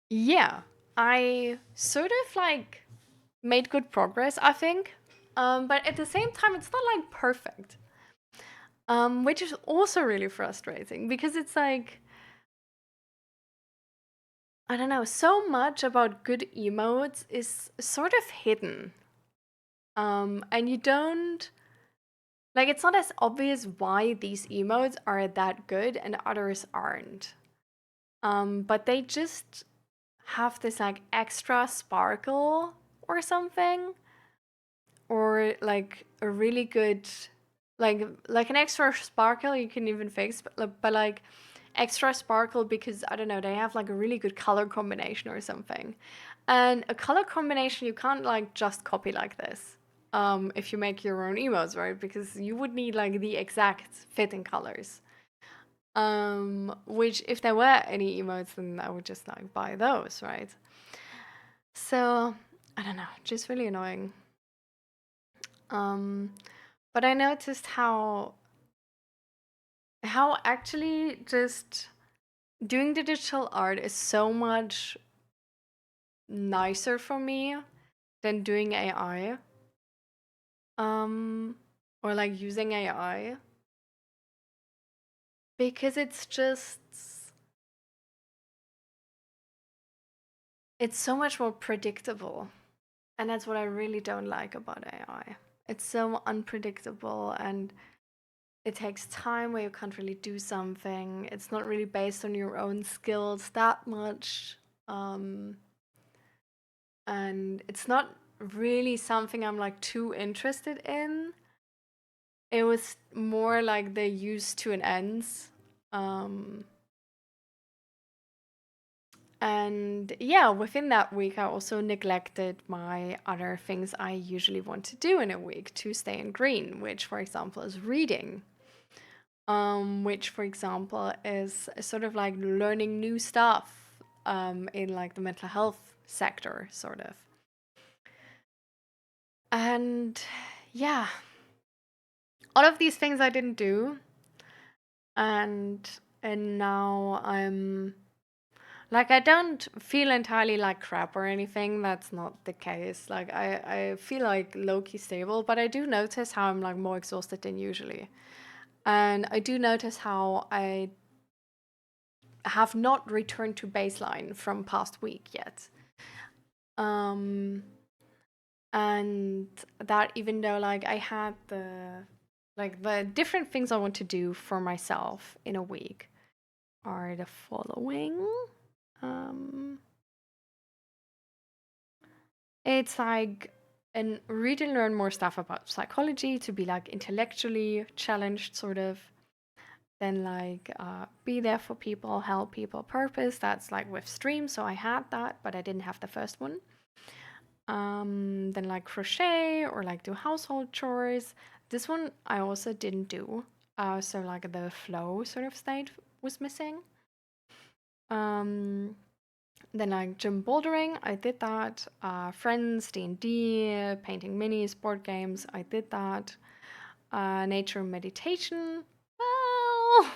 yeah, I sort of like made good progress, I think. But at the same time, it's not like perfect. Which is also really frustrating, because it's like, I don't know, so much about good emotes is sort of hidden. And you don't, like, it's not as obvious why these emotes are that good and others aren't. But they just have this like extra sparkle or something, or like a really good, like an extra sparkle you can even fix, but like extra sparkle because, I don't know, they have like a really good color combination or something. And a color combination you can't like just copy like this, if you make your own emotes, right? Because you would need like the exact fitting colors. Which if there were any emotes, then I would just like buy those, right? So I don't know, just really annoying. But I noticed how actually just doing digital art is so much nicer for me than doing AI. Or like using AI. Because it's just, it's so much more predictable. And that's what I really don't like about AI. It's so unpredictable, and it takes time where you can't really do something. It's not really based on your own skills that much. And it's not really something I'm like too interested in. It was more like the use to an ends. And yeah, within that week, I also neglected my other things I usually want to do in a week to stay in green, which, for example, is reading. Which, for example, is sort of like learning new stuff in like the mental health sector, sort of. And yeah, all of these things I didn't do. And now I'm like, I don't feel entirely like crap or anything. That's not the case. Like, I feel like low-key stable, but I do notice how I'm like more exhausted than usually. And I do notice how I have not returned to baseline from past week yet. And that even though like I had the different things I want to do for myself in a week are the following. It's like and read and learn more stuff about psychology to be like intellectually challenged, sort of. Then like be there for people, help people, purpose. That's like with stream, so I had that, but I didn't have the first one. Then like crochet or like do household chores. This one I also didn't do. So like the flow sort of state was missing. Then like gym bouldering, I did that. Friends, D&D, painting minis, board games, I did that. Nature meditation, well,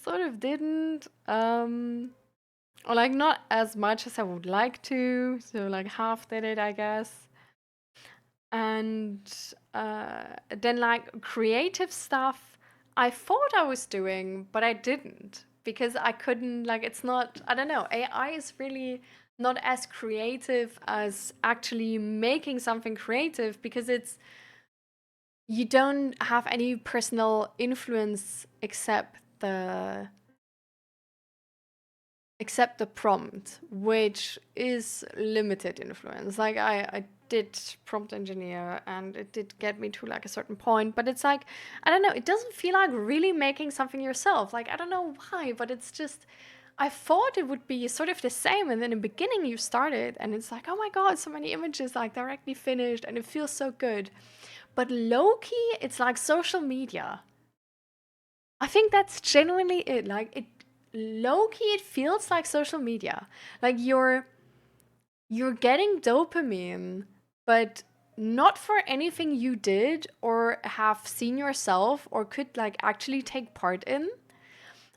sort of didn't. Or like not as much as I would like to. So like half did it, I guess. And then like creative stuff, I thought I was doing, but I didn't. Because I couldn't, like, it's not, I don't know, AI is really not as creative as actually making something creative, because you don't have any personal influence except the prompt, which is limited influence. Like I did prompt engineer and it did get me to like a certain point, but it's like, I don't know, it doesn't feel like really making something yourself. Like, I don't know why, but it's just, I thought it would be sort of the same. And then in the beginning you started and it's like, oh my God, so many images like directly finished and it feels so good. But low-key, it's like social media. I think that's genuinely it. Like, it low-key, it feels like social media. Like you're getting dopamine, but not for anything you did or have seen yourself or could like actually take part in.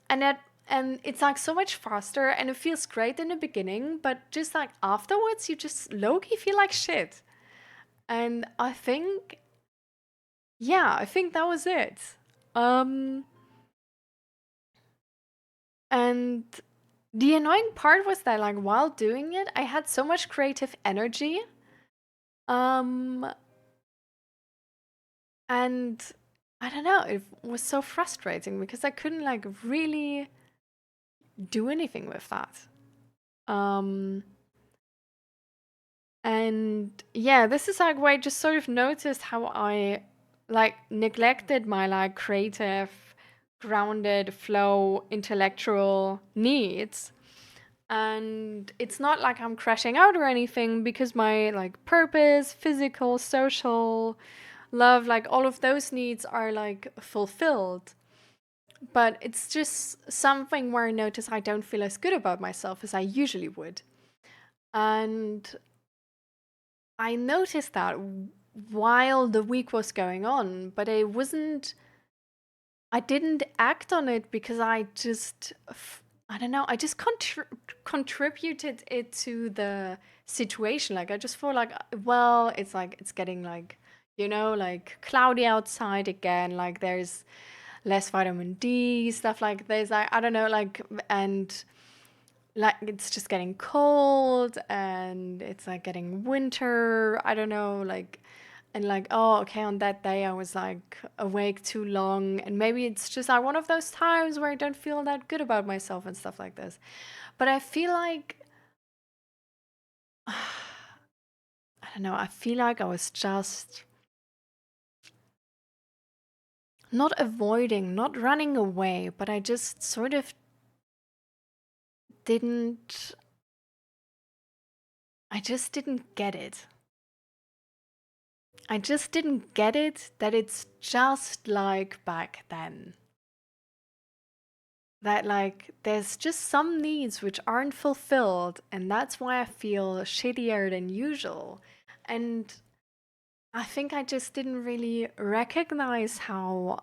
And it's like so much faster and it feels great in the beginning, but just like afterwards you just low-key feel like shit. And I think that was it. And the annoying part was that like while doing it, I had so much creative energy. And I don't know, it was so frustrating because I couldn't like really do anything with that. And yeah, this is like where I just sort of noticed how I like neglected my like creative, grounded, flow, intellectual needs. And it's not like I'm crashing out or anything, because my like purpose, physical, social, love, like all of those needs are like fulfilled. But it's just something where I notice I don't feel as good about myself as I usually would. And I noticed that while the week was going on, but I didn't act on it because I just, I don't know, I just contributed it to the situation. Like, I just feel like, well, it's like, it's getting like, you know, like cloudy outside again. Like there's less vitamin D, stuff like this. I don't know, like, and like it's just getting cold and it's like getting winter. I don't know, like, and like, oh, okay, on that day I was like awake too long, and maybe it's just like one of those times where I don't feel that good about myself and stuff like this. But I feel like I don't know, I feel like I was just not avoiding, not running away, but I just sort of didn't I just didn't get it. I just didn't get it that it's just like back then. That like there's just some needs which aren't fulfilled, and that's why I feel shittier than usual. And I think I just didn't really recognize how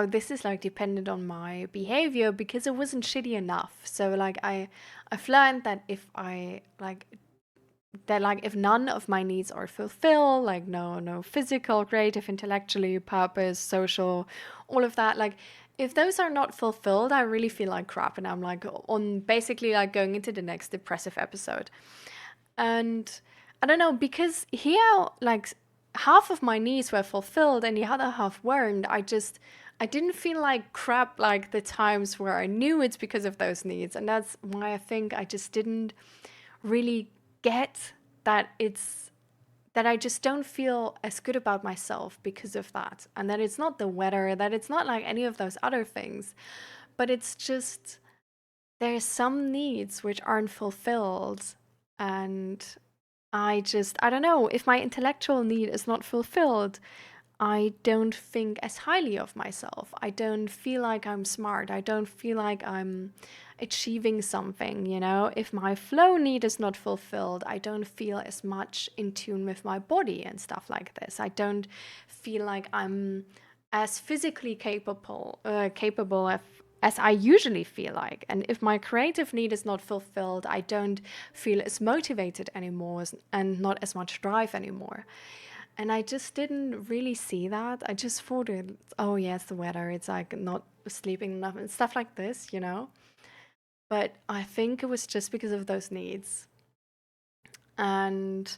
this is like dependent on my behavior because it wasn't shitty enough. So like I've learned that if none of my needs are fulfilled, like no physical, creative, intellectually, purpose, social, all of that, like if those are not fulfilled, I really feel like crap, and I'm like on basically like going into the next depressive episode. And I don't know, because here like half of my needs were fulfilled and the other half weren't. I didn't feel like crap like the times where I knew it's because of those needs, and that's why I think I just didn't really get that I just don't feel as good about myself because of that. And that it's not the weather, that it's not like any of those other things, but it's just there's some needs which aren't fulfilled. And I don't know, if my intellectual need is not fulfilled, I don't think as highly of myself. I don't feel like I'm smart. I don't feel like I'm achieving something, you know? If my flow need is not fulfilled, I don't feel as much in tune with my body and stuff like this. I don't feel like I'm as physically capable as I usually feel like. And if my creative need is not fulfilled, I don't feel as motivated anymore and not as much drive anymore. And I just didn't really see that. I just thought oh yes, the weather, it's like not sleeping enough and stuff like this, you know? But I think it was just because of those needs. And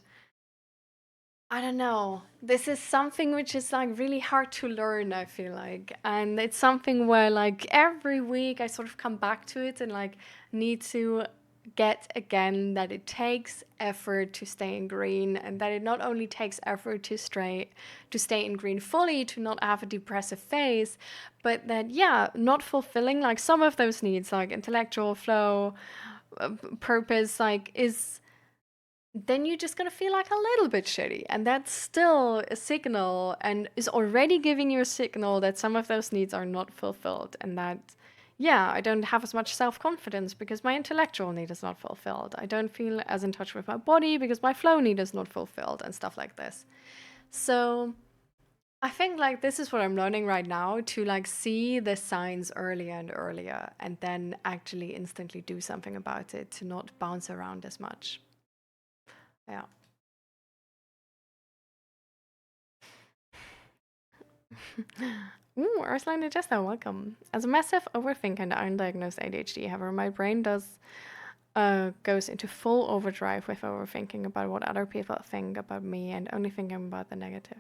I don't know. This is something which is like really hard to learn, I feel like. And it's something where like every week I sort of come back to it and like need to get again that it takes effort to stay in green, and that it not only takes effort to stay in green fully, to not have a depressive phase, but that not fulfilling like some of those needs, like intellectual flow, purpose, like is then you're just gonna feel like a little bit shitty, and that's still a signal and is already giving you a signal that some of those needs are not fulfilled, and that I don't have as much self-confidence because my intellectual need is not fulfilled. I don't feel as in touch with my body because my flow need is not fulfilled and stuff like this. So I think like this is what I'm learning right now, to like see the signs earlier and earlier and then actually instantly do something about it, to not bounce around as much. Yeah. Ooh, Ursula and Jester, welcome. As a massive overthinker and undiagnosed ADHD, however, my brain goes into full overdrive with overthinking about what other people think about me and only thinking about the negative.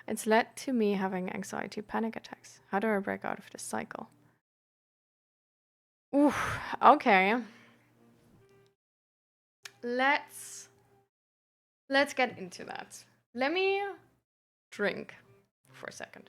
It's led to me having anxiety panic attacks. How do I break out of this cycle? Ooh, okay. Let's get into that. Let me drink for a second.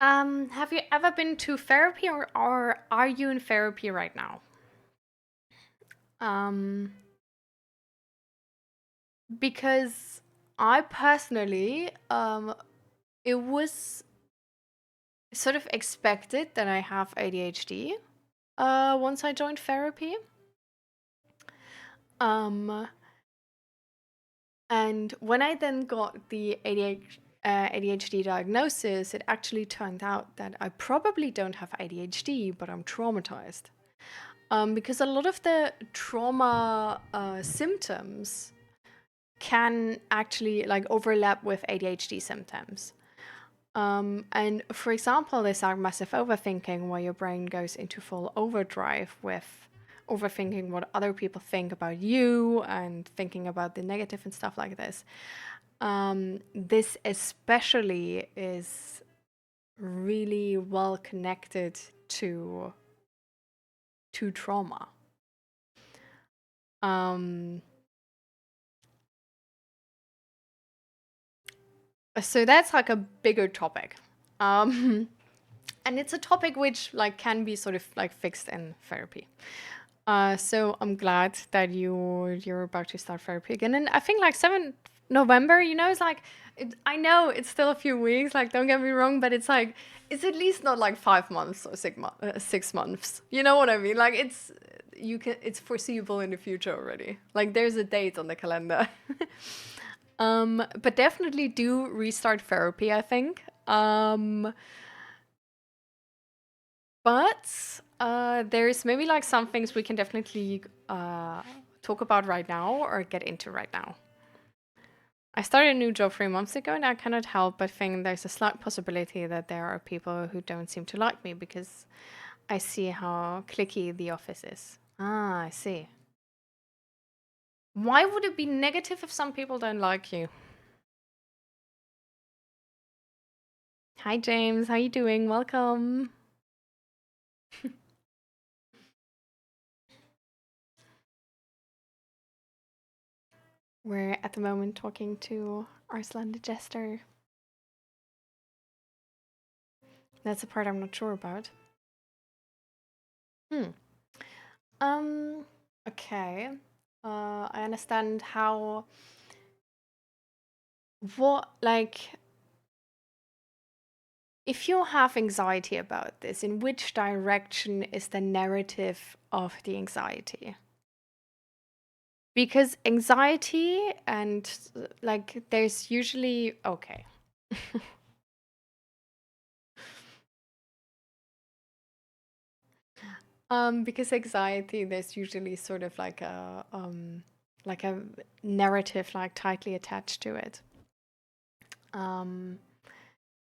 Have you ever been to therapy, or are you in therapy right now? Because I personally, it was sort of expected that I have ADHD once I joined therapy. And when I then got the ADHD diagnosis, it actually turned out that I probably don't have ADHD, but I'm traumatized. Because a lot of the trauma symptoms can actually like overlap with ADHD symptoms. And for example, there's like massive overthinking where your brain goes into full overdrive with overthinking what other people think about you and thinking about the negative and stuff like this. This especially is really well connected to trauma. So that's like a bigger topic. And it's a topic which like can be sort of like fixed in therapy. So I'm glad that you're about to start therapy again. And I think like 7th November, you know, it's like, I know it's still a few weeks, like don't get me wrong, but it's like, it's at least not like 5 months or 6 months. You know what I mean? Like it's foreseeable in the future already. Like there's a date on the calendar. But definitely do restart therapy, I think. But there's maybe like some things we can definitely talk about right now or get into right now. I started a new job 3 months ago and I cannot help but think there's a slight possibility that there are people who don't seem to like me because I see how cliquey the office is. Ah, I see. Why would it be negative if some people don't like you? Hi James, how you doing? Welcome. We're at the moment talking to Arslan the Jester. That's a part I'm not sure about. Okay. I understand how... What, like... If you have anxiety about this, in which direction is the narrative of the anxiety? Because anxiety and, like, there's usually... Okay. Because anxiety, there's usually sort of like a narrative like tightly attached to it.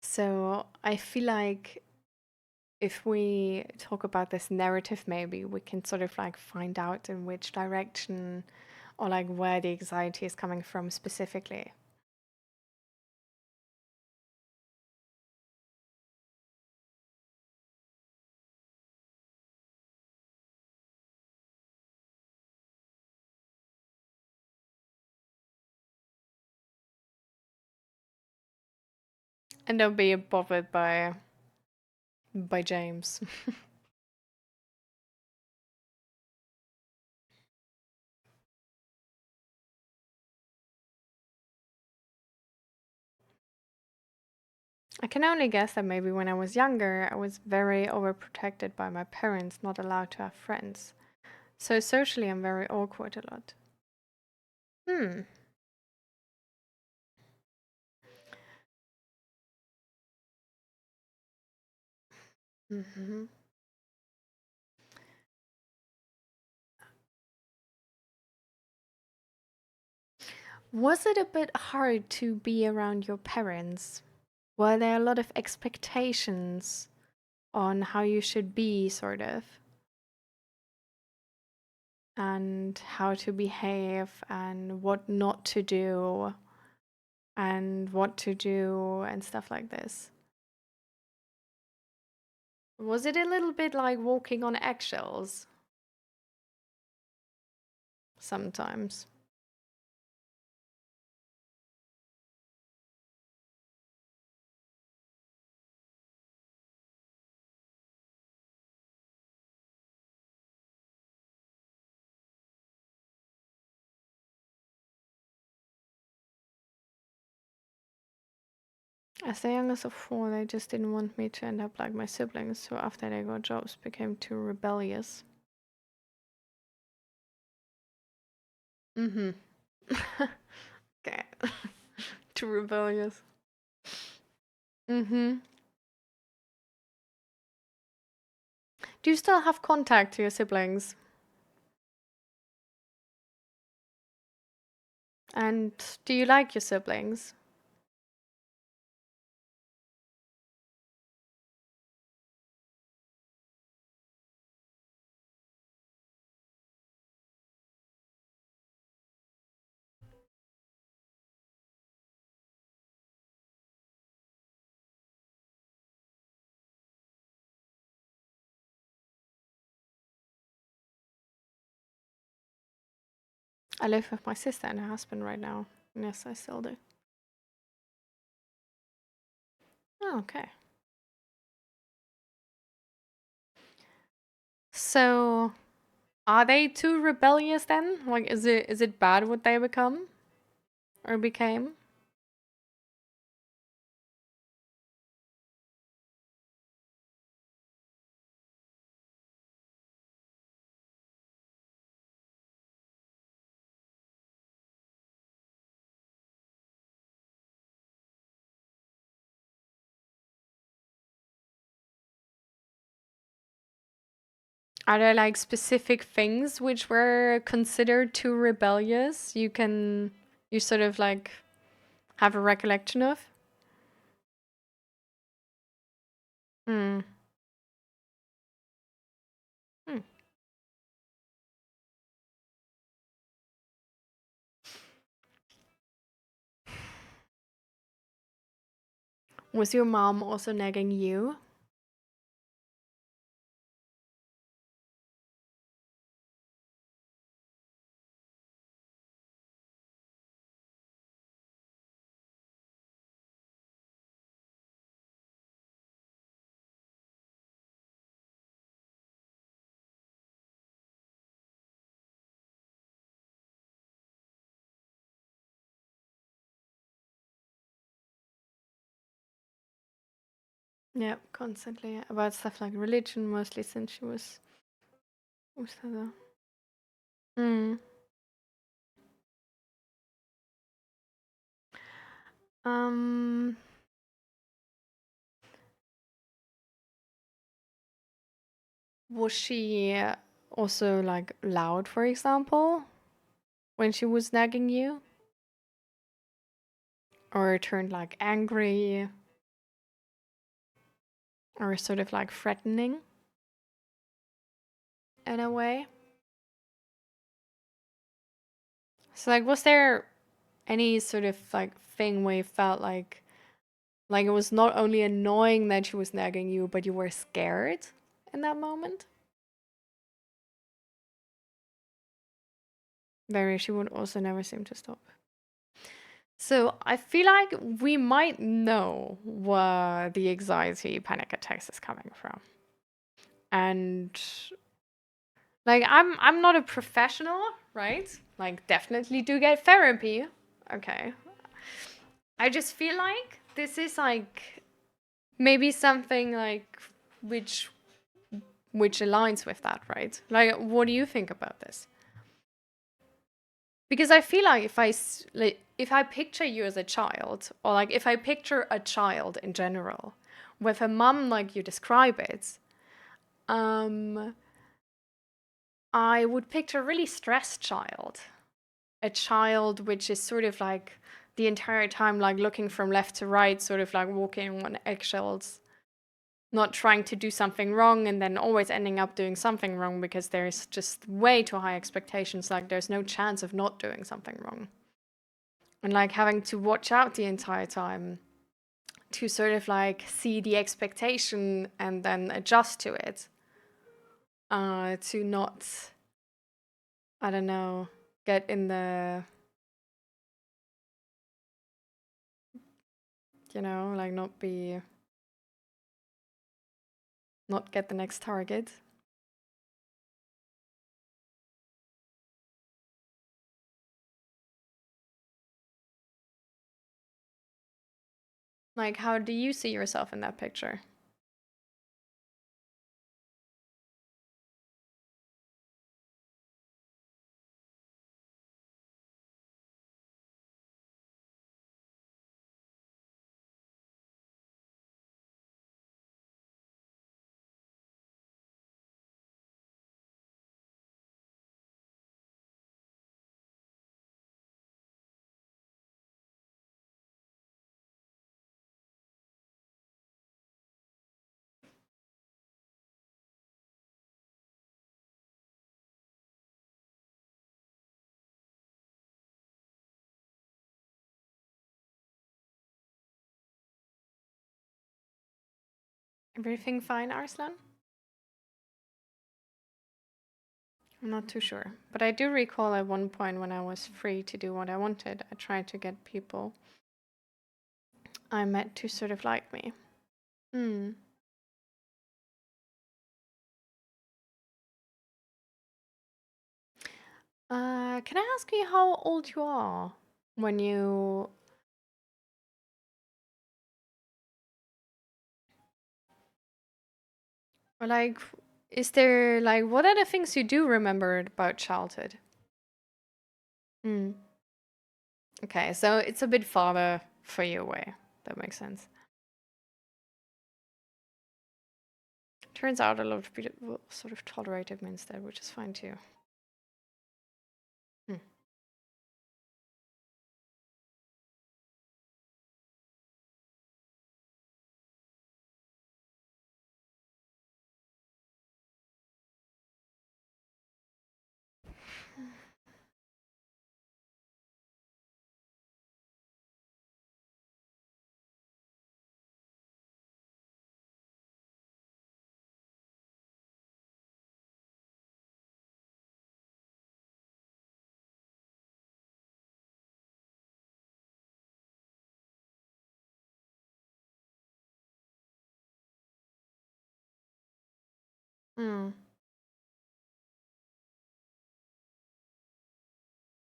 So I feel like if we talk about this narrative, maybe we can sort of like find out in which direction or like where the anxiety is coming from specifically. And don't be bothered by James. I can only guess that maybe when I was younger, I was very overprotected by my parents, not allowed to have friends. So socially, I'm very awkward a lot. Was it a bit hard to be around your parents? Were there a lot of expectations on how you should be, sort of? And how to behave and what not to do and what to do and stuff like this? Was it a little bit like walking on eggshells? Sometimes. As the youngest of 4, they just didn't want me to end up like my siblings, so after they got jobs, became too rebellious. Okay. Too rebellious. Mm-hmm. Do you still have contact to your siblings? And do you like your siblings? I live with my sister and her husband right now. Yes, I still do. Oh, okay. So, are they too rebellious then? Like, is it bad what they become or became? Are there like specific things which were considered too rebellious? You sort of like have a recollection of? Hmm. Hmm. Was your mom also nagging you? Yeah, constantly about stuff like religion, mostly since she was. Hmm. Um. Was she also like loud, for example, when she was nagging you? Or turned like angry? Or sort of like threatening? In a way? So like was there any sort of like thing where you felt like it was not only annoying that she was nagging you, but you were scared in that moment? Very, she would also never seem to stop. So I feel like we might know where the anxiety panic attacks is coming from. And like I'm not a professional, right? Like definitely do get therapy. Okay. I just feel like this is like maybe something like which aligns with that, right? Like what do you think about this? Because I feel like if I picture you as a child, or like if I picture a child in general, with a mum like you describe it, I would picture a really stressed child. A child which is sort of like the entire time like looking from left to right, sort of like walking on eggshells, not trying to do something wrong and then always ending up doing something wrong because there's just way too high expectations, like there's no chance of not doing something wrong. And like having to watch out the entire time to sort of like see the expectation and then adjust to it. To not, I don't know, get in the, like not get the next target. Like, how do you see yourself in that picture? Everything fine, Arslan? I'm not too sure. But I do recall at one point when I was free to do what I wanted, I tried to get people I met to sort of like me. Can I ask you how old you are when you... Or like, is there like, what are the things you do remember about childhood? Okay, so it's a bit farther for you away. That makes sense. Turns out a lot of people sort of tolerate it instead, which is fine too.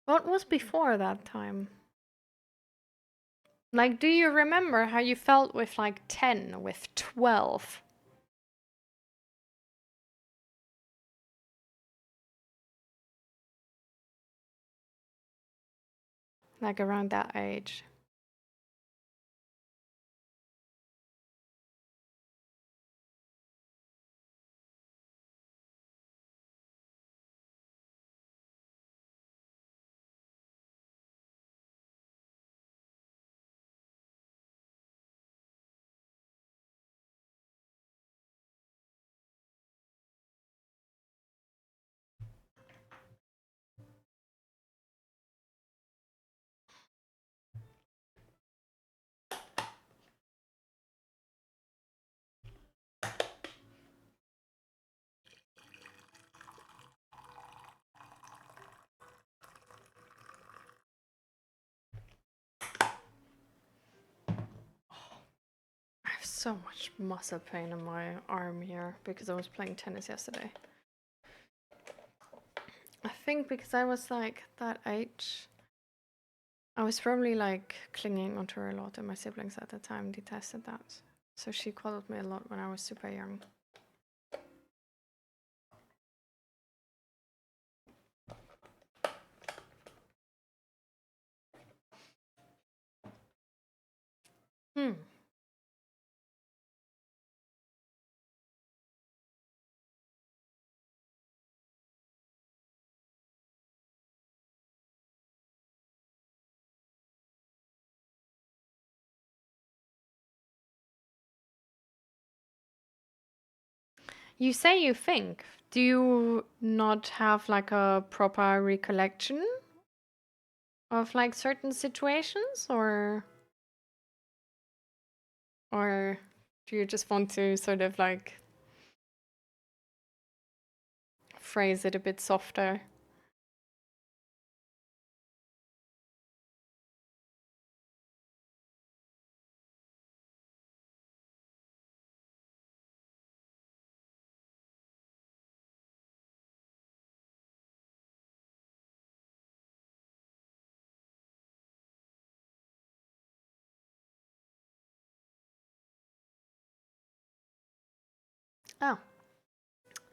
What was before that time? Like, do you remember how you felt with like 10, with 12? Like around that age? I have so much muscle pain in my arm here because I was playing tennis yesterday. I think because I was like that age, I was probably like clinging onto her a lot, and my siblings at the time detested that. So she coddled me a lot when I was super young. You say you think. Do you not have like a proper recollection of like certain situations, or do you just want to sort of like phrase it a bit softer? Oh.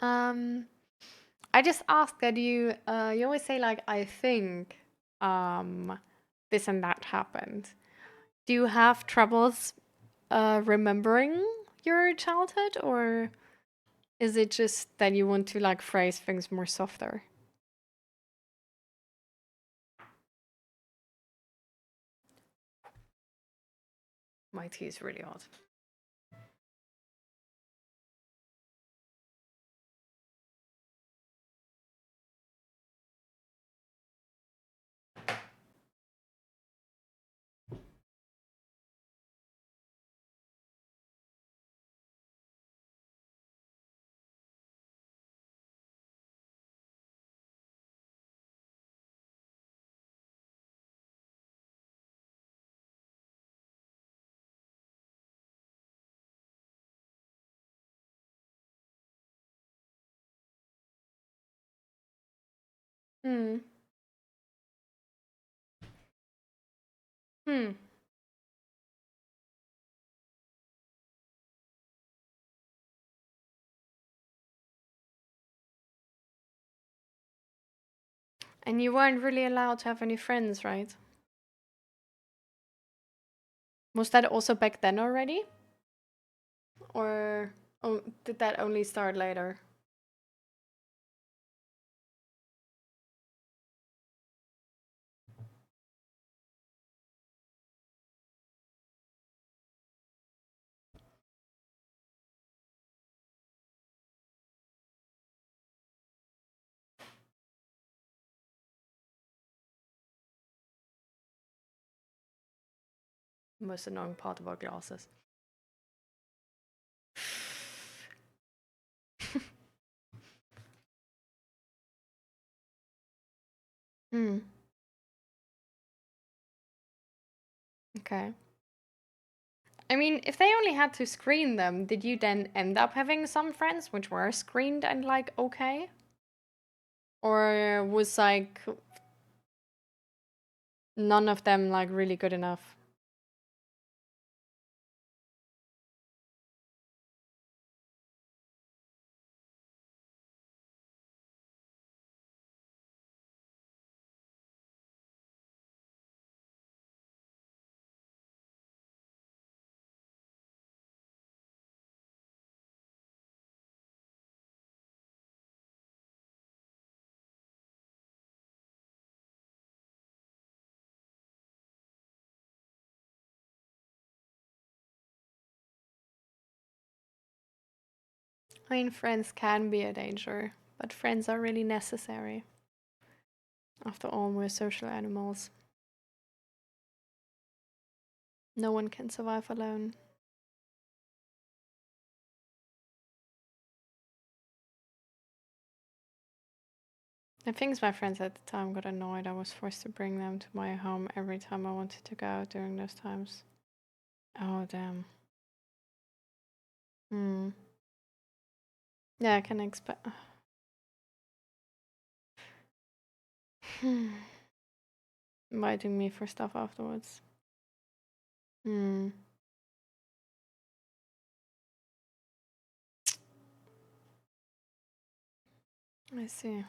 I just asked that you always say like, I think this and that happened. Do you have troubles remembering your childhood, or is it just that you want to like phrase things more softer? My tea is really hot. Hmm. Hmm. And you weren't really allowed to have any friends, right? Was that also back then already? Or did that only start later? Most annoying part about glasses. Hmm. Okay. I mean, if they only had to screen them, did you then end up having some friends which were screened and like okay? Or was like none of them like really good enough? I mean, friends can be a danger, but friends are really necessary. After all, we're social animals. No one can survive alone. I think my friends at the time got annoyed I was forced to bring them to my home every time I wanted to go out during those times. Oh, damn. Hmm. Yeah, I can expect. Inviting me for stuff afterwards. Hmm. I see.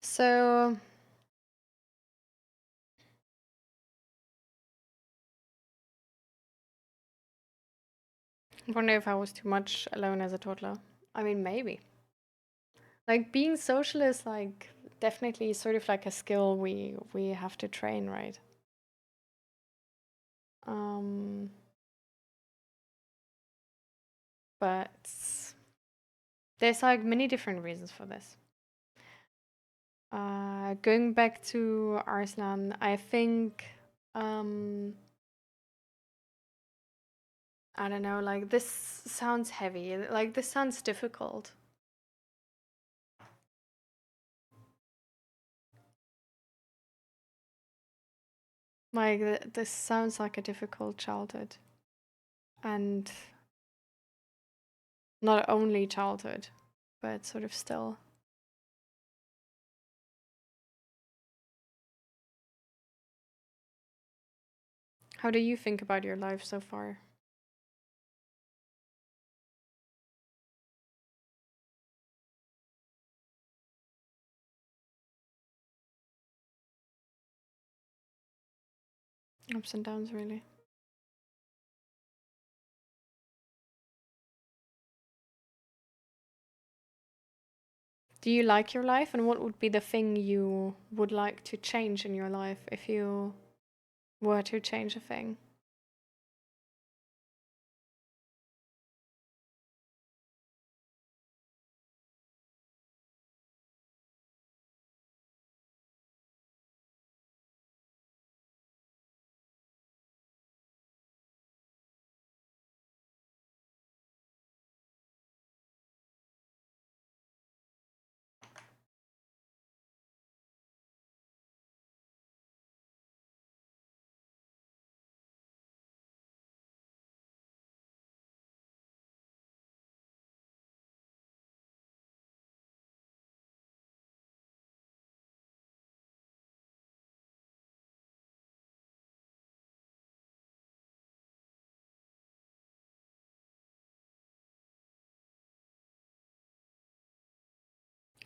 So I wonder if I was too much alone as a toddler. I mean, maybe. Like being social is like definitely sort of like a skill we have to train, right? Um, but there's like many different reasons for this. Going back to Arslan, I think I don't know, like this sounds heavy. Like this sounds difficult. Like this sounds like a difficult childhood. And not only childhood, but sort of still. How do you think about your life so far? Ups and downs, really. Do you like your life, and what would be the thing you would like to change in your life if you were to change a thing?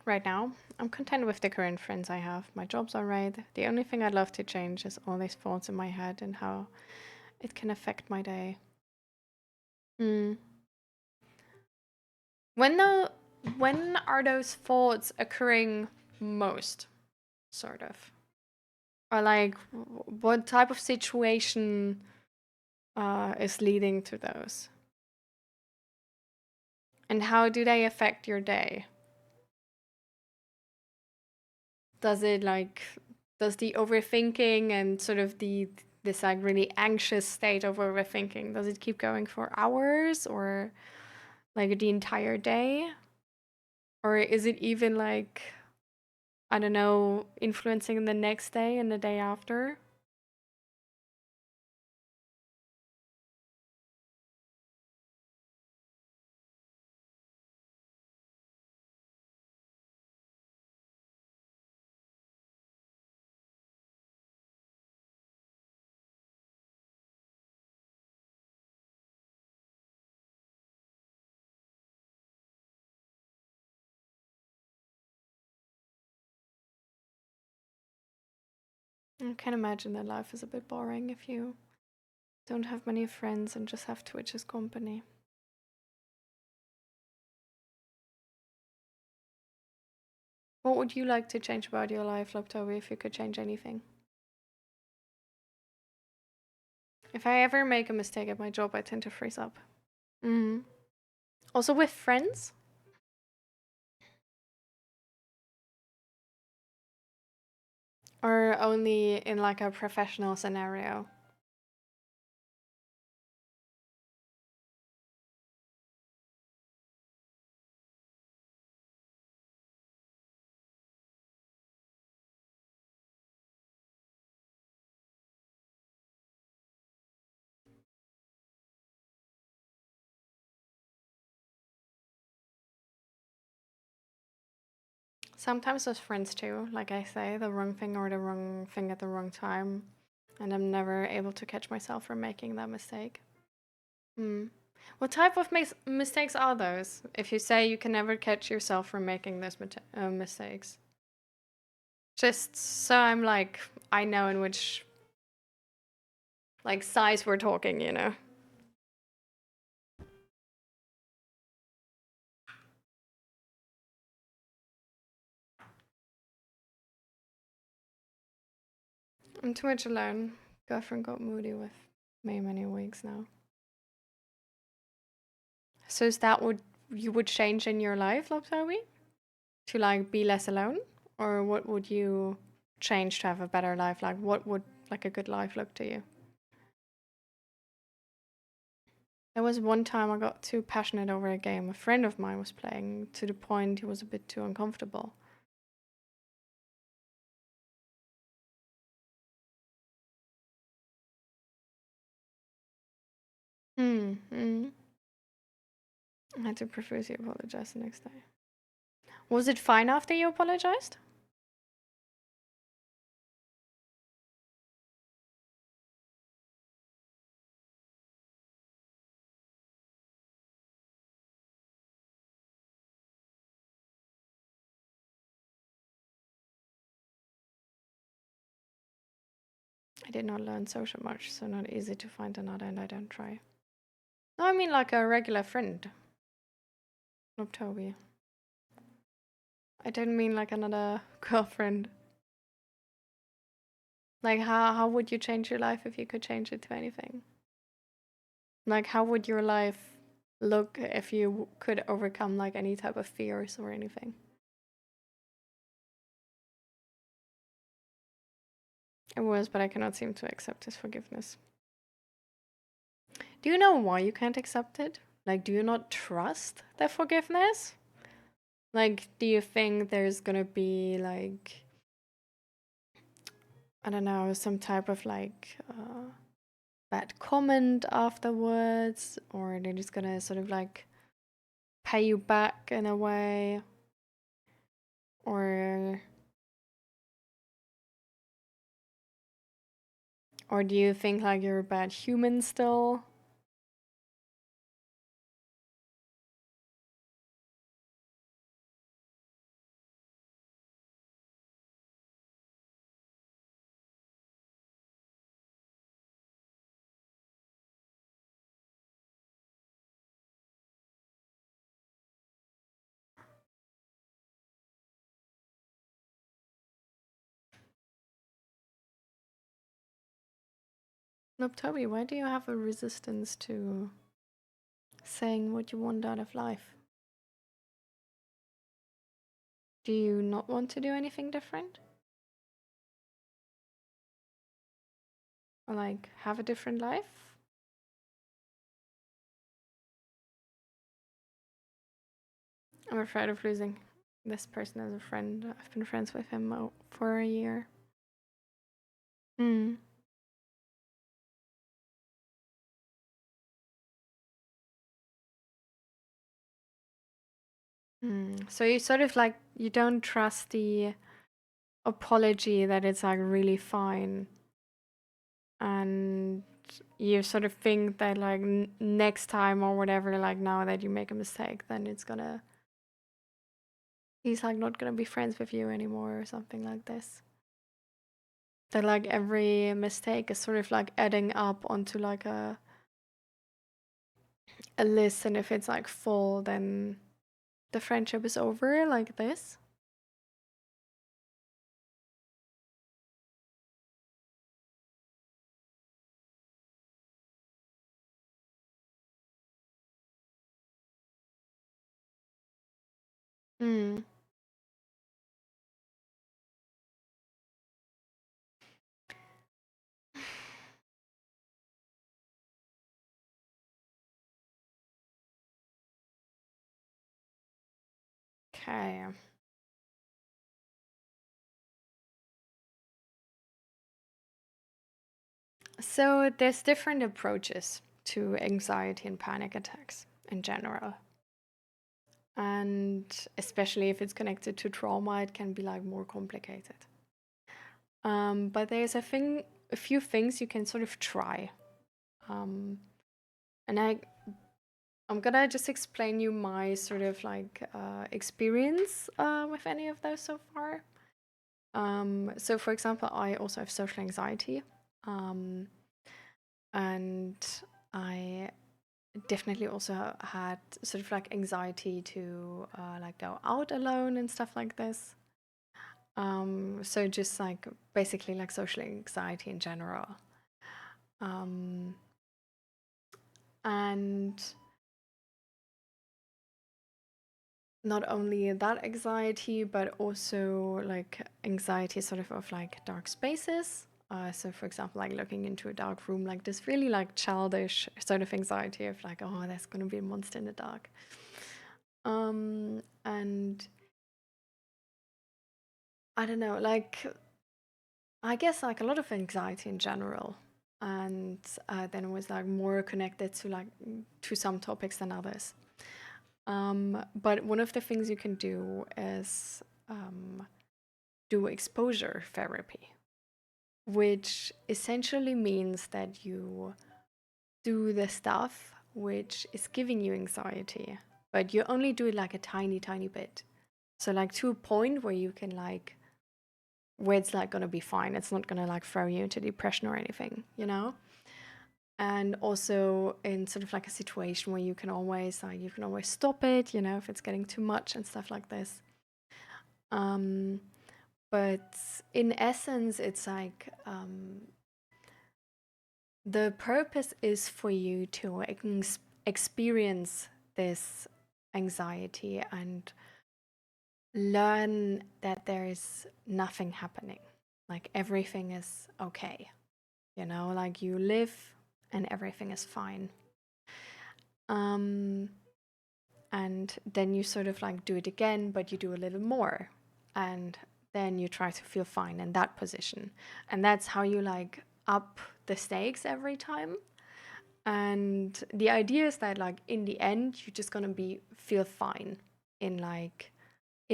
right now. I'm content with the current friends I have. My job's alright. The only thing I'd love to change is all these thoughts in my head and how it can affect my day. When are those thoughts occurring most, sort of? Or like, what type of situation is leading to those? And how do they affect your day? Does it like, does the overthinking and sort of this like really anxious state of overthinking, does it keep going for hours or like the entire day? Or is it even like, I don't know, influencing the next day and the day after? I can imagine that life is a bit boring if you don't have many friends and just have Twitch as company. What would you like to change about your life, 𝔹𝕃ℂ𝔻, if you could change anything? If I ever make a mistake at my job, I tend to freeze up. Also with friends? Or only in like a professional scenario? Sometimes with friends too, like I say, the wrong thing or the wrong thing at the wrong time. And I'm never able to catch myself from making that mistake. What type of mistakes are those? If you say you can never catch yourself from making those mistakes. Just so I'm like, I know in which like size we're talking, you know? I'm too much alone. Girlfriend got moody with me many weeks now. So is that what you would change in your life, 𝔹𝕃ℎ𝔻? To like be less alone? Or what would you change to have a better life? Like what would like a good life look to you? There was one time I got too passionate over a game a friend of mine was playing, to the point he was a bit too uncomfortable. I had to profusely apologize the next day. Was it fine after you apologized? I did not learn social much, so not easy to find another, and I don't try. No, I mean like a regular friend. 𝔹𝕃ℎ𝔻. I didn't mean like another girlfriend. Like how would you change your life if you could change it to anything? Like how would your life look if you could overcome like any type of fears or anything? It was, but I cannot seem to accept his forgiveness. Do you know why you can't accept it? Like, do you not trust the forgiveness? Like, do you think there's gonna be like, I don't know, some type of like bad comment afterwards? Or they're just gonna sort of like pay you back in a way? Or do you think like you're a bad human still? Nope, Toby, why do you have a resistance to saying what you want out of life? Do you not want to do anything different? Or like have a different life? I'm afraid of losing this person as a friend. I've been friends with him for a year. Hmm. So you sort of like, you don't trust the apology that it's like really fine, and you sort of think that like next time or whatever, like now that you make a mistake, then he's like not gonna be friends with you anymore or something like this. That like every mistake is sort of like adding up onto like a list, and if it's like full, then the friendship is over, like this. Hmm. Okay. So there's different approaches to anxiety and panic attacks in general. And especially if it's connected to trauma, it can be like more complicated. But there's a few things you can sort of try. And I'm gonna just explain you my sort of like experience with any of those so far. So for example, I also have social anxiety. And I definitely also had sort of like anxiety to like go out alone and stuff like this. So just like basically like social anxiety in general. And not only that anxiety, but also like anxiety sort of like dark spaces. So for example, like looking into a dark room, like this really like childish sort of anxiety of like, oh, there's gonna be a monster in the dark. And I don't know, like I guess like a lot of anxiety in general, and then it was like more connected to like to some topics than others. But one of the things you can do is do exposure therapy, which essentially means that you do the stuff which is giving you anxiety, but you only do it like a tiny, tiny bit. So like to a point where you can like, where it's like gonna be fine. It's not gonna like throw you into depression or anything, you know? And also in sort of like a situation where you can always stop it, you know, if it's getting too much and stuff like this. But in essence, it's like the purpose is for you to experience this anxiety and learn that there is nothing happening. Like everything is okay. You know, like you live and everything is fine. And then you sort of like do it again, but you do a little more. And then you try to feel fine in that position. And that's how you like up the stakes every time. And the idea is that like in the end, you're just gonna feel fine in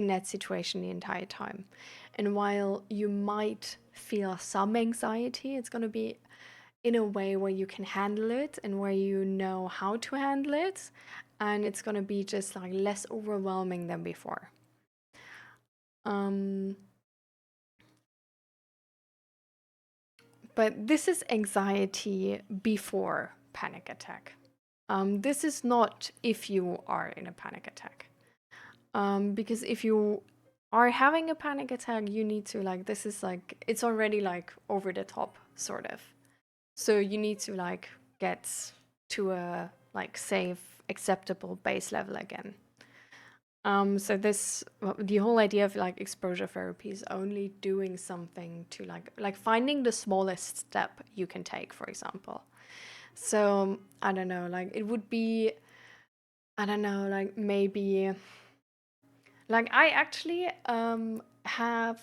that situation the entire time. And while you might feel some anxiety, it's gonna be in a way where you can handle it and where you know how to handle it, and it's gonna be just like less overwhelming than before. But this is anxiety before panic attack. This is not if you are in a panic attack. Because if you are having a panic attack, you need to like, this is like, it's already like over the top, sort of. So you need to like get to a like safe, acceptable base level again. So the whole idea of like exposure therapy is only doing something to like finding the smallest step you can take, for example. So I don't know, like it would be, I don't know, like maybe, like I actually have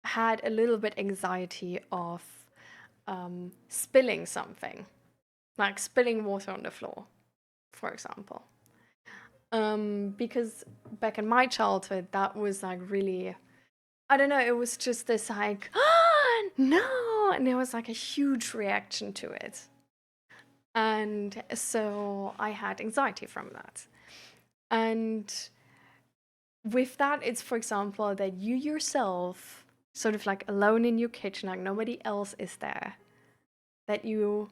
had a little bit anxiety of spilling something, like spilling water on the floor, for example. Because back in my childhood, that was like really, I don't know, it was just this like, oh, no, and there was like a huge reaction to it. And so I had anxiety from that. And with that, it's, for example, that you yourself, sort of like alone in your kitchen, like nobody else is there, that you,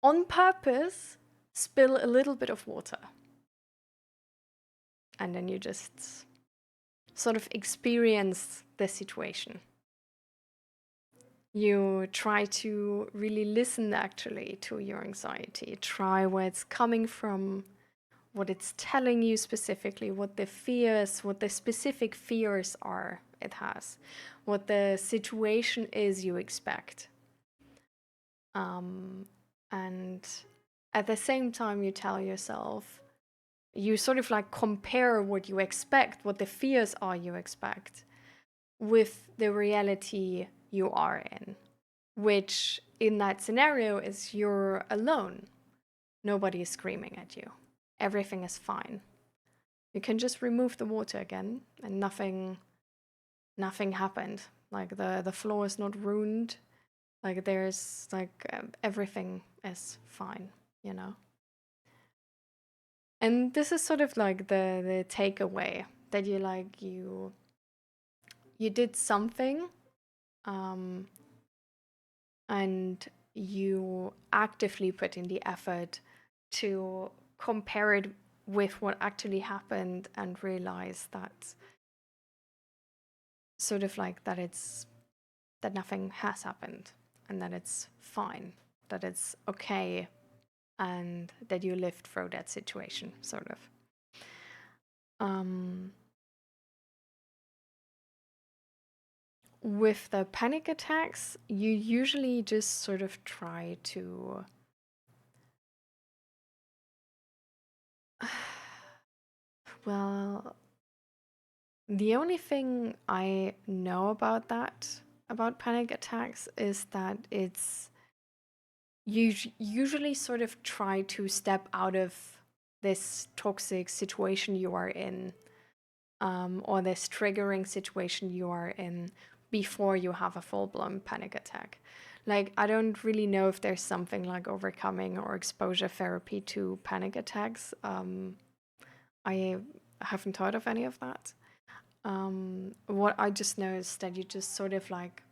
on purpose, spill a little bit of water. And then you just sort of experience the situation. You try to really listen actually to your anxiety. Try where it's coming from, what it's telling you specifically, what the fears, what the specific fears are it has, what the situation is you expect. And at the same time, you tell yourself, you sort of like compare what you expect, what the fears are you expect, with the reality you are in, which in that scenario is you're alone. Nobody is screaming at you. Everything is fine. You can just remove the water again and nothing happened. Like the floor is not ruined. Like there's like everything is fine, you know? And this is sort of like the takeaway that you like you did something and you actively put in the effort to compare it with what actually happened and realize that sort of like that nothing has happened and that it's fine, that it's okay, and that you lived through that situation, sort of. With the panic attacks, you usually just sort of try to well, the only thing I know about panic attacks, is that it's you usually sort of try to step out of this toxic situation you are in, or this triggering situation you are in, before you have a full-blown panic attack. Like, I don't really know if there's something like overcoming or exposure therapy to panic attacks. I haven't thought of any of that. What I just know is that you just sort of like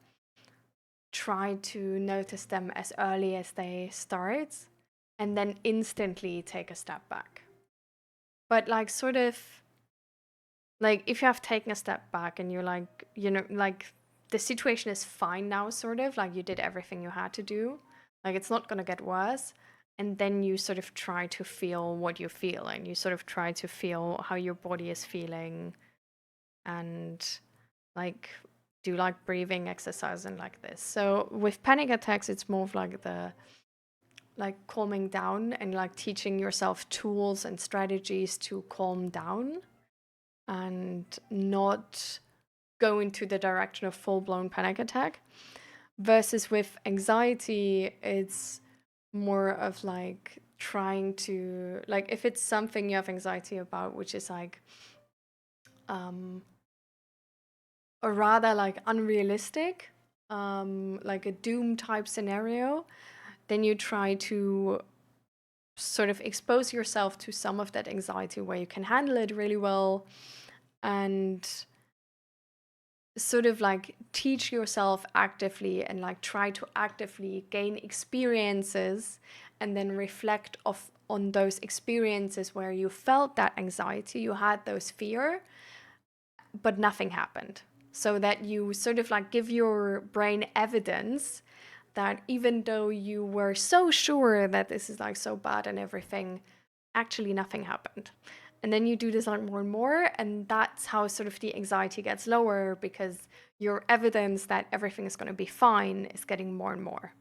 try to notice them as early as they start and then instantly take a step back. But like sort of like if you have taken a step back and you're like, you know, like the situation is fine now, sort of like you did everything you had to do, like it's not going to get worse. And then you sort of try to feel what you feel, and you sort of try to feel how your body is feeling, and like do like breathing exercise and like this. So with panic attacks, it's more of like the like calming down and like teaching yourself tools and strategies to calm down and not go into the direction of full-blown panic attack. Versus with anxiety, it's more of like trying to, like if it's something you have anxiety about, which is like a rather like unrealistic, like a doom type scenario, then you try to sort of expose yourself to some of that anxiety where you can handle it really well, and sort of like teach yourself actively and like try to actively gain experiences and then reflect on those experiences where you felt that anxiety, you had those fear, but nothing happened. So that you sort of like give your brain evidence that even though you were so sure that this is like so bad and everything, actually nothing happened. And then you do this like more and more, and that's how sort of the anxiety gets lower, because your evidence that everything is going to be fine is getting more and more.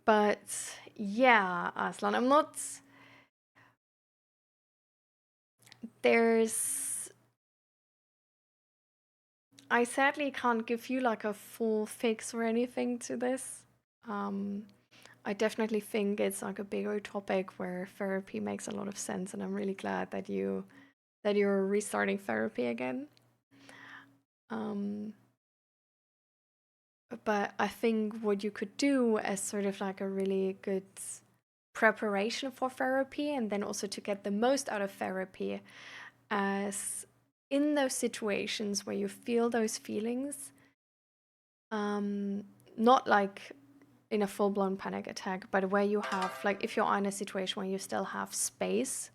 But yeah, Aslan, I sadly can't give you like a full fix or anything to this. I definitely think it's like a bigger topic where therapy makes a lot of sense, and I'm really glad that you're restarting therapy again. But I think what you could do as sort of like a really good preparation for therapy, and then also to get the most out of therapy, as in those situations where you feel those feelings, not like in a full-blown panic attack, but where you have, like, if you're in a situation where you still have space,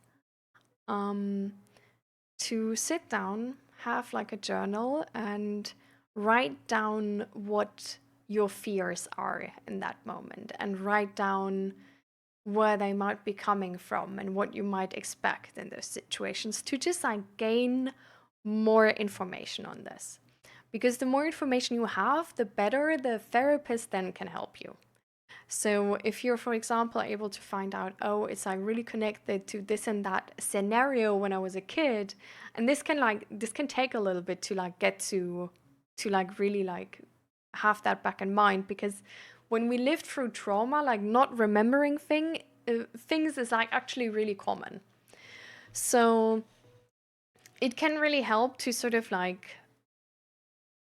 to sit down, have like a journal, and write down what your fears are in that moment, and write down where they might be coming from and what you might expect in those situations, to just like gain more information on this. Because the more information you have, the better the therapist then can help you. So if you're, for example, able to find out, oh, it's like really connected to this and that scenario when I was a kid, and this can take a little bit to like get to like really like have that back in mind, because when we lived through trauma, like not remembering things is like actually really common. So it can really help to sort of like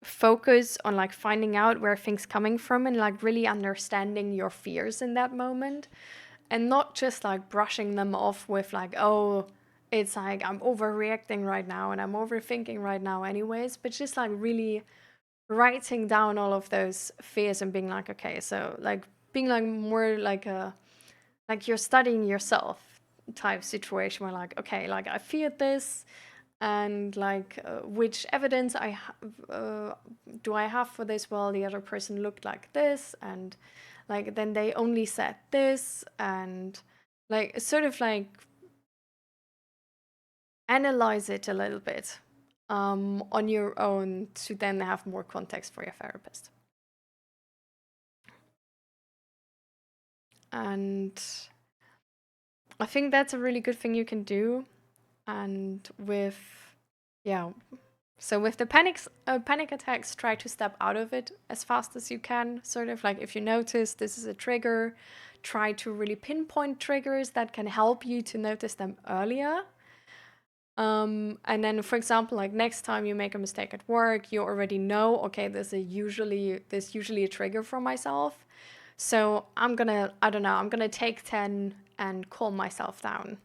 focus on like finding out where things coming from, and like really understanding your fears in that moment, and not just like brushing them off with like, oh, it's like I'm overreacting right now and I'm overthinking right now anyways, but just like really writing down all of those fears and being like, okay, so like being like more like a, like you're studying yourself type situation, where like, okay, like I feared this, and like which evidence do I have for this? Well, the other person looked like this, and like then they only said this, and like sort of like analyze it a little bit on your own, to then have more context for your therapist. And I think that's a really good thing you can do. And with, yeah, so with the panic attacks, try to step out of it as fast as you can. Sort of like, if you notice this is a trigger, try to really pinpoint triggers that can help you to notice them earlier. And then, for example, like next time you make a mistake at work, you already know, okay, there's usually a trigger for myself. So I'm gonna take 10 and calm myself down.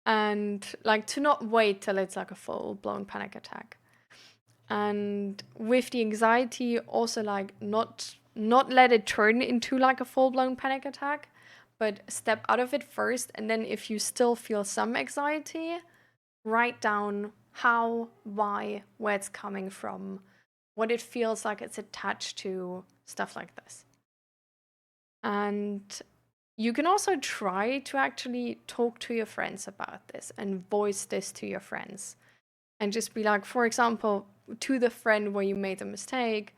And like to not wait till it's like a full-blown panic attack. And with the anxiety, also like not let it turn into like a full-blown panic attack, but step out of it first. And then if you still feel some anxiety, write down how, why, where it's coming from, what it feels like it's attached to, stuff like this. And you can also try to actually talk to your friends about this and voice this to your friends. And just be like, for example, to the friend where you made a mistake,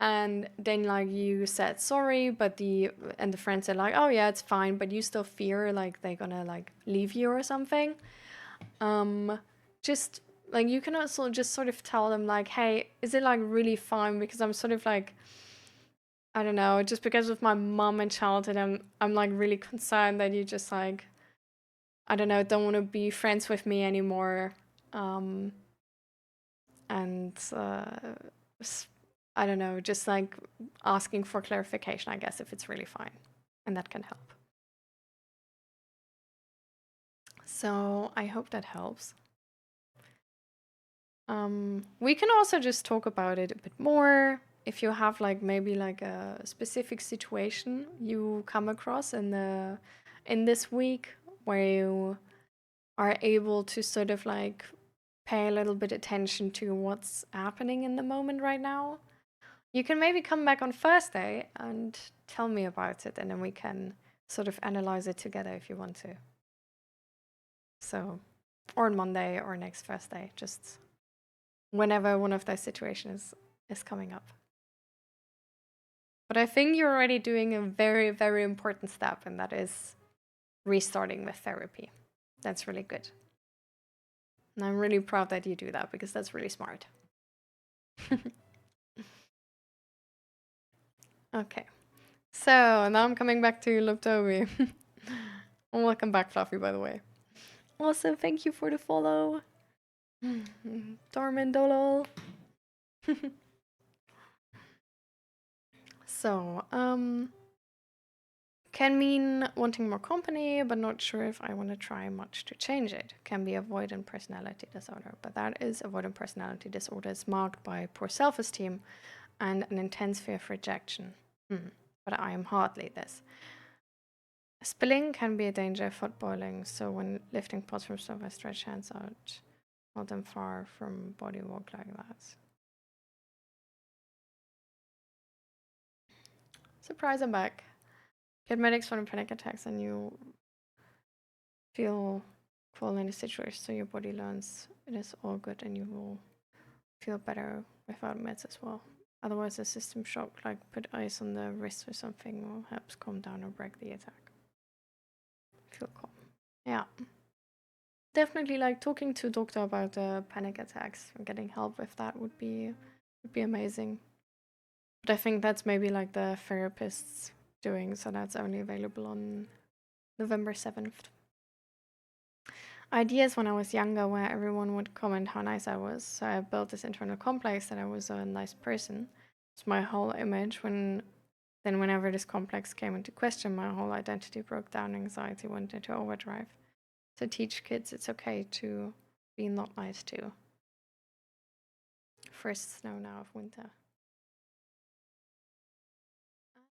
and then like you said sorry, but the friend said like, oh yeah, it's fine, but you still fear like they're gonna like leave you or something. Just like, you can also just sort of tell them like, hey, is it like really fine, because I'm sort of like, I don't know, just because of my mom and childhood, I'm like really concerned that you just like, I don't know, don't want to be friends with me anymore. And I don't know, just like asking for clarification, I guess, if it's really fine, and that can help. So I hope that helps. We can also just talk about it a bit more. If you have like maybe like a specific situation you come across in this week where you are able to sort of like pay a little bit attention to what's happening in the moment right now, you can maybe come back on Thursday and tell me about it, and then we can sort of analyze it together if you want to. So, or on Monday or next Thursday, just whenever one of those situations is coming up. But I think you're already doing a very, very important step, and that is restarting with therapy. That's really good. And I'm really proud that you do that, because that's really smart. Okay. So now I'm coming back to 𝔹𝕃ℂ𝔻. Welcome back, Fluffy, by the way. Also, thank you for the follow. 𝔹𝕃ℂ𝔻. So, can mean wanting more company, but not sure if I want to try much to change it. Can be avoidant personality disorder, but that is avoidant personality disorder is marked by poor self-esteem and an intense fear of rejection. But I am hardly this. Spilling can be a danger, footballing, so when lifting pots from sofa, stretch hands out, hold them far from body, walk like that. Surprise, I'm back. Get medics from panic attacks and you feel cool in a situation, so your body learns it is all good and you will feel better without meds as well. Otherwise, a system shock, like put ice on the wrist or something, will help calm down or break the attack. Feel calm. Yeah. Definitely, like talking to a doctor about panic attacks and getting help with that would be amazing. But I think that's maybe like the therapists doing, so that's only available on November 7th. Ideas when I was younger where everyone would comment how nice I was, so I built this internal complex that I was a nice person. It's my whole image. Whenever this complex came into question, my whole identity broke down, anxiety went into overdrive. So teach kids it's okay to be not nice too. First snow now of winter.